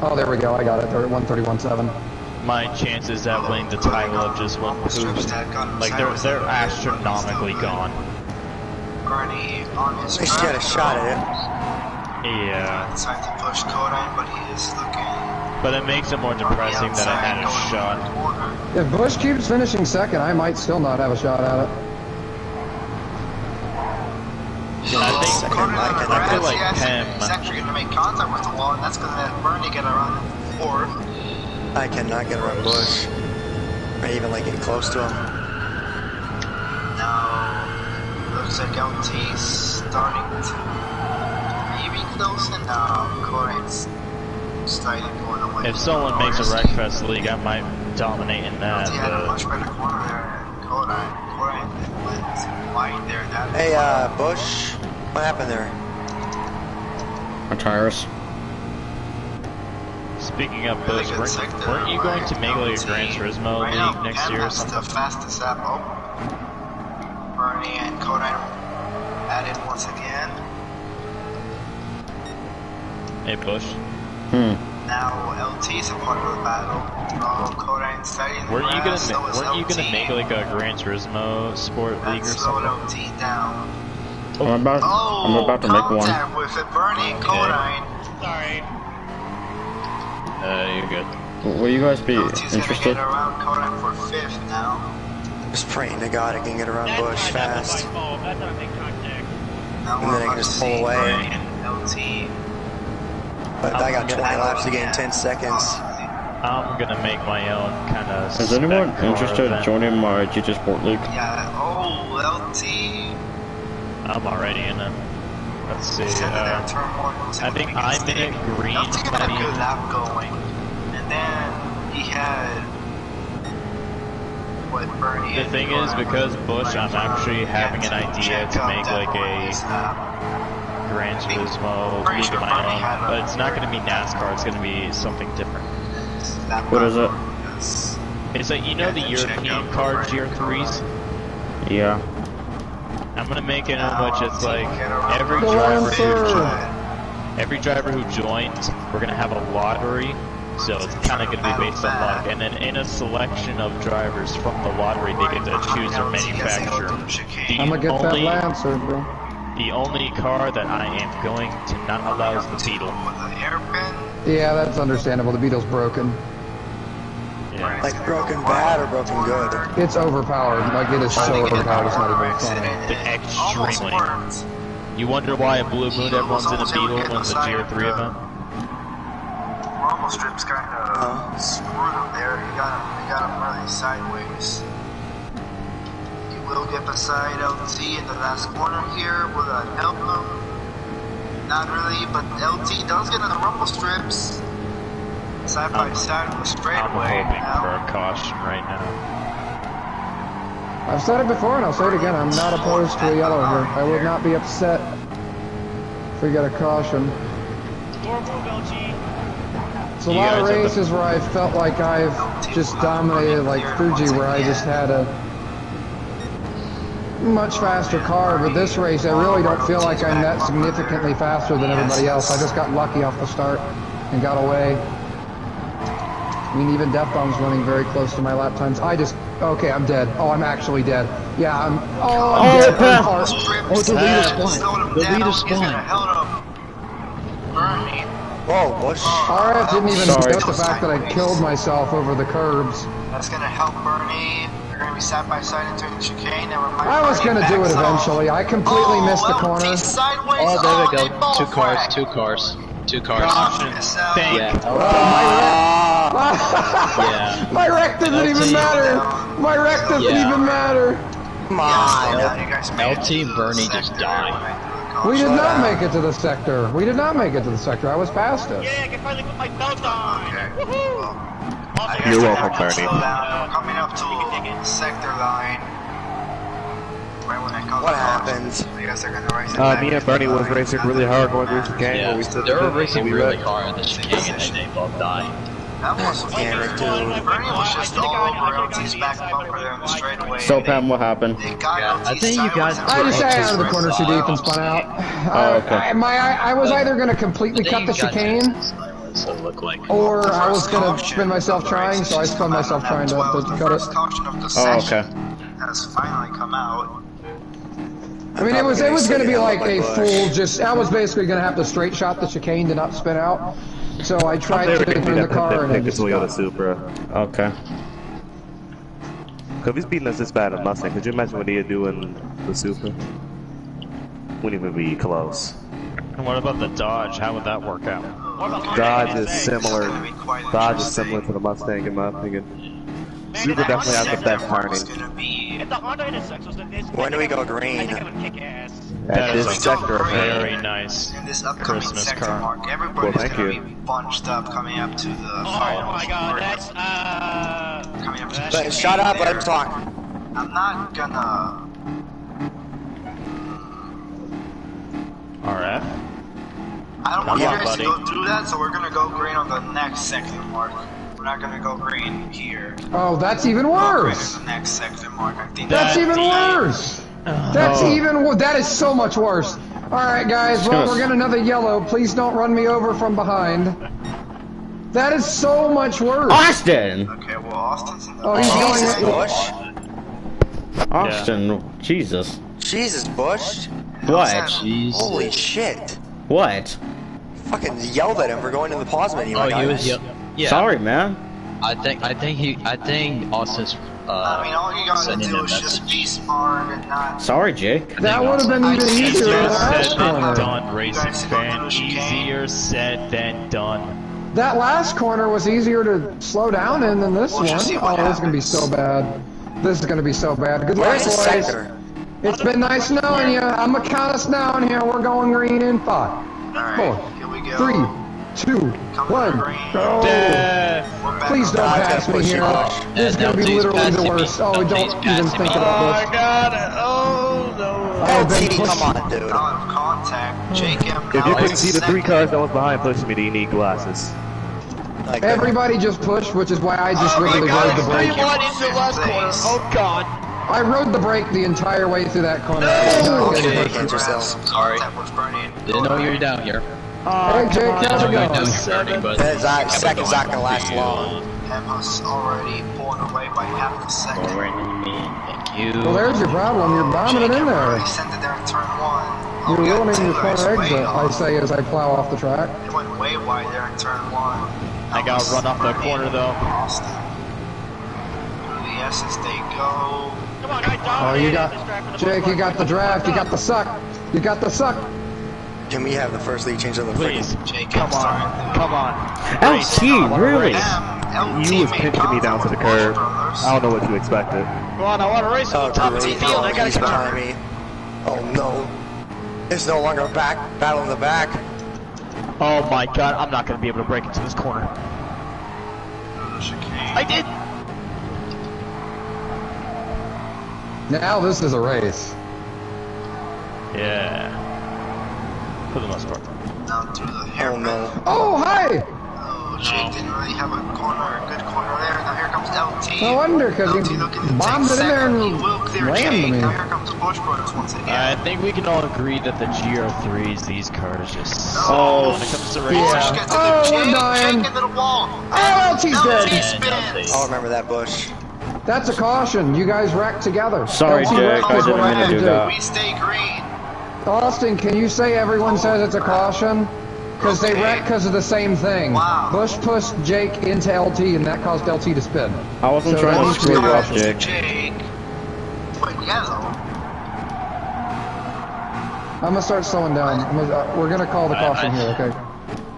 Oh, there we go. I got it. 131.7. My chances at winning the title have just went pooped. Like they're astronomically gone. Bernie on his At least you got a shot at it. Yeah. Decided to push Kodan, but he is looking. But it makes it more depressing that I had a shot. If Busch keeps finishing second, I might still not have a shot at it. I feel like Pem. He's actually going to make contact with the wall, and that's going to let Bernie get around fourth. I cannot get around Busch. Or even like get close to him. Now, looks like LT's starting to maybe close, and now Kodan's starting going away. If someone makes a Wreckfest league, I might dominate in that. LT had a much better corner there than Kodan. Kodan went wide there. Hey, Busch, what happened there? My tires. Speaking of Busch, weren't you going to make like a Gran Turismo league next year or something? That's the fastest apple. Bernie and Kodan at it once again. Hey Busch. Now LT's a part of the battle. Oh, Kodan starting the Weren't you gonna make like a Gran Turismo sport league or something? LT down. I'm about to make one. With it, Bernie and Kodan. Sorry. You're good. Will you guys be LT's interested? gonna get around Kodan for fifth now. Just praying to God I can get around Busch fast. That's not a big contact. Now And then I can just pull away. Bernie and LT. But I got 20 laps to gain 10 seconds. I'm gonna make my own kind of. Is anyone interested in joining my GT Sport League? Yeah, oh, LT. I'm already in it. Let's see. I think I'm in it. Green. LT got a good lap going, and then he had what Bernie. The thing is, because Busch, I'm actually having an idea to make like a Gran Turismo league of my own, but it's not going to be NASCAR. It's going to be something different. What is it? It's like, you know, the European car GR3s. Yeah. I'm gonna make it in which it's like every driver who joins, we're gonna have a lottery, so it's kind of gonna be based on luck. And then in a selection of drivers from the lottery, they get to choose their manufacturer. I'm gonna get that Lancer, bro. The only car that I am going to not allow is the Beetle. Yeah, that's understandable. The Beetle's broken. Yeah. Like broken bad or broken good? It's overpowered. Like it is so overpowered. It's not even funny. Extremely. You wonder why a Blue Moon everyone's in a Beetle when it's a GR3 event? Rumble strips kind of screwed him there. He got him really sideways. He will get beside LT in the last corner here. Will that help him? Not really, but LT does get in the rumble strips. Side by side with straightaway. I'm hoping for a caution right now. I've said it before and I'll say it again. I'm not opposed to a yellow here. I would not be upset if we got a caution. It's a lot of races where I felt like I've just dominated, like Fuji, where I just had a much faster car, but this race I really don't feel like I'm that significantly faster than everybody else. I just got lucky off the start and got away. I mean, even Death Bomb's running very close to my lap times. Okay, I'm dead. Oh, I'm actually dead. Yeah, I'm dead. Oh, the leader spun. The leader spun. Whoa, Busch. RF didn't even note the fact that I killed myself over the curbs. That's gonna help Bernie. They're gonna be side by side into the chicane. I was gonna do it eventually. I completely missed the corner. Oh, there we go. Two cars. 2 cars. Thank. Yeah. My wreck doesn't even matter. My wreck doesn't even matter. Come on. LT Bernie just died. We did not make it to the sector. We did not make it to the sector. I was past it. Yeah, I can finally put my belt on. Woohoo! You're welcome, Bernie. Coming up to sector line. Right when I come What happens? I guess they're gonna race it Me and Bernie was racing really hard going through the chicane. Yeah, We stood they were there, racing we really left. hard in the chicane and they both died. That was Camera too. Bernie was just all over LT's back bumper there in the straightaway. So Pam, what happened? They got I think you guys. I just sat out of the corner too deep and spun out. I was either going to completely cut the chicane, or I was going to spin myself trying, so I spun myself trying to cut it. First caution of the Oh, session okay. has finally come out. I mean, it was going to be like a full I was basically going to have to straight shot the chicane to not spin out. So I tried They to were get gonna in do the that car and I pick just the Toyota Supra. Okay. Cause he's beating us this bad at Mustang. Could you imagine what he'd do in the Supra? Wouldn't even be close. And what about the Dodge? How would that work out? Dodge is similar. Dodge is similar to the Mustang in my opinion. Supra definitely has the best turning. If the Honda NSX was in this, When do we go green? I think I would kick ass. At this sector, Very nice In this upcoming Christmas sector car. mark, everybody's Well, thank gonna you. be bunched up coming up to the Oh finals. my god, that's Coming up to the But chicane shut up, let there. him talk. I'm not gonna. RF? I don't want Come you on, guys buddy. to go through that, so we're gonna go green on the next sector mark. We're not gonna go green here. Oh, that's even Go green worse. on the next sector mark. I think That's even worse. That's that is so much worse. Alright guys, well we're getting another yellow. Please don't run me over from behind. That is so much worse. Austin! Okay, well Austin's in the. Oh, he's Jesus, going Bush. Austin, Jesus. Jesus, Bush. What? Holy shit. What? Fucking yelled at him for going to the pause menu. Oh, he was yeah. Sorry, man. I think Austin's I mean, all you gotta sending do a is just message. be smart and not. Sorry, Jake. That would have been even easier Easier in the last said than corner. done, racing fan. Easier said than done. That last corner was easier to slow down in than this We'll one. just see Oh, what this is gonna be so bad. This is gonna be so bad. Good luck, Where's the boys. sector? It's been nice knowing you. I'm gonna count us down here. We're going green in 5, 4, Alright, here we go. 3, 2, 1, go! Please don't pass me here. This is gonna be literally the worst. Oh, don't even think about this. God! Oh no! LT, come on, dude. Out of contact. Jake M. If you couldn't see the 3 cars that was behind pushing me, do you need glasses? Like, Everybody just pushed, which is why I just really rode the brake. Oh god! I rode the brake the entire way through that corner. against yourself. Sorry. Contact was burning. Didn't know you were down here. Hey Jake, how's it going? That second's not gonna last long. Emma's already pulling away by half a second. Thank you. Well, there's your problem. You're bombing it in there. Already sent it there in turn 1. You're ruining your corner Guys, way exit, I off. say as I plow off the track. It went way wide there in turn 1. I got run off the corner though. Austin. Through the S's they go. Come on, guys, Oh, you got, Jake, you got the draft, you got the suck, you got the suck. Can we have the first lead change of the Please, Jake come M's on, starting come on. LT, really? You was pinching me down to the curb. I don't know what you expected. Come on, I want to race on the top of the field. I gotta He's get behind me. Oh no. It's no longer a battle in the back. Oh my god, I'm not gonna be able to break into this corner. I did. Now this is a race. Yeah. For the most part. Down through the Oh hairpin. no. Oh, hi! Oh, Jake didn't really have a corner, a good corner there. Now here comes LT. No wonder, because LT he looking to bombed take it in there second. and He will clear rammed Jake. me. Now here comes Busch Brothers once again. I think we can all agree that the GR3s, these cars just Oh, when it comes to racing. Busch gets into Oh, we're Jake, dying. Jake into the wall. Oh, LT's LT dead. spins. I'll remember that, Bush. That's a caution. You guys wrecked together. Sorry, LT Jake, wrecked I is what didn't mean to had do that. We stay green. Austin, can you say everyone says it's a caution? Because they wrecked because of the same thing. Wow. Bush pushed Jake into LT, and that caused LT to spin. I wasn't So trying that to needs to screw be you up, caution. Jake. But yellow. I'm gonna start slowing down. We're gonna call the caution here, okay?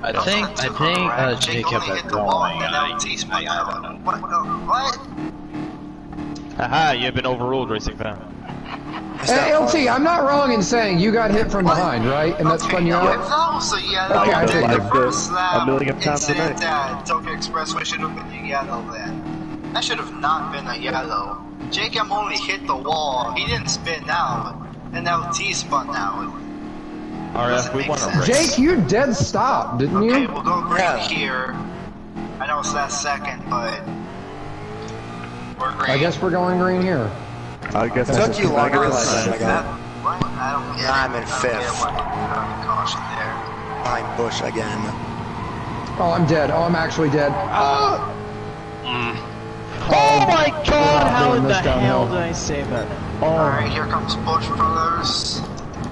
I think Jake kept it going. I don't know. What? Haha, you've been overruled, Racing Fan. Hey, LT, I'm not wrong in saying you got hit from behind, right? And that's spun you out? No, so yellow. Okay, I figured. The first lap a million times a night. Tokyo Expressway should have been a yellow then. That should have not been a yellow. Jacob only hit the wall. He didn't spin out. And LT spun out. RF, we won a race. Jake, you dead stopped, didn't you? Okay, we'll go green here. I know it's last second, but we're green. I guess we're going green here. I guess It took you longer than I got. What? I don't get I'm in it. fifth. Caution there. I'm Busch again. Oh, I'm dead. Oh, I'm actually dead. Oh my god, how in the hell did I say that? Alright, here comes Busch Brothers.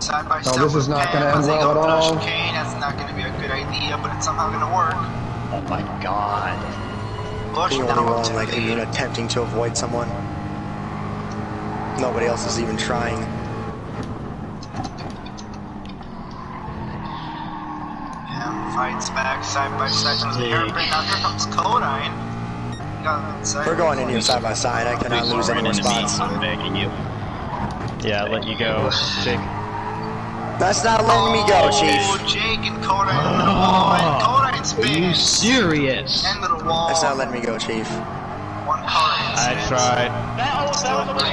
Side by side. this is not going to end well at all. Chicane. That's not going to be a good idea, but it's somehow going to work. Oh my god. Busch The now only up one to like the even attempting to avoid someone. Nobody else is even trying. fights back side by side to the hairpin. Now here comes Codine. We're going in here side by side. I cannot lose any more spots. I'm begging you. Yeah, I'll let you go, Jake. That's not letting me go, Chief. Oh, Jake and Codine into the wall, and Codine spins. Are you serious? Into the wall. That's not letting me go, Chief. One car I tried.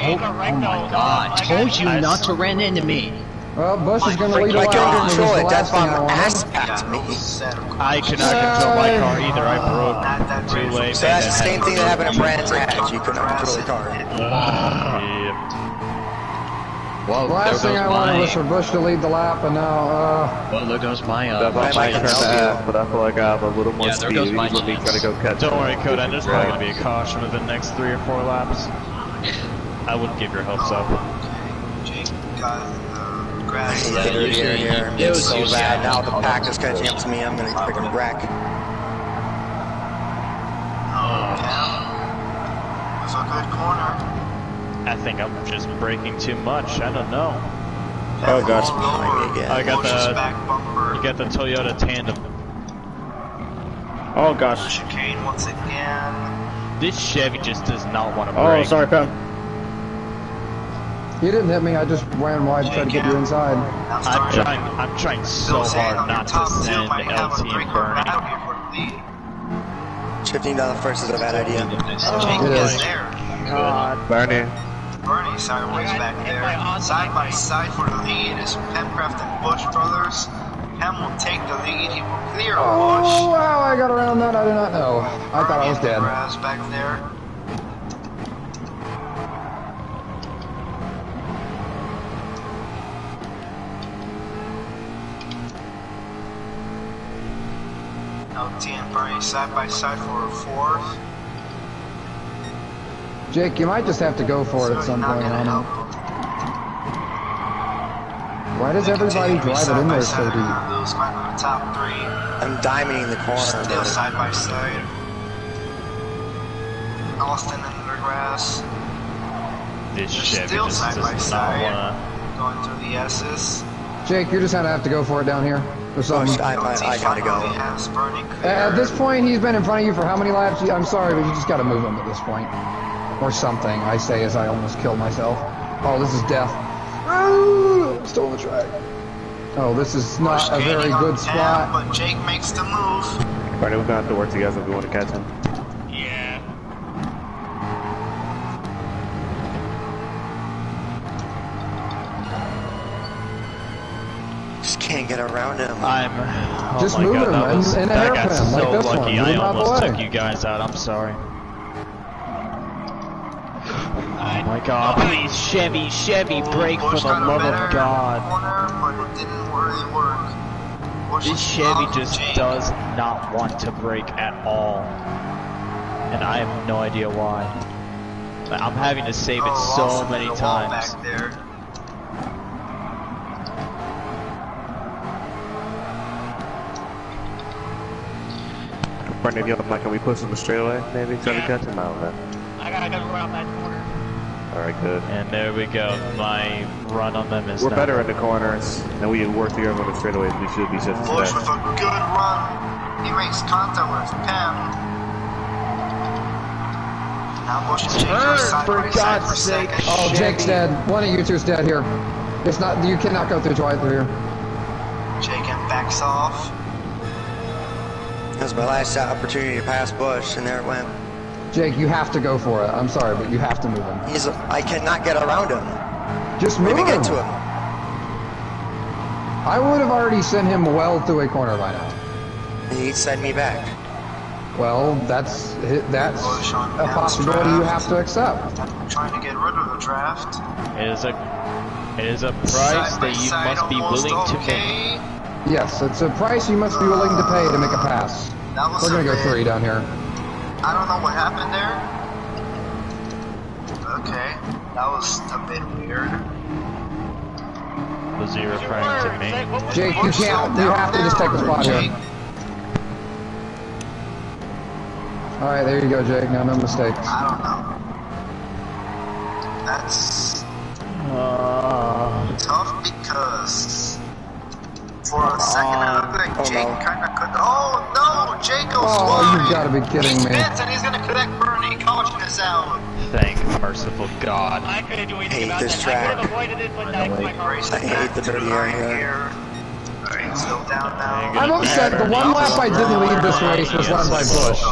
Oh my god, told you not to run into me. Well, Busch is going to lead a I lap. can't control it. That That's the last thing I bomb wanted. ass packed me. I cannot control my car either. I broke too late. So that's the same thing that happened to Brandon's hatch. You couldn't control the car. Well, The last thing I wanted was for Busch to lead the lap, and now, well, there goes my, That might turn to ass, but I feel like I have a little more Yeah, there speed. goes my Let me try to go catch Don't him. worry, Kodan. There's probably going to be a caution within the next 3 or 4 laps. I wouldn't give your hopes up. Jake got grass. Here. It's so bad. Now the pack is catching up to me. I'm going to freaking wreck. It was a good corner. I think I'm just braking too much. I don't know. Oh gosh. I got you got the Toyota Tandem. Oh gosh. Chicane once again. This Chevy just does not want to Oh, brake. sorry, Pam. you didn't hit me. I just ran wide to try to get you inside. I'm trying so hard not to send LT and Bernie. Shifting down the first is a bad idea. It is. God. Bernie. Bernie sideways back there. Side by side for the lead is Pemcraft and Busch Brothers. Pem will take the lead. He will clear Oh, Busch. wow, I got around that. I did not know. I thought I was dead. Grass back there. LT and Bernie side by side for a fourth. Jake, you might just have to go for it at some point, I know. Why does everybody drive it in there so deep? Those might be the top three. I'm diamonding the corner. Still But side by side. Austin in the grass. This They're Chevy still just side does by not side. want Going through the S's. Jake, you're just going to have to go for it down here. Or something. I gotta go. Has Bernie clear. At this point, he's been in front of you for how many laps? I'm sorry, but you just got to move him at this point. Or something, I say as I almost killed myself. Oh, this is death. Still on the track. Oh, this is not a very good spot. But Jake makes the move. Bernie, we're gonna have to work together if we want to catch him. Yeah. just can't get around him. Oh Just my move God, him that was, in a that got hairpin, so like this one. lucky. Move I him out the almost way. took you guys out. I'm sorry. Oh my God! Please, Chevy, brake for the love of God! Corner, but it didn't really work. Busch This Chevy blocked just Jake. does not want to brake at all, and I have no idea why. I'm having to save it Oh, so Lawson many in the wall times. Back there. Bernie, if you don't mind, can we push him straight away? Maybe try to catch him out of that. I gotta go around that corner. Alright, good. And there we go. My run on them is We're done. better in the corners, and we work together on the straightaways. We should be just Busch with a good run. He makes contact with Pam. Now Busch and Jake are side by side for second. Oh, Jake's dead. One of you two's dead here. It's not. You cannot go through Dwight through here. Jake backs off. That was my last opportunity to pass Busch, and there it went. Jake, you have to go for it. I'm sorry, but you have to move him. I cannot get around him. Just move him. Get to him. I would have already sent him well through a corner by now. He'd send me back. Well, that's a possibility you have to accept. I'm trying to get rid of the draft. It is a price that you must be willing to pay. Yes, it's a price you must be willing to pay to make a pass. We're gonna go 3 down here. I don't know what happened there. Okay, that was a bit weird. The 0 prime to me. Jake, you can't. You have to just take the spot here. All right, there you go, Jake. Now, no mistakes. I don't know. That's tough because for a second I looked like Jake kind of could. Oh no, Jake goes wide. You gotta be kidding me. He spins and he's gonna connect Bernie. Caution is out. Thank merciful God. I couldn't do anything about this that. track. I could have avoided it, but that's my car. I hate the dirty area. Alright, still down now. I'm upset. The one lap I didn't lead this race was led by Busch.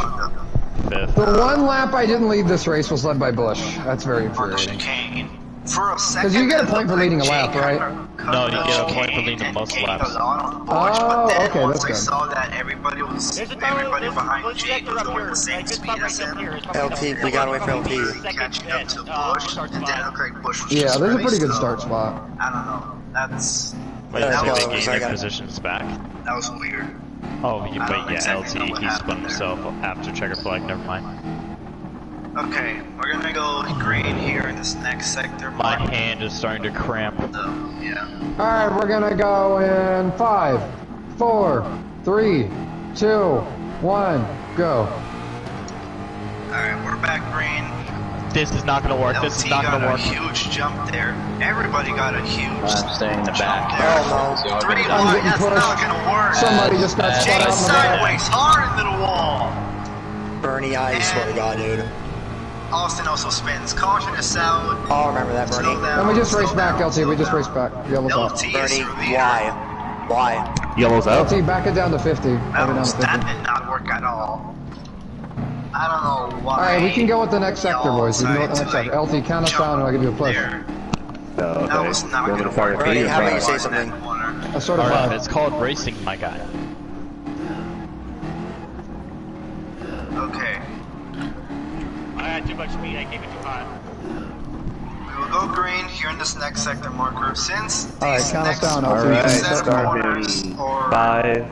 The one lap I didn't lead this race was led by Busch. That's very infuriating. For a second, because you get a point for leading a lap, right? No, you get a point for leading the most laps. Oh, okay, once that's I good. saw that everybody behind Jake was going the same speed as him. LT, we got away from LT. Catching up to Busch, and then it looked like Busch was Yeah, just there's a ready, pretty good so start spot. I don't know. That's Wait, so they gained their positions back? that was weird. Oh, but yeah, exactly know LT, what he spun happened himself after checker flag, never mind. Okay, we're gonna go green here in this next sector. My hand is starting to cramp. Yeah. All right, we're gonna go in 5, 4, 3, 2, 1, go. Alright, we're back green. This is not gonna work. This is not gonna work. LT got a huge jump there. Everybody got a huge I'm staying in the back. Oh no. 3 I'm wide, getting that's pushed. not gonna work. Somebody just got spun Jake out in the back. sideways, hard into the wall. Bernie, I swear to God, dude. Austin also spins. Caution is out. Oh, remember that, Bernie. Slow down, And we just slow raced back, down, LT. We slow just down. raced back. Yellow's out. LT is Bernie, through the why? Why? Yellow's out. LT, back it down to 50. Back it down to 50. That did not work at all. I don't know why. All right, we can go with the next sector, y'all boys. We can go with the next decided sector. to, LT, count us down, and I'll give you a push. there. Okay. That was not Going gonna to fire work. Bernie, B or how about you not? say something? A sort of Alright, vibe. it's called racing, my guy. Okay. I had too much speed, I came in too hot. We will go green here in this next sector marker. Since All right, these count us next down, All LT. right, set of corners starting are 5,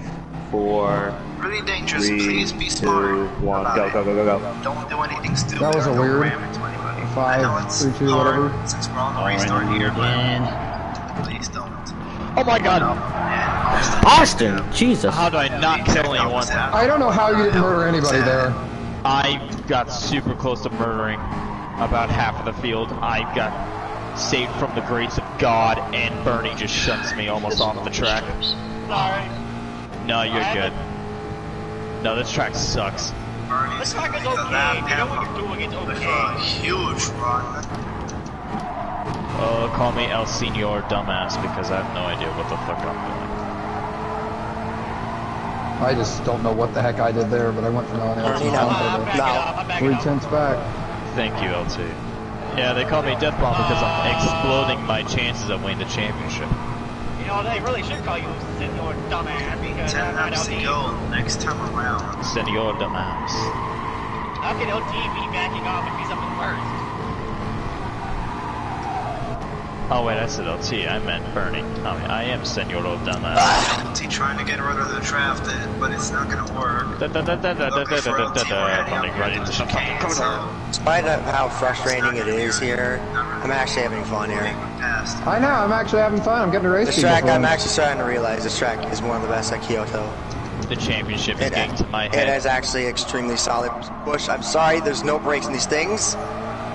4, really dangerous, 3, please be 2, smart 1, about go, it. go, go, go, go. Don't do anything stupid. That was a or weird ram into anybody. 5, I know it's 3, 2, hard whatever. Since we're on the restart here, but please don't. Oh my God! And Austin, Jesus. How do I not kill anyone? I don't know how you didn't murder anybody there. I got super close to murdering about half of the field. I got saved from the grace of God, and Bernie just shuns me almost off the track. Sorry. No, you're good. No, this track sucks. This track is okay. If you know what you're doing, it's okay. a huge run. Call me El Senor Dumbass because I have no idea what the fuck I'm doing. I just don't know what the heck I did there, but I went from LT Bernie, no. I'm backing up, I'm backing 3 up. tenths back. Thank you, LT. Yeah, they call me Death Bomb because I'm exploding my chances of winning the championship. You know, they really should call you Senor Dumbass because 10 I'm not laps to LT. go next time around. Senor Dumbass. How can LT be backing off and be something worse? Oh wait, I said LT, I meant Bernie. I am Senor Dumbass. LT trying to get rid of the draft, but it's not gonna work. Running right into the fucking corner. Despite how frustrating it is here, I'm actually having fun here. I know, I'm actually having fun. I'm getting to race This people track, for I'm once. actually starting to realize this track is one of the best at Kyoto. The championship is getting to my It head. is actually extremely solid. Busch, I'm sorry, there's no brakes in these things,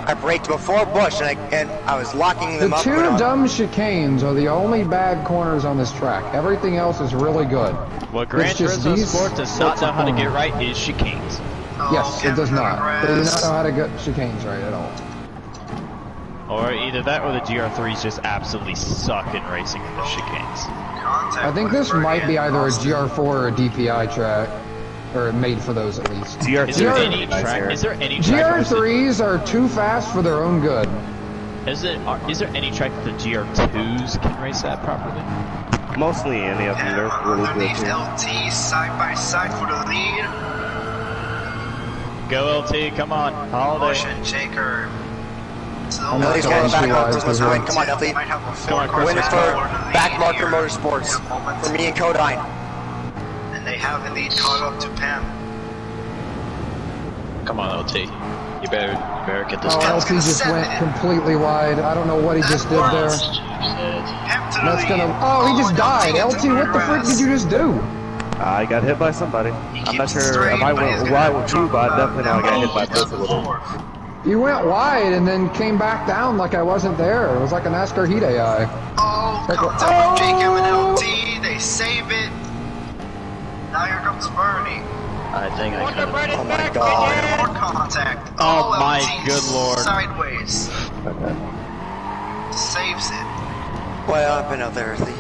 I braked before Busch, and I was locking them The up. two dumb chicanes are the only bad corners on this track. Everything else is really good. What Gran Turismo Sport does not know how to get right is chicanes. Yes, it does not. They do not know how to get chicanes right at all. Or either that or the GR3s just absolutely suck in racing in the chicanes. I think this might be either a GR4 or a DPI track. Or made for those at least. Is there any track? GR3s are too fast for their own good. Is there any track that the GR2s can race at properly? Mostly any of them. They're really good too. LT side by side for the lead. Go LT, come on, holiday. Busch and Jaker. LT's going back on Christmas win. Come on, LT. Win it for Backmarker Motorsports. For me and Codine. They have indeed caught up to Pam. Come on, LT. You better get this. Oh, LT just went completely wide. I don't know what he just did there. That's gonna. Oh, he just died. LT, what the frick did you just do? I got hit by somebody. I'm not sure if I went wide with you, but I definitely know I got hit by both of them. You went wide and then came back down like I wasn't there. It was like a NASCAR heat AI. Oh, contact with Jacob and LT. They save it. Now here comes Bernie. I think I could. Oh my god. More contact. Oh my good lord. Sideways. Okay. Saves it. What happened out there, Lee?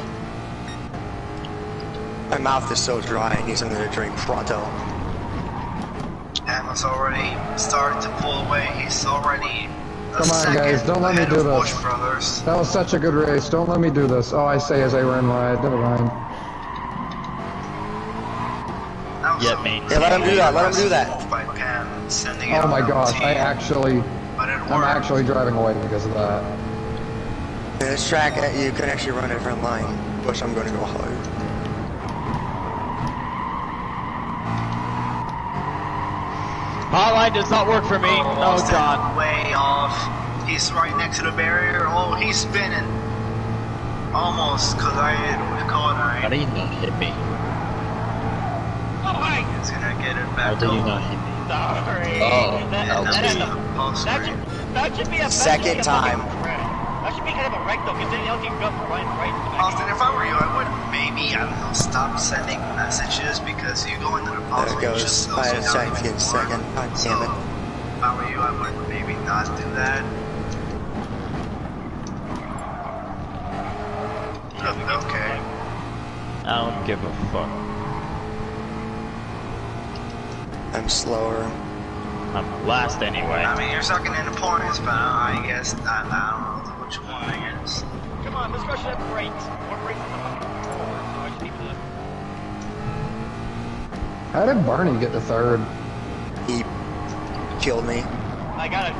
My mouth is so dry, I need something to drink pronto. Emma's already started to pull away. He's already. Come on, guys, don't let me do this. That was such a good race. Don't let me do this. Oh, I say as I run wide. Never mind. Yeah, mate. Yeah, let him do that. Let him do that. Oh my gosh, I'm actually driving away because of that. In this track, you can actually run a front line. Busch, I'm going to go hard. Hotline does not work for me. Oh god. Way off. He's right next to the barrier. Oh, he's spinning. Almost, because I hit with Connor. How did you not hit me? He's gonna get it back. How did you not hit me? Sorry. Oh, that should be a second time. That should be kind of a wreck though, because then LT got right. Austin, if I were you, I would maybe, I don't know, stop sending messages because you go into the puzzle. There it goes. I had a second. God damn it. If I were you, I would maybe not do that. Okay. I don't give a fuck. I'm slower. I'm last anyway. I mean, you're sucking in the points, but I guess, I don't know which one, I guess. Come on, let's rush that brakes. More brakes on the fucking floor, so I should be good. How did Barney get to third? He killed me. I got it.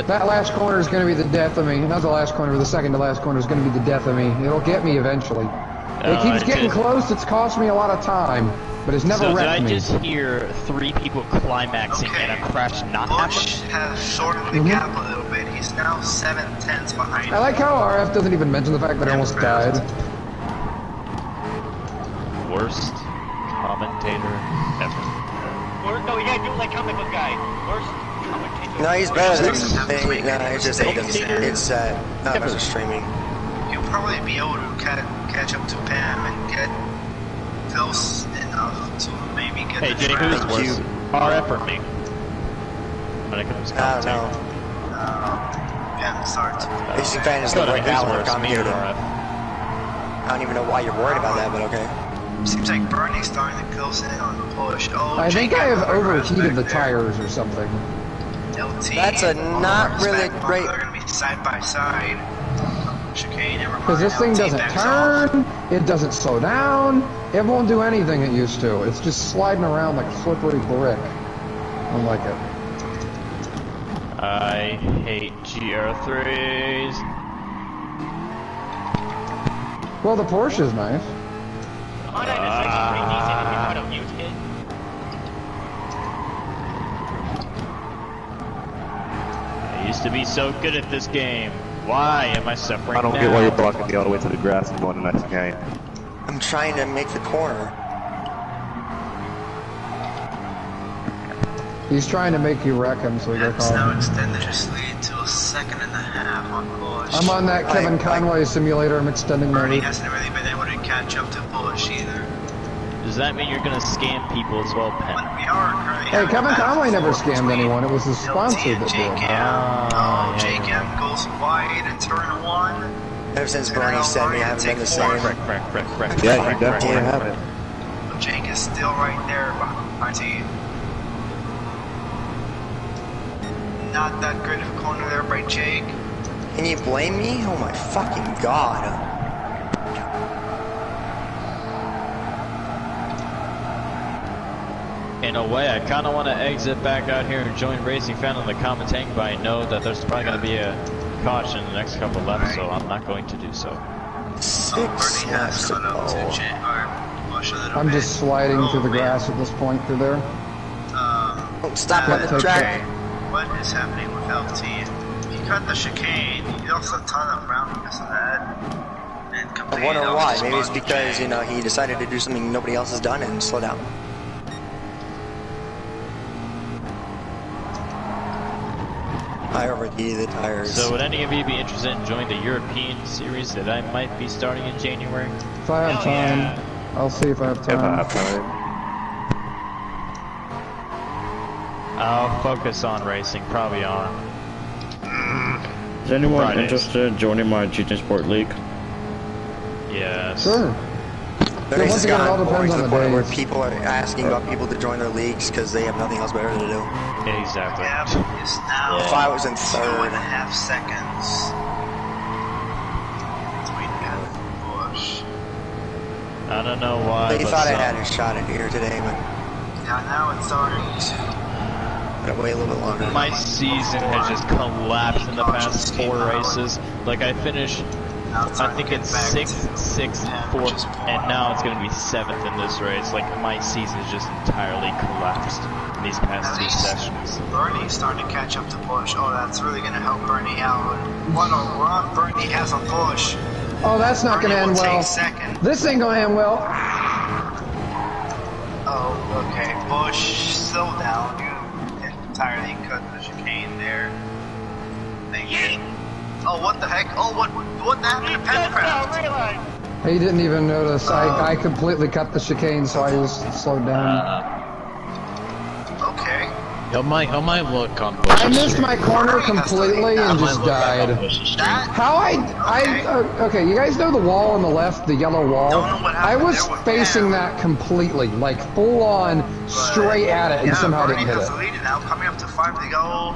That last corner is going to be the death of me. Not the last corner, the second to last corner is going to be the death of me. It'll get me eventually. It keeps getting close, it's cost me a lot of time, but it's never wrecked me. Did I just hear 3 people climaxing and a crash not Busch has shortened the gap a little bit. He's now 7/10 behind. I like how RF doesn't even mention the fact that I almost died. Worst commentator ever. No, you gotta do it like comic book guy. Worst commentator. No, he's better than me. No, it's just it's not much of streaming. He'll probably be able to catch up to Pam and get close enough to maybe get the Jay, who's worse? RF or me? When it comes to commentating. Pam starts. Racing fan is the right now when commentating. I don't even know why you're worried about that, but okay. Seems like Bernie's starting to close in on the push. Oh, I think I have overheated the tires or something. LT. That's a not really great. They're gonna be side by side. Chicane. Because this thing doesn't turn, it doesn't slow down, it won't do anything it used to. It's just sliding around like a slippery brick. I don't like it. I hate GR3s. Well, the Porsche is nice. Honda is actually pretty decent if you know how to use it. I used to be so good at this game. Why am I suffering I don't now? get why you're blocking me all the way to the grass and going to the next game. I'm trying to make the corner. He's trying to make you wreck him, so we got Pence now caught. extended his lead to a 2.5 seconds on Busch. I'm on that Kevin Conway simulator. I'm extending my Bernie lead. hasn't really been able to catch up to Busch either. Does that mean you're gonna scam people as well, Penn? But we are currently Hey, having Kevin a battle Conway never for scammed between anyone. It was his LT sponsor and that did. JCam. yeah. JCam goes wide in turn 1. Ever since Bernie said me, I haven't been the same. Yeah, you definitely haven't. Jake is still right there behind T. Not that good of a corner there by Jake. Can you blame me? Oh my fucking god. In a way, I kind of want to exit back out here and join Racing Fan on the commentating, but I know that there's probably going to be a caution in the next couple laps, so I'm not going to do so. Bernie has cut up to Jake, or Busch a little I'm bit. just sliding through the man. grass at this point through there. Stop on the track. What is happening with LT? He cut the chicane. He lost a ton of ground because of that. And I wonder why. Maybe it's because, you know, he decided to do something nobody else has done and slow down. I overheated the tires. So would any of you be interested in joining the European series that I might be starting in January? If I have time, I'll see if I have time. If I have time. I'll focus on racing, probably on. Is anyone Fridays. interested in joining my GT Sport League? Yes. Sure. There once has again, it all gotten boring depends to on the the point where days. people are asking about people to join their leagues because they have nothing else better to do. Exactly. Gap is now If I was in third. 2.5 seconds between Gap and Busch. I don't know why. They but thought I some- had a shot at here today, but Yeah, now it's starting to. gotta wait a little bit longer. My season has just collapsed in the past 4 races. Like I finished, I think it's 6th, 6th, 4th, and now it's gonna be 7th in this race. Like my season is just entirely collapsed in these past 2 sessions. Bernie's starting to catch up to Busch. Oh, that's really going to help Bernie out. What a run Bernie has on Busch. Oh, that's not going to Bernie end will well. take second. This ain't going to end well. Oh, okay. Busch, slow down. You entirely cut the chicane there. Thank you. Oh, what the heck? Oh, what happened to Pencraft? He didn't even notice. I completely cut the chicane, so I just slowed down. Okay. He'll might look on Busch. I missed my corner completely and just died. How okay, you guys know the wall on the left, the yellow wall? I was facing that completely, like full on, straight at it, and somehow didn't hit Bernie it. has the lead now, coming up to 5 to go.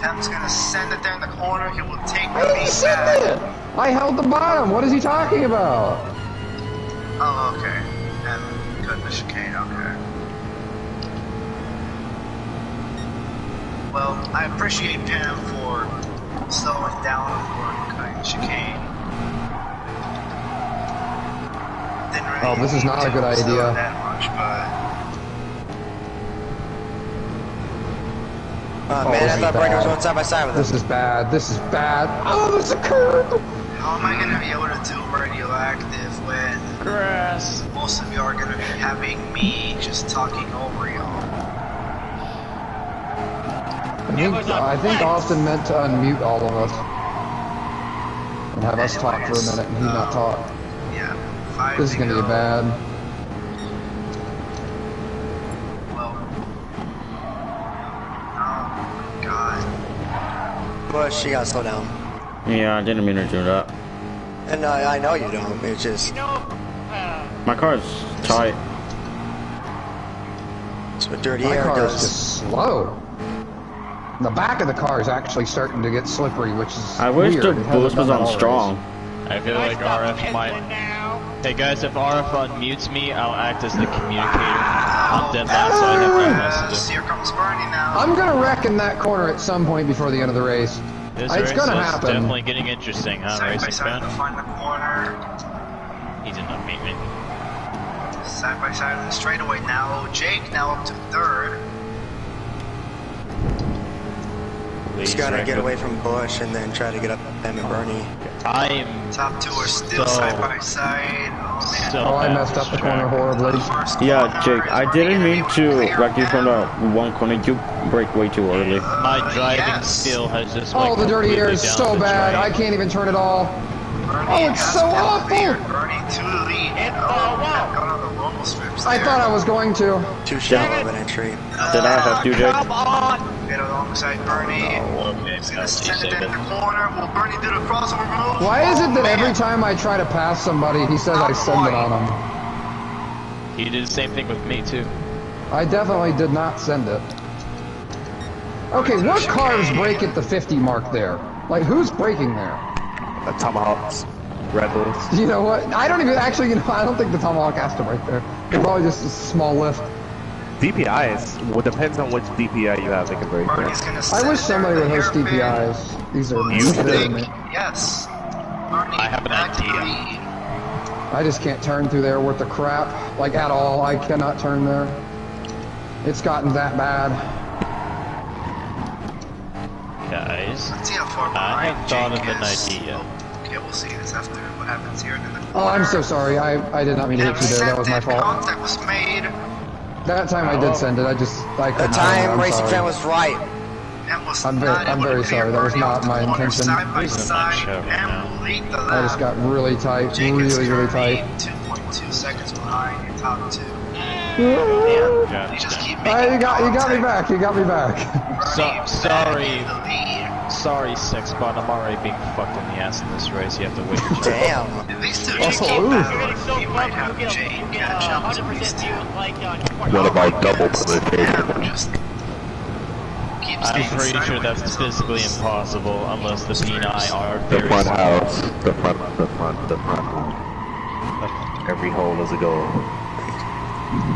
Pem's gonna send it there in the corner. He will take the I lead didn't send back. it! I held the bottom. What is he talking about? Oh, okay. And cut the chicane, okay. Well, I appreciate Pam for slowing down for cutting the chicane. Didn't really Oh, this is not a good need to slow idea. that much, but Man, this I is thought Bernie was bad. going side by side with This him. is bad. This is bad. Oh, there's a curb! how am I gonna be able to do radioactive when Grass. most of you are gonna be having me just talking over y'all? I think Austin meant to unmute all of us and have us talk for a minute and he not talk. Yeah, 5 This is to gonna go. be bad. Well, oh god. Busch, you gotta slow down. Yeah, I didn't mean to do that. And I know you don't. It's just My car's tight. it's what dirty My air car is does. just slow. The back of the car is actually starting to get slippery, which is I wish weird. the It hasn't boost done was that on all strong. I feel like RF might. Hey guys, if RF unmutes me, I'll act as the communicator. I'm dead last, so I have nothing else to Here comes Bernie now. I'm gonna wreck in that corner at some point before the end of the race. do. This It's race gonna is happen. definitely getting interesting, huh, Side by racing side to fan? find the corner. He didn't unmute me. Side by side on the straightaway now. Jake now up to third. please. Just gotta get away from Busch and then try to get up him and Bernie. I am Top two are still side by side. Oh man. Oh, I messed up the corner horribly. Yeah, Jake, I didn't mean to wreck you from the one corner. You brake way too early. My driving skill has just Oh, the dirty air is so bad. I can't even turn it all. Oh, it's so awful. Bernie to the lead. I thought I was going to. Too shallow of an entry. Did I have to, Jake? Come on! Get alongside Bernie. He's gonna send it in the corner. Will Bernie do the crossover move? Why is it that every time I try to pass somebody, he says I send it on him? He did the same thing with me too. I definitely did not send it. Okay, what cars brake at the 50 mark there? Like, who's braking there? Tomahawks, Red Bulls. You know what? I don't even actually, I don't think the Tomahawk has to brake there. It's probably just a small lift. DPIs, well, depends on which DPI you have, they can break there. I wish somebody would host DPIs. These are Yes. I have an idea. I just can't turn through there worth the crap. Like, at all. I cannot turn there. It's gotten that bad. Guys, Let's see how far I have thought of Jake an is. idea. Okay, we'll see this after what happens here. Oh, I'm so sorry. I did not mean to hit you there. That was my fault. Contact was made. That time I did send it. I couldn't. The time Racing Fan was right. I'm very sorry. That was not my intention. Side by side, and lead the lap. I just got really tight. Really tight. 2.2 seconds behind your top two. Yeah. You just keep You got me back. You got me back. Sorry, Sexbot. I'm already being fucked in the ass in this race. You have to wait. Damn. These two Also, you might have Jay catch up to these two. What about double penetration? Just keep I'm staying pretty sure that's sideways. physically impossible unless the P&I are The very front small. house, the front. Every hole is a goal.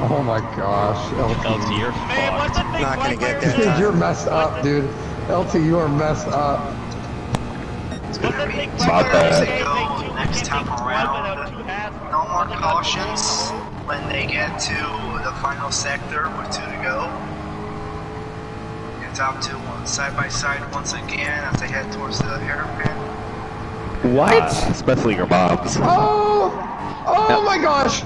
Oh my gosh, LT, you're fucked. Not gonna get there. dude, you're messed up, dude. LT, you are messed up. My bad. Next time around, no more cautions when they get to the final sector with 2 to go. Your top two side by side once again as they head towards the hairpin. What? Especially your moms. Oh my gosh!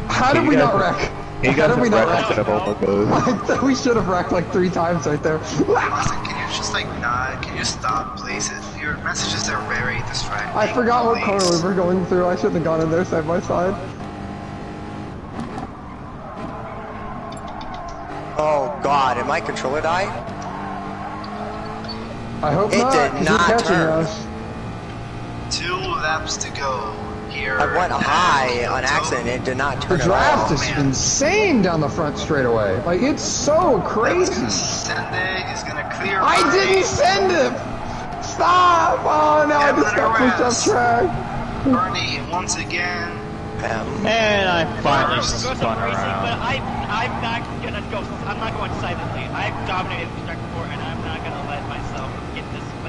How did we not wreck? How did we not wreck? We should have wrecked like 3 times right there. Listen, can you just like not? Can you stop, please? Your messages are very distracting. I forgot what please. corner we were going through. I shouldn't have gone in there side by side. Oh god, did my controller die? I hope It not. did 'Cause not you're catching turn. us. 2 laps to go here. I went high on accident, it did not The turn at draft all. is insane down the front straightaway. Like, it's so crazy. Send it. He's gonna clear. I didn't send him! Stop! Oh, now I just got pushed off track. Bernie once again. And I finally Go some spun racing, around. but I'm not gonna go. I'm not going silently. I've dominated the track before, and I'm not gonna let myself let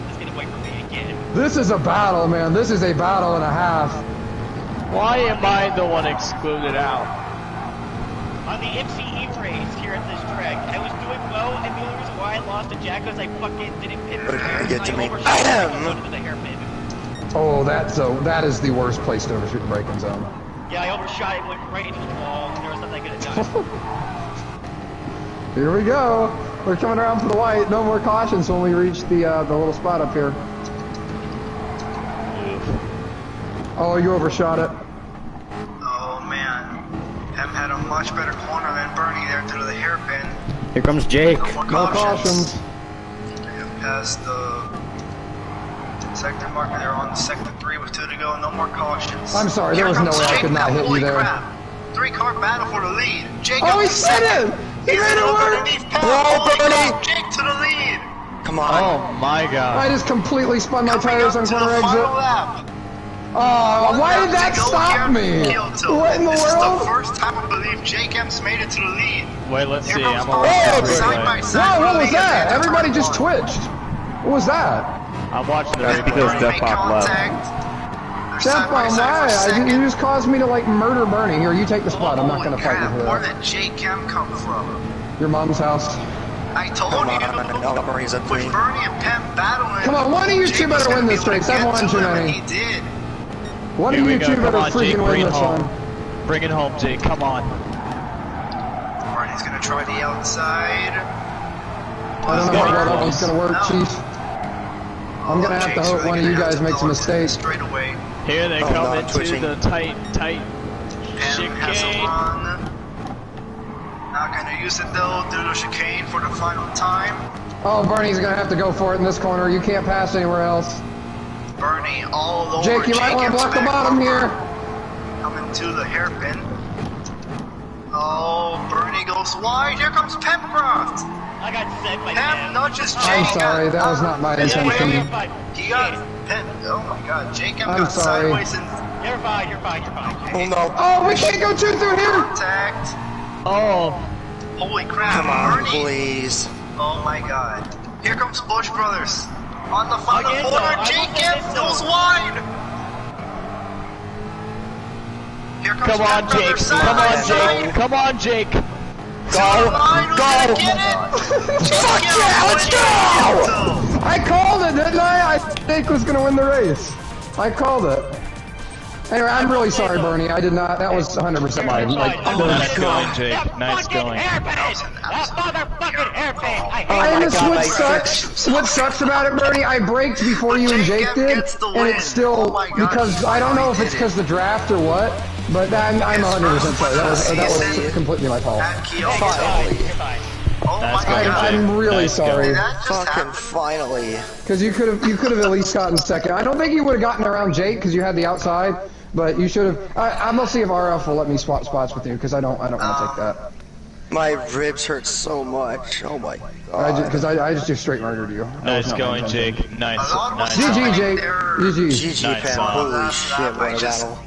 this get away from me again. This is a battle, man. This is a battle and a half. Why am I the one excluded out? On the MCE race here at this track, I was doing well, and the only reason why I lost to Jack was I fucking didn't pit Get to me. into the hairpin. Oh, that is the worst place to overshoot the braking zone. Yeah, I overshot it, went right into the wall, and there was nothing I could have done. Here we go. We're coming around for the white. No more cautions when we reach the little spot up here. Oh, you overshot it. Oh man, Em had a much better corner than Bernie there through the hairpin. Here comes Jake. No cautions. Em passed the sector marker there on sector 3 with 2 to go. No more cautions. I'm sorry, there was no way I could not hit you there. Crap. 3-car battle for the lead. Jake Oh, he up said second. it! He made it look work! underneath Pat. Whoa, Holy Bernie! crap, Jake to the lead. Come on. Oh my god. I just completely spun my tires on Coming up to corner the exit. final lap. Oh, why did that stop me? What in the This is the world? first time I believe Jake M's made it to the lead. Wait, let's see. Here comes I'm Bernie gonna side by side. Whoa, what for the was lead at that? the end of Everybody turn just 1. twitched. What was that? I'm watching the That's replay. because Bernie Death made Bomb left. contact. They're Death side by bomb, side why? for second. You just caused me to like murder Bernie. Here, you take the spot. I'm not Holy gonna fight crap, you for where that. did Jake M come from? Your mom's house. I told Come you. on, no, Bernie's up With green. Bernie and Pem battling. Come on, one of you two better win this race. I've won too many. He did. One of you two better freaking win this one. Bring it home, Jake. Come on. Bernie's gonna try the outside. I don't know how well that one's gonna work, Chief. I'm gonna have to hope one of you guys makes a mistake. Straight away. Here they come into twitching. the tight Pem has a chicane. run. Not gonna use it though, do the chicane for the final time. Oh, Bernie's gonna have to go for it in this corner. You can't pass anywhere else. Bernie all over. Jake, you might want to block the bottom here. Coming to the hairpin. Oh, Bernie goes wide. Here comes Pemcroft. I got sick like Pem nudges Jake. I'm sorry, that was not my intention. He got Pem. Oh my God, Jacob I'm got sorry. sideways and You're fine, you're fine, you're fine. Oh no. Oh, we can't go two through here. contact. Oh, Holy crap, Come on, Bernie. please. Oh my God. Here comes Busch Brothers. On the final Again, corner, though, Jacob goes wide. Here comes come on, Pem Jake. Brothers, side Come by on, side. Jake. Come on, Jake. Go! Go! Get it! Fuck yeah, let's go! I called it, didn't I? I said Jake was gonna win the race. I called it. Anyway, I'm really sorry, Bernie. I did not. That was 100% mine. Like, Nice going, Jake. Nice going. That motherfucking hairpin! I hate and it! this what sucks. What sucks about it, Bernie? I braked before you and Jake did, and it's still because I don't know if it's because the draft or what, but I'm 100% sorry. That was completely my fault. Oh my God. I'm really sorry. Fucking finally. Because you could have at least gotten second. I don't think you would have gotten around Jake because you had the outside, but you should have. I'm gonna see if RF will let me swap spots with you because I don't want to take that. My ribs hurt so much. Oh my God. Because I just straight murdered you. Nice going, Jake. Nice. Nice. GG, Jake. GG. GG, Nice Pam. song. Holy shit, what a battle.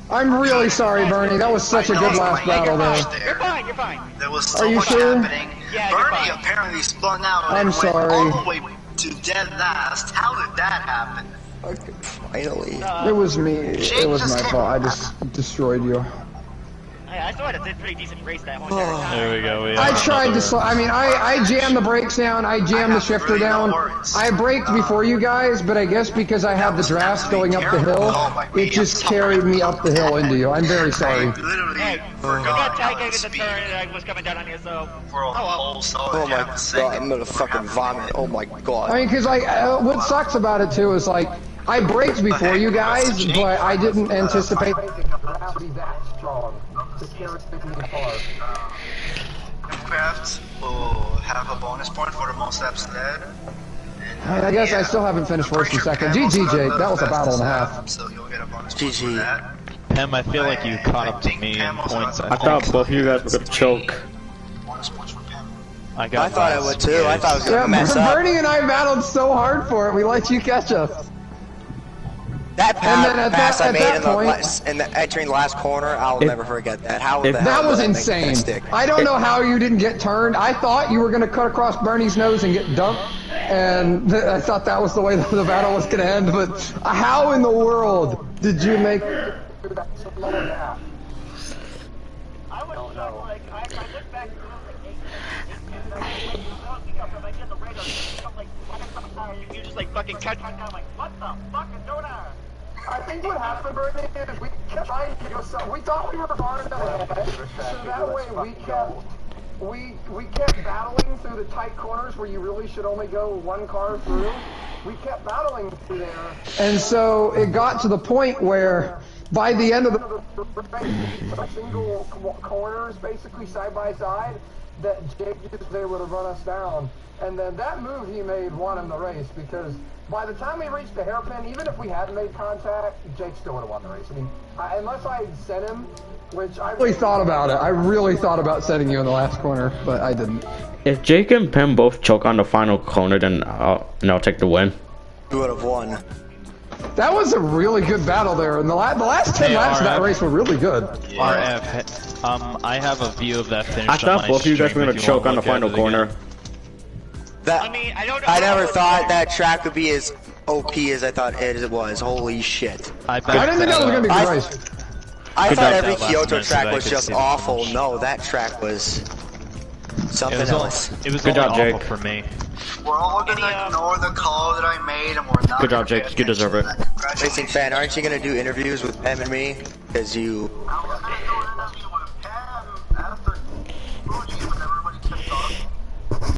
I'm really sorry, Bernie. That was such a good last battle there. You're fine, you're fine. There was so Are you much sure? happening. Yeah, you're Bernie fine. apparently spun out I'm and sorry. went all the way to dead last. How did that happen? Fucking finally. It was me. It was my fault. I just destroyed you. I still had a pretty decent race that whole entire time. There we go. We I have tried another- to I mean, I jammed the brakes down, I jammed the shifter down. I braked before you guys, but I guess because I had the draft going up the hill, it just carried me up the hill into you. I'm very sorry. Literally Hey, you forgot got how tight to at the speed turn and I was coming down on you, so... for a whole solid Oh my half a God, second. I'm gonna fucking vomit. Oh my God. I mean, because like, what sucks about it too is like, I braked before you guys, but I didn't anticipate. Craft will have a bonus point for the most laps led. I guess I still haven't finished first and second. GG, Jake. That was a battle and a half. So you'll get a bonus point for GG. that. Pem, I feel like you caught up to me in points. I thought both of you guys were gonna choke. Bonus points for Pem. I got I thought I would too. I thought I was gonna Yeah, mess up. Bernie and I battled so hard for it. We let you catch us. That And then at pass that- I at made that in the, point- in the entering the last corner, I'll never forget that. How the hell That was did make insane. that stick? I don't know how you didn't get turned. I thought you were going to cut across Bernie's nose and get dumped, and I thought that was the way the battle was going to end. But how in the world did you make? I was like, I looked back and I was like, you just like fucking catch me down, like, what the fuck is going on? I think what happened, Bernie, is we kept trying to go. We thought we were far enough ahead, so that way we kept battling through the tight corners where you really should only go one car through. We kept battling through there, And so it got to the point where by the end of the single corners, basically side by side, that Jake was able to run us down. And then that move he made won him the race, because by the time we reached the hairpin, even if we hadn't made contact, Jake still would have won the race. I mean, unless I had sent him, which I really thought about it. I really thought about setting you in the last corner, but I didn't. If Jake and Pem both choke on the final corner, then I'll take the win. You would have won. That was a really good battle there, and the last 10 laps of that race were really good. RF, I have a view of that finish. I thought both of you guys were gonna choke on the final corner. That, I never thought that track would be as OP as I thought it was. Holy shit. I didn't think that was going to be a good race. I thought every Kyoto track was just awful. No, that track was... something else. It was Good job, awful Jake. for me. We're all gonna ignore the call that I made, and we're not. Good job, Jake. You deserve it. Racing fan, aren't you gonna do interviews with Pam and me? Because you